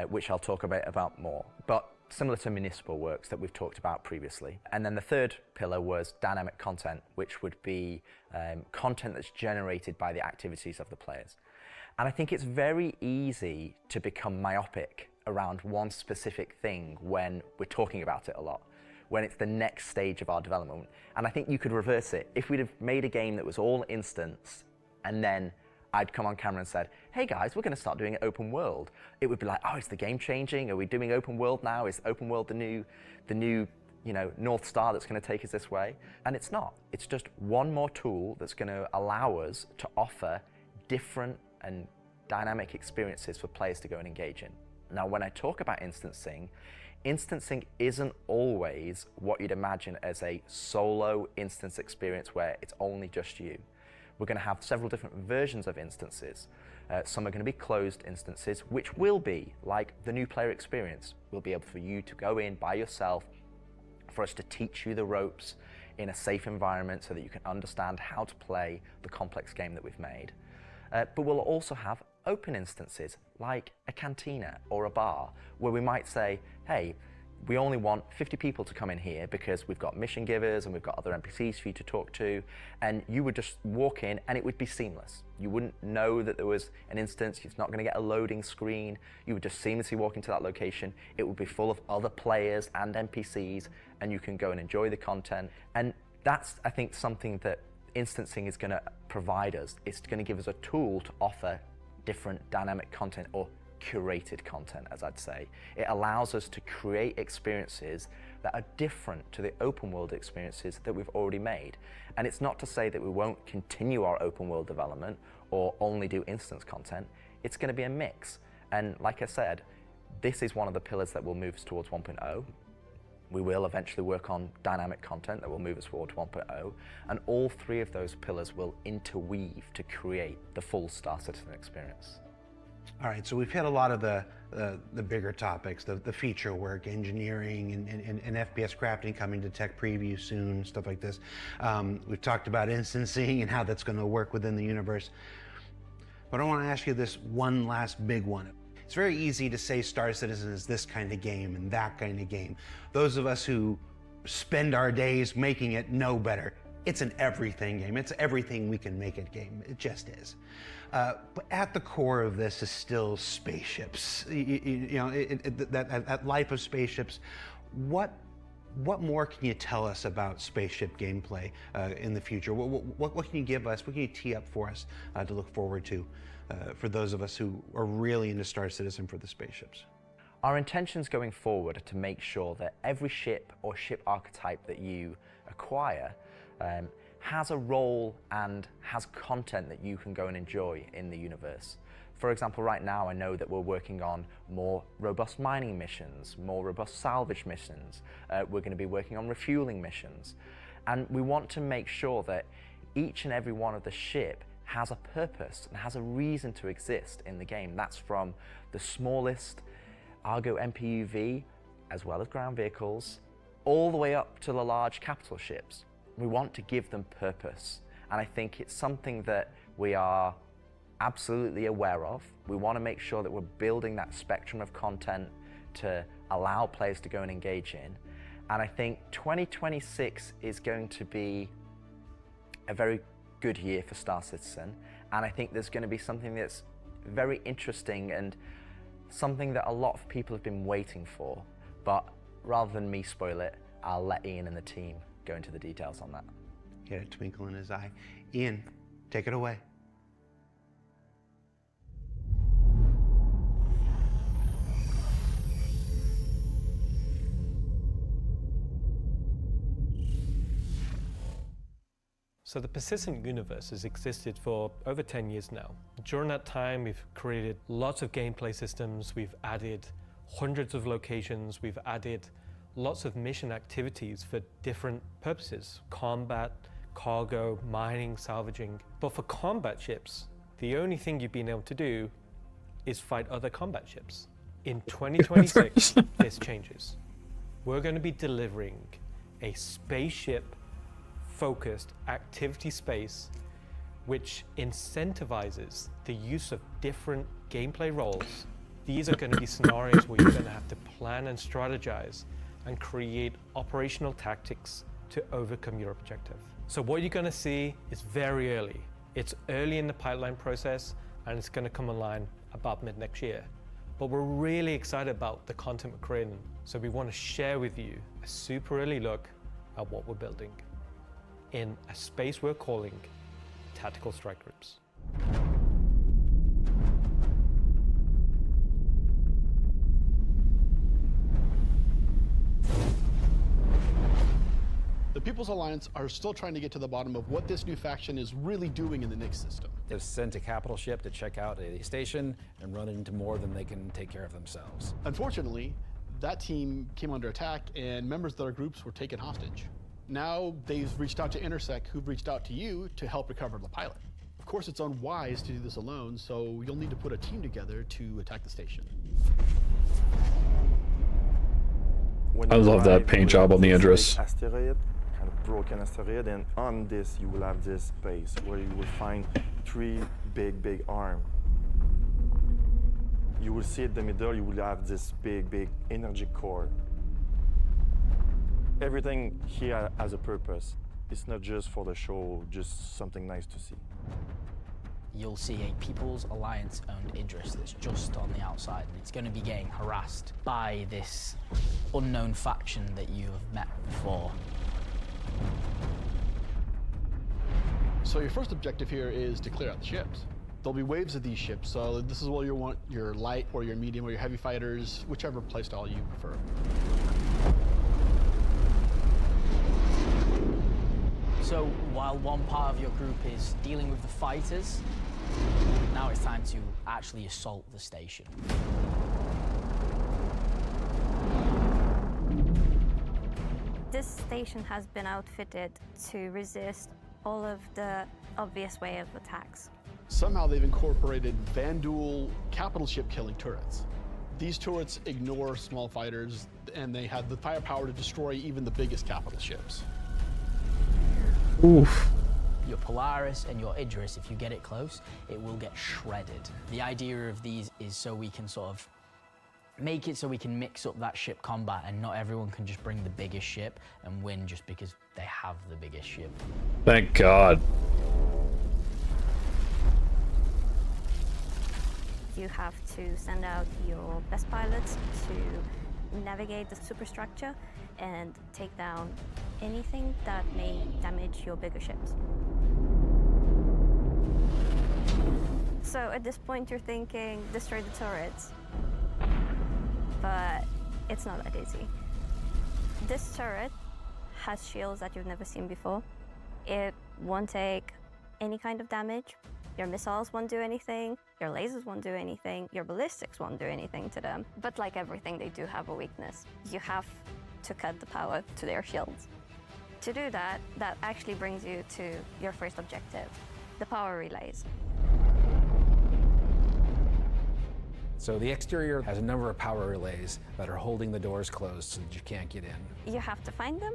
which I'll talk a bit about more, but similar to municipal works that we've talked about previously. And then the 3rd pillar was dynamic content, which would be content that's generated by the activities of the players. And I think it's very easy to become myopic around one specific thing when we're talking about it a lot, when it's the next stage of our development. And I think you could reverse it. If we'd have made a game that was all instance, and then I'd come on camera and said, hey guys, we're going to start doing it open world, it would be like, oh, is the game changing? Are we doing open world now? Is open world the new North Star that's going to take us this way? And it's not. It's just one more tool that's going to allow us to offer different and dynamic experiences for players to go and engage in. Now, when I talk about instancing isn't always what you'd imagine as a solo instance experience where it's only just you. We're going to have several different versions of instances. Some are going to be closed instances, which will be like the new player experience. We'll be able for you to go in by yourself, for us to teach you the ropes in a safe environment so that you can understand how to play the complex game that we've made. But we'll also have open instances like a cantina or a bar, where we might say, hey, we only want 50 people to come in here because we've got mission givers and we've got other NPCs for you to talk to, and you would just walk in and it would be seamless. You wouldn't know that there was an instance, it's not going to get a loading screen, you would just seamlessly walk into that location, it would be full of other players and NPCs, and you can go and enjoy the content. And that's, I think, something that instancing is going to provide us. It's going to give us a tool to offer different dynamic content, or curated content, as I'd say. It allows us to create experiences that are different to the open world experiences that we've already made. And it's not to say that we won't continue our open world development or only do instance content. It's going to be a mix. And like I said, this is one of the pillars that will move us towards 1.0. We will eventually work on dynamic content that will move us towards 1.0. And all three of those pillars will interweave to create the full Star Citizen experience. All right, so we've hit a lot of the bigger topics, the feature work, engineering, and FPS crafting coming to tech preview soon, stuff like this. We've talked about instancing and how that's going to work within the universe. But I want to ask you this one last big one. It's very easy to say Star Citizen is this kind of game and that kind of game. Those of us who spend our days making it know better. It's an everything game. It's everything we can make it game. It just is. But at the core of this is still spaceships. That life of spaceships. What more can you tell us about spaceship gameplay in the future? What can you give us? What can you tee up for us to look forward to for those of us who are really into Star Citizen for the spaceships? Our intentions going forward are to make sure that every ship or ship archetype that you acquire has a role and has content that you can go and enjoy in the universe. For example, right now I know that we're working on more robust mining missions, more robust salvage missions. We're going to be working on refueling missions. And we want to make sure that each and every one of the ship has a purpose and has a reason to exist in the game. That's from the smallest Argo MPUV, as well as ground vehicles, all the way up to the large capital ships. We want to give them purpose, and I think it's something that we are absolutely aware of. We want to make sure that we're building that spectrum of content to allow players to go and engage in, and I think 2026 is going to be a very good year for Star Citizen, and I think there's going to be something that's very interesting and something that a lot of people have been waiting for, but rather than me spoil it, I'll let Ian and the team go into the details on that. He had a twinkle in his eye. Ian, take it away. So the persistent universe has existed for over 10 years now. During that time, we've created lots of gameplay systems, we've added hundreds of locations, we've added lots of mission activities for different purposes: combat, cargo, mining, salvaging. But for combat ships, the only thing you've been able to do is fight other combat ships. In 2026, this changes. We're going to be delivering a spaceship-focused activity space which incentivizes the use of different gameplay roles. These are going to be scenarios where you're going to have to plan and strategize and create operational tactics to overcome your objective. So what you're going to see is very early. It's early in the pipeline process, and it's going to come online about mid next year. But we're really excited about the content we're creating, so we want to share with you a super early look at what we're building in a space we're calling Tactical Strike Groups. The People's Alliance are still trying to get to the bottom of what this new faction is really doing in the Nyx system. They've sent a capital ship to check out a station and run into more than they can take care of themselves. Unfortunately, that team came under attack and members of their groups were taken hostage. Now they've reached out to Intersec, who've reached out to you to help recover the pilot. Of course, it's unwise to do this alone, so you'll need to put a team together to attack the station. I love that paint job on the Idris. Asteroid, kind of broken asteroid, and on this you will have this space where you will find three big arms. You will see in the middle, you will have this big energy core. Everything here has a purpose. It's not just for the show, just something nice to see. You'll see a People's Alliance-owned Idris that's just on the outside, and it's going to be getting harassed by this unknown faction that you have met before. So your first objective here is to clear out the ships. There'll be waves of these ships, so this is where you want your light or your medium or your heavy fighters, whichever playstyle you prefer. So while one part of your group is dealing with the fighters, now it's time to actually assault the station. This station has been outfitted to resist all of the obvious way of attacks. Somehow they've incorporated Vanduul capital ship killing turrets. These turrets ignore small fighters, and they have the firepower to destroy even the biggest capital ships. Oof. Your Polaris and your Idris, if you get it close, it will get shredded. The idea of these is so we can sort of make it so we can mix up that ship combat, and not everyone can just bring the biggest ship and win just because they have the biggest ship. Thank God. You have to send out your best pilots to navigate the superstructure and take down anything that may damage your bigger ships. So at this point you're thinking, destroy the turrets, but it's not that easy. This turret has shields that you've never seen before. It won't take any kind of damage. Your missiles won't do anything, your lasers won't do anything, your ballistics won't do anything to them. But like everything, they do have a weakness. You have to cut the power to their shields. To do that, that actually brings you to your first objective, the power relays. So the exterior has a number of power relays that are holding the doors closed so that you can't get in. You have to find them,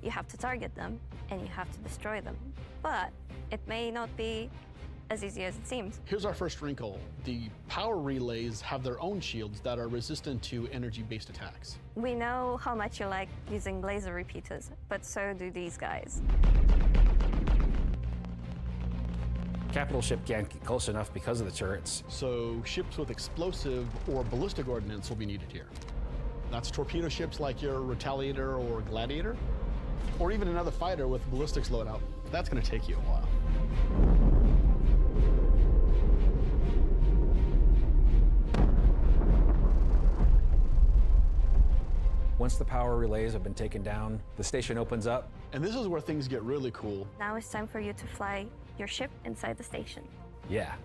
you have to target them, and you have to destroy them. But it may not be as easy as it seems. Here's our first wrinkle. The power relays have their own shields that are resistant to energy-based attacks. We know how much you like using laser repeaters, but so do these guys. Capital ship can't get close enough because of the turrets. So ships with explosive or ballistic ordnance will be needed here. That's torpedo ships like your Retaliator or Gladiator, or even another fighter with ballistics loadout. That's going to take you a while. Once the power relays have been taken down, the station opens up. And this is where things get really cool. Now it's time for you to fly your ship inside the station. Yeah,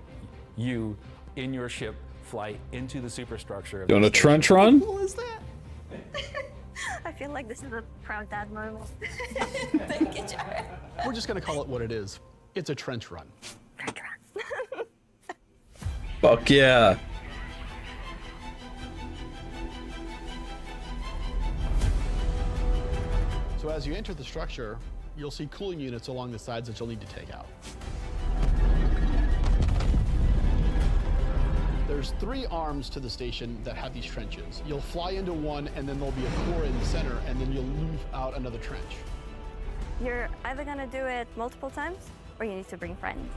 you, in your ship, fly into the superstructure. Doing a trench run? What is that? I feel like this is a proud dad moment. Thank you, Jared. We're just going to call it what it is. It's a trench run. Fuck yeah. So as you enter the structure, you'll see cooling units along the sides that you'll need to take out. There's 3 arms to the station that have these trenches. You'll fly into one, and then there'll be a core in the center, and then you'll move out another trench. You're either gonna do it multiple times, or you need to bring friends.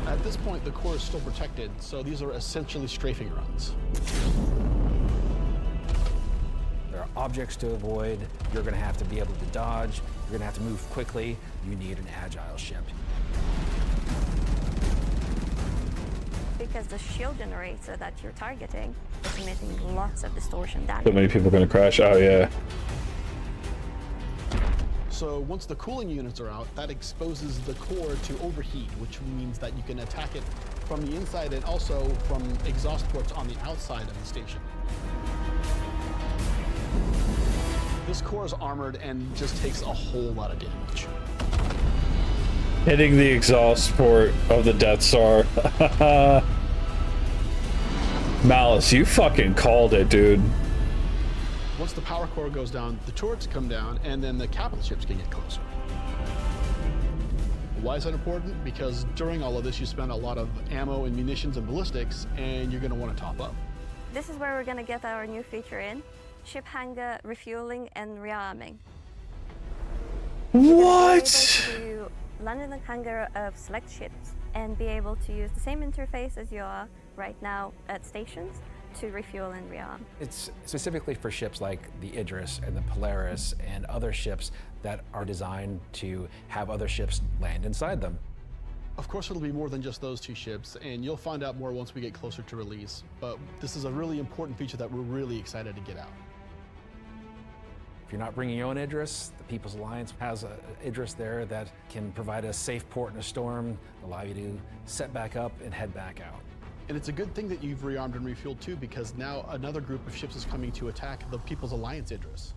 At this point, the core is still protected, so these are essentially strafing runs. There are objects to avoid. You're going to have to be able to dodge. You're going to have to move quickly. You need an agile ship. Because the shield generator that you're targeting is emitting lots of distortion damage. So many people are gonna crash. Oh yeah. So once the cooling units are out, that exposes the core to overheat, which means that you can attack it from the inside and also from exhaust ports on the outside of the station. This core is armored and just takes a whole lot of damage. Hitting the exhaust port of the Death Star. Malice, you fucking called it, dude. Once the power core goes down, the turrets come down, and then the capital ships can get closer. Why is that important? Because during all of this, you spend a lot of ammo and munitions and ballistics, and you're going to want to top up. This is where we're gonna get our new feature in, ship hangar refueling and rearming. What? You're able to land in the hangar of select ships and be able to use the same interface as you are right now at stations to refuel and rearm. It's specifically for ships like the Idris and the Polaris and other ships that are designed to have other ships land inside them. Of course, it'll be more than just those two ships, and you'll find out more once we get closer to release. But this is a really important feature that we're really excited to get out. If you're not bringing your own Idris, the People's Alliance has an Idris there that can provide a safe port in a storm, allow you to set back up and head back out. And it's a good thing that you've rearmed and refueled too, because now another group of ships is coming to attack the People's Alliance Idris.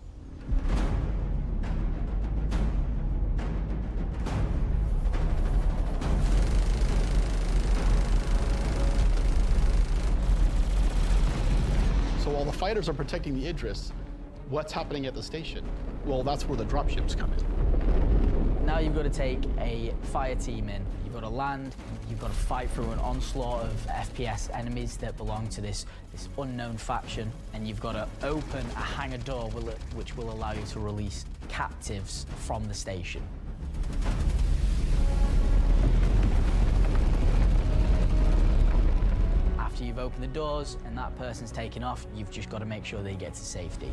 So while the fighters are protecting the Idris, what's happening at the station? Well, that's where the dropships come in. Now you've got to take a fire team in. You've got to land, you've got to fight through an onslaught of FPS enemies that belong to this unknown faction, and you've got to open a hangar door which will allow you to release captives from the station. After you've opened the doors and that person's taken off, you've just got to make sure they get to safety.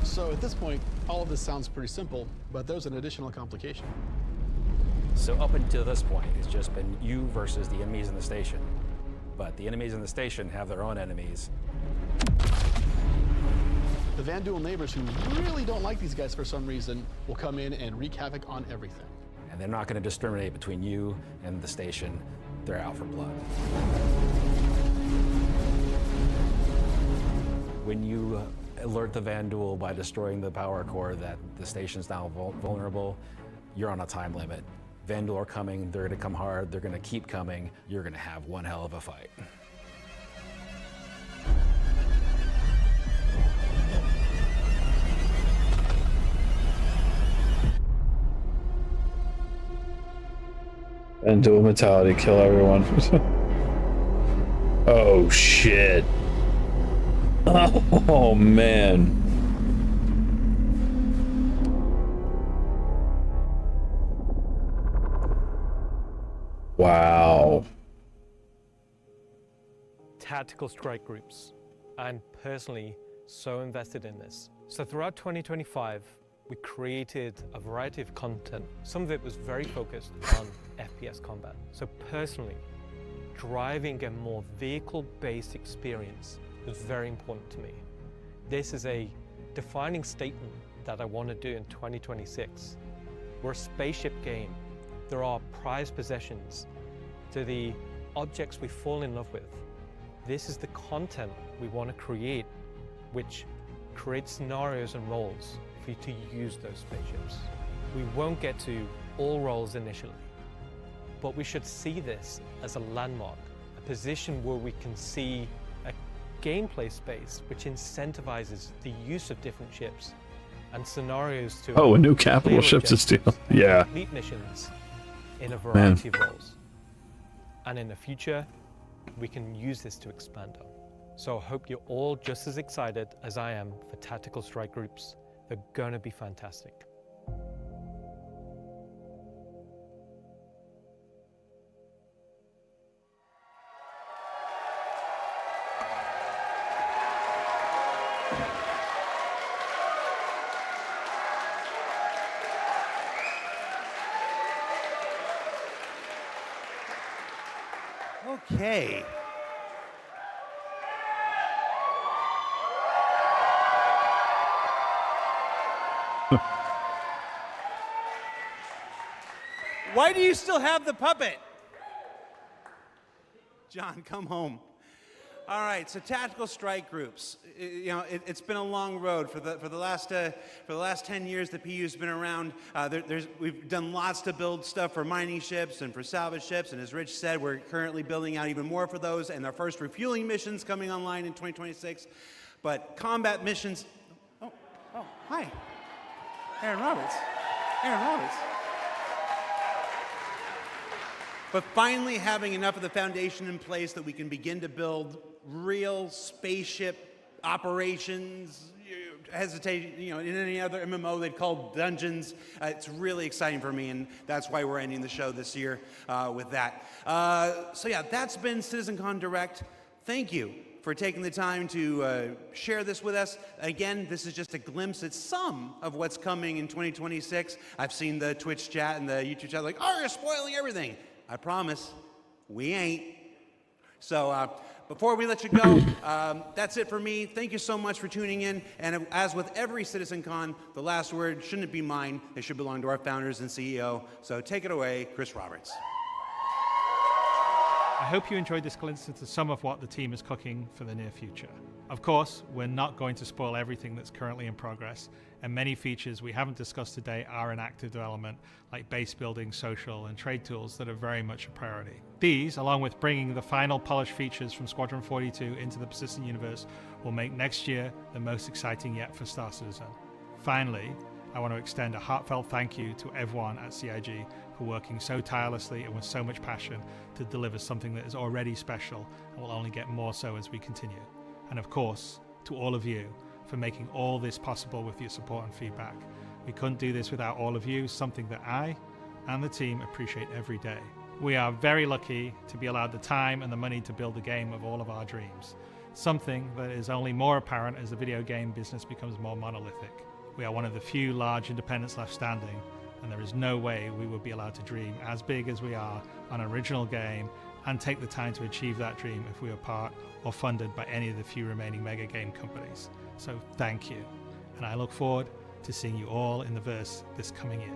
So at this point, all of this sounds pretty simple, but there's an additional complication. So up until this point, it's just been you versus the enemies in the station. But the enemies in the station have their own enemies. The Vanduul neighbors, who really don't like these guys for some reason, will come in and wreak havoc on everything. And they're not going to discriminate between you and the station. They're out for blood. When you alert the Vanduul by destroying the power core that the station's now vulnerable, you're on a time limit. Vanduul are coming, they're going to come hard, they're going to keep coming, you're going to have one hell of a fight. And dual mentality, kill everyone. Oh shit. Oh man. Wow. Tactical strike groups. I'm personally so invested in this. So throughout 2025, we created a variety of content. Some of it was very focused on FPS combat. So personally, driving a more vehicle-based experience was very important to me. This is a defining statement that I want to do in 2026. We're a spaceship game. There are prized possessions. To the objects we fall in love with. This is the content we want to create, which creates scenarios and roles for you to use those spaceships. We won't get to all roles initially, but we should see this as a landmark, a position where we can see a gameplay space which incentivizes the use of different ships and scenarios to Oh, a new capital clear ship to steal. objectives, Yeah. complete missions in a variety of roles. And in the future, we can use this to expand on. So I hope you're all just as excited as I am for tactical strike groups. They're going to be fantastic. Okay. Why do you still have the puppet? John, come home. All right, so tactical strike groups. You know, it's been a long road for the last 10 years. The PU's been around. We've done lots to build stuff for mining ships and for salvage ships, and as Rich said, we're currently building out even more for those, and our first refueling missions coming online in 2026. But combat missions. Oh, hi, Aaron Roberts. Aaron Roberts. but finally having enough of the foundation in place that we can begin to build real spaceship operations, hesitation, in any other MMO they'd call dungeons. It's really exciting for me, and that's why we're ending the show this year with that. So yeah, that's been CitizenCon Direct. Thank you for taking the time to share this with us. Again, this is just a glimpse at some of what's coming in 2026. I've seen the Twitch chat and the YouTube chat like, oh, you're spoiling everything. I promise, we ain't. So before we let you go, that's it for me. Thank you so much for tuning in. And as with every CitizenCon, the last word shouldn't be mine. It should belong to our founders and CEO. So take it away, Chris Roberts. I hope you enjoyed this glimpse into some of what the team is cooking for the near future. Of course, we're not going to spoil everything that's currently in progress, and many features we haven't discussed today are in active development, like base building, social, and trade tools that are very much a priority. These, along with bringing the final polished features from Squadron 42 into the persistent universe, will make next year the most exciting yet for Star Citizen. Finally, I want to extend a heartfelt thank you to everyone at CIG for working so tirelessly and with so much passion to deliver something that is already special and will only get more so as we continue. And of course, to all of you for making all this possible with your support and feedback. We couldn't do this without all of you, something that I and the team appreciate every day. We are very lucky to be allowed the time and the money to build the game of all of our dreams, something that is only more apparent as the video game business becomes more monolithic. We are one of the few large independents left standing, and there is no way we would be allowed to dream as big as we are on an original game and take the time to achieve that dream if we were part or funded by any of the few remaining mega game companies. So thank you, and I look forward to seeing you all in the verse this coming year.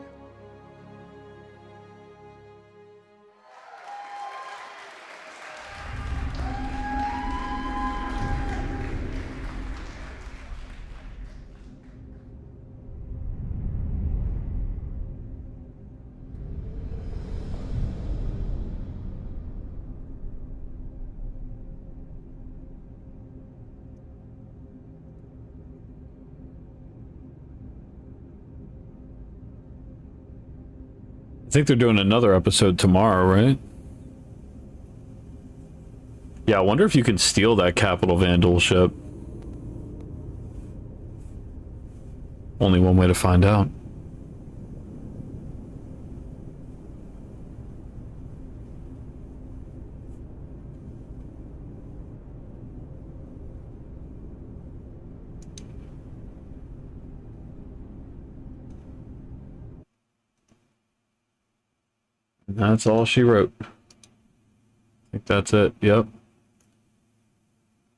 I think they're doing another episode tomorrow, right? Yeah, I wonder if you can steal that Capital Vandal ship. Only one way to find out. And that's all she wrote. I think that's it. Yep.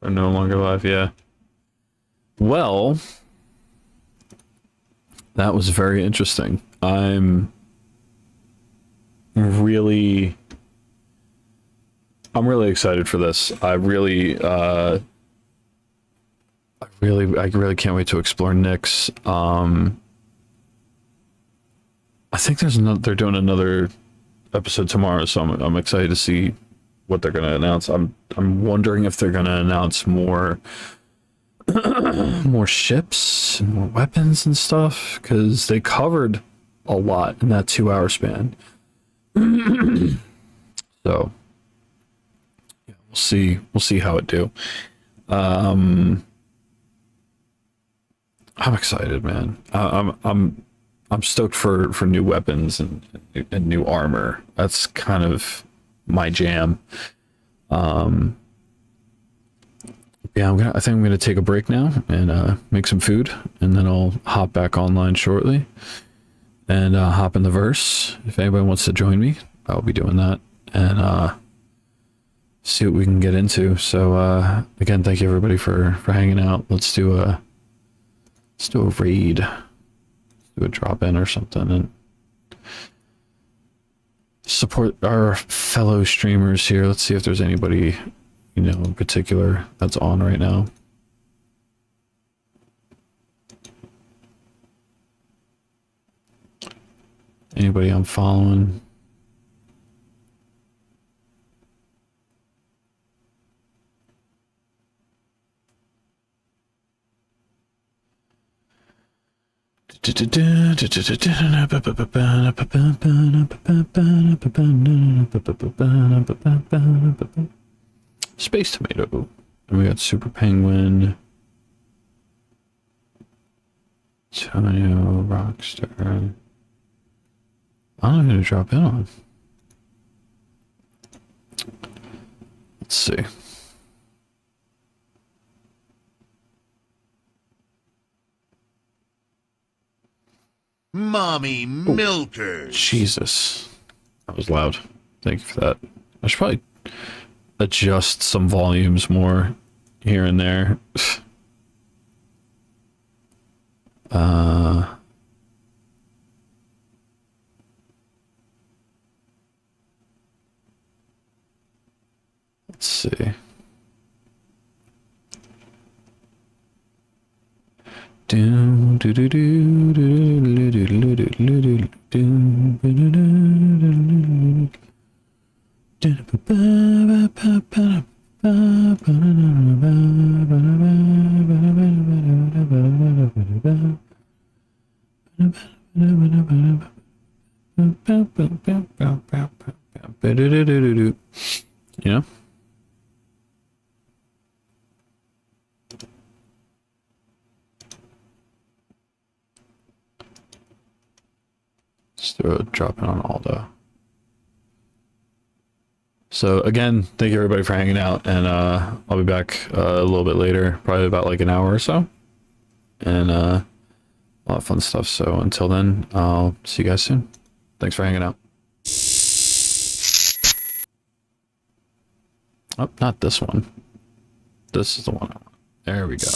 Are no longer live. Yeah. Well, that was very interesting. I'm really excited for this. I really can't wait to explore Nyx. I think they're doing another episode tomorrow, so I'm excited to see what they're going to announce. I'm wondering if they're going to announce more more ships and more weapons and stuff, because they covered a lot in that 2-hour span. So yeah, we'll see how it do. I'm excited, man. I'm stoked for new weapons and new armor. That's kind of my jam. Yeah, I think I'm gonna take a break now and make some food, and then I'll hop back online shortly and hop in the verse. If anybody wants to join me, I'll be doing that and see what we can get into. So again, thank you everybody for hanging out. Let's do a raid. Do a drop in or something and support our fellow streamers here. Let's see if there's anybody, in particular that's on right now. Anybody I'm following? Space Tomato. And we got Super Penguin. Antonio, Rockstar. I don't know who to drop in on. Let's see. Mommy Milkers. Jesus. That was loud. Thank you for that. I should probably adjust some volumes more here and there. Let's see. You know? Just throw a drop in on Aldo. So again, thank you everybody for hanging out, and I'll be back a little bit later, probably about like an hour or so, and a lot of fun stuff. So until then, I'll see you guys soon. Thanks for hanging out. Oh, not this one. This is the one I want. There we go.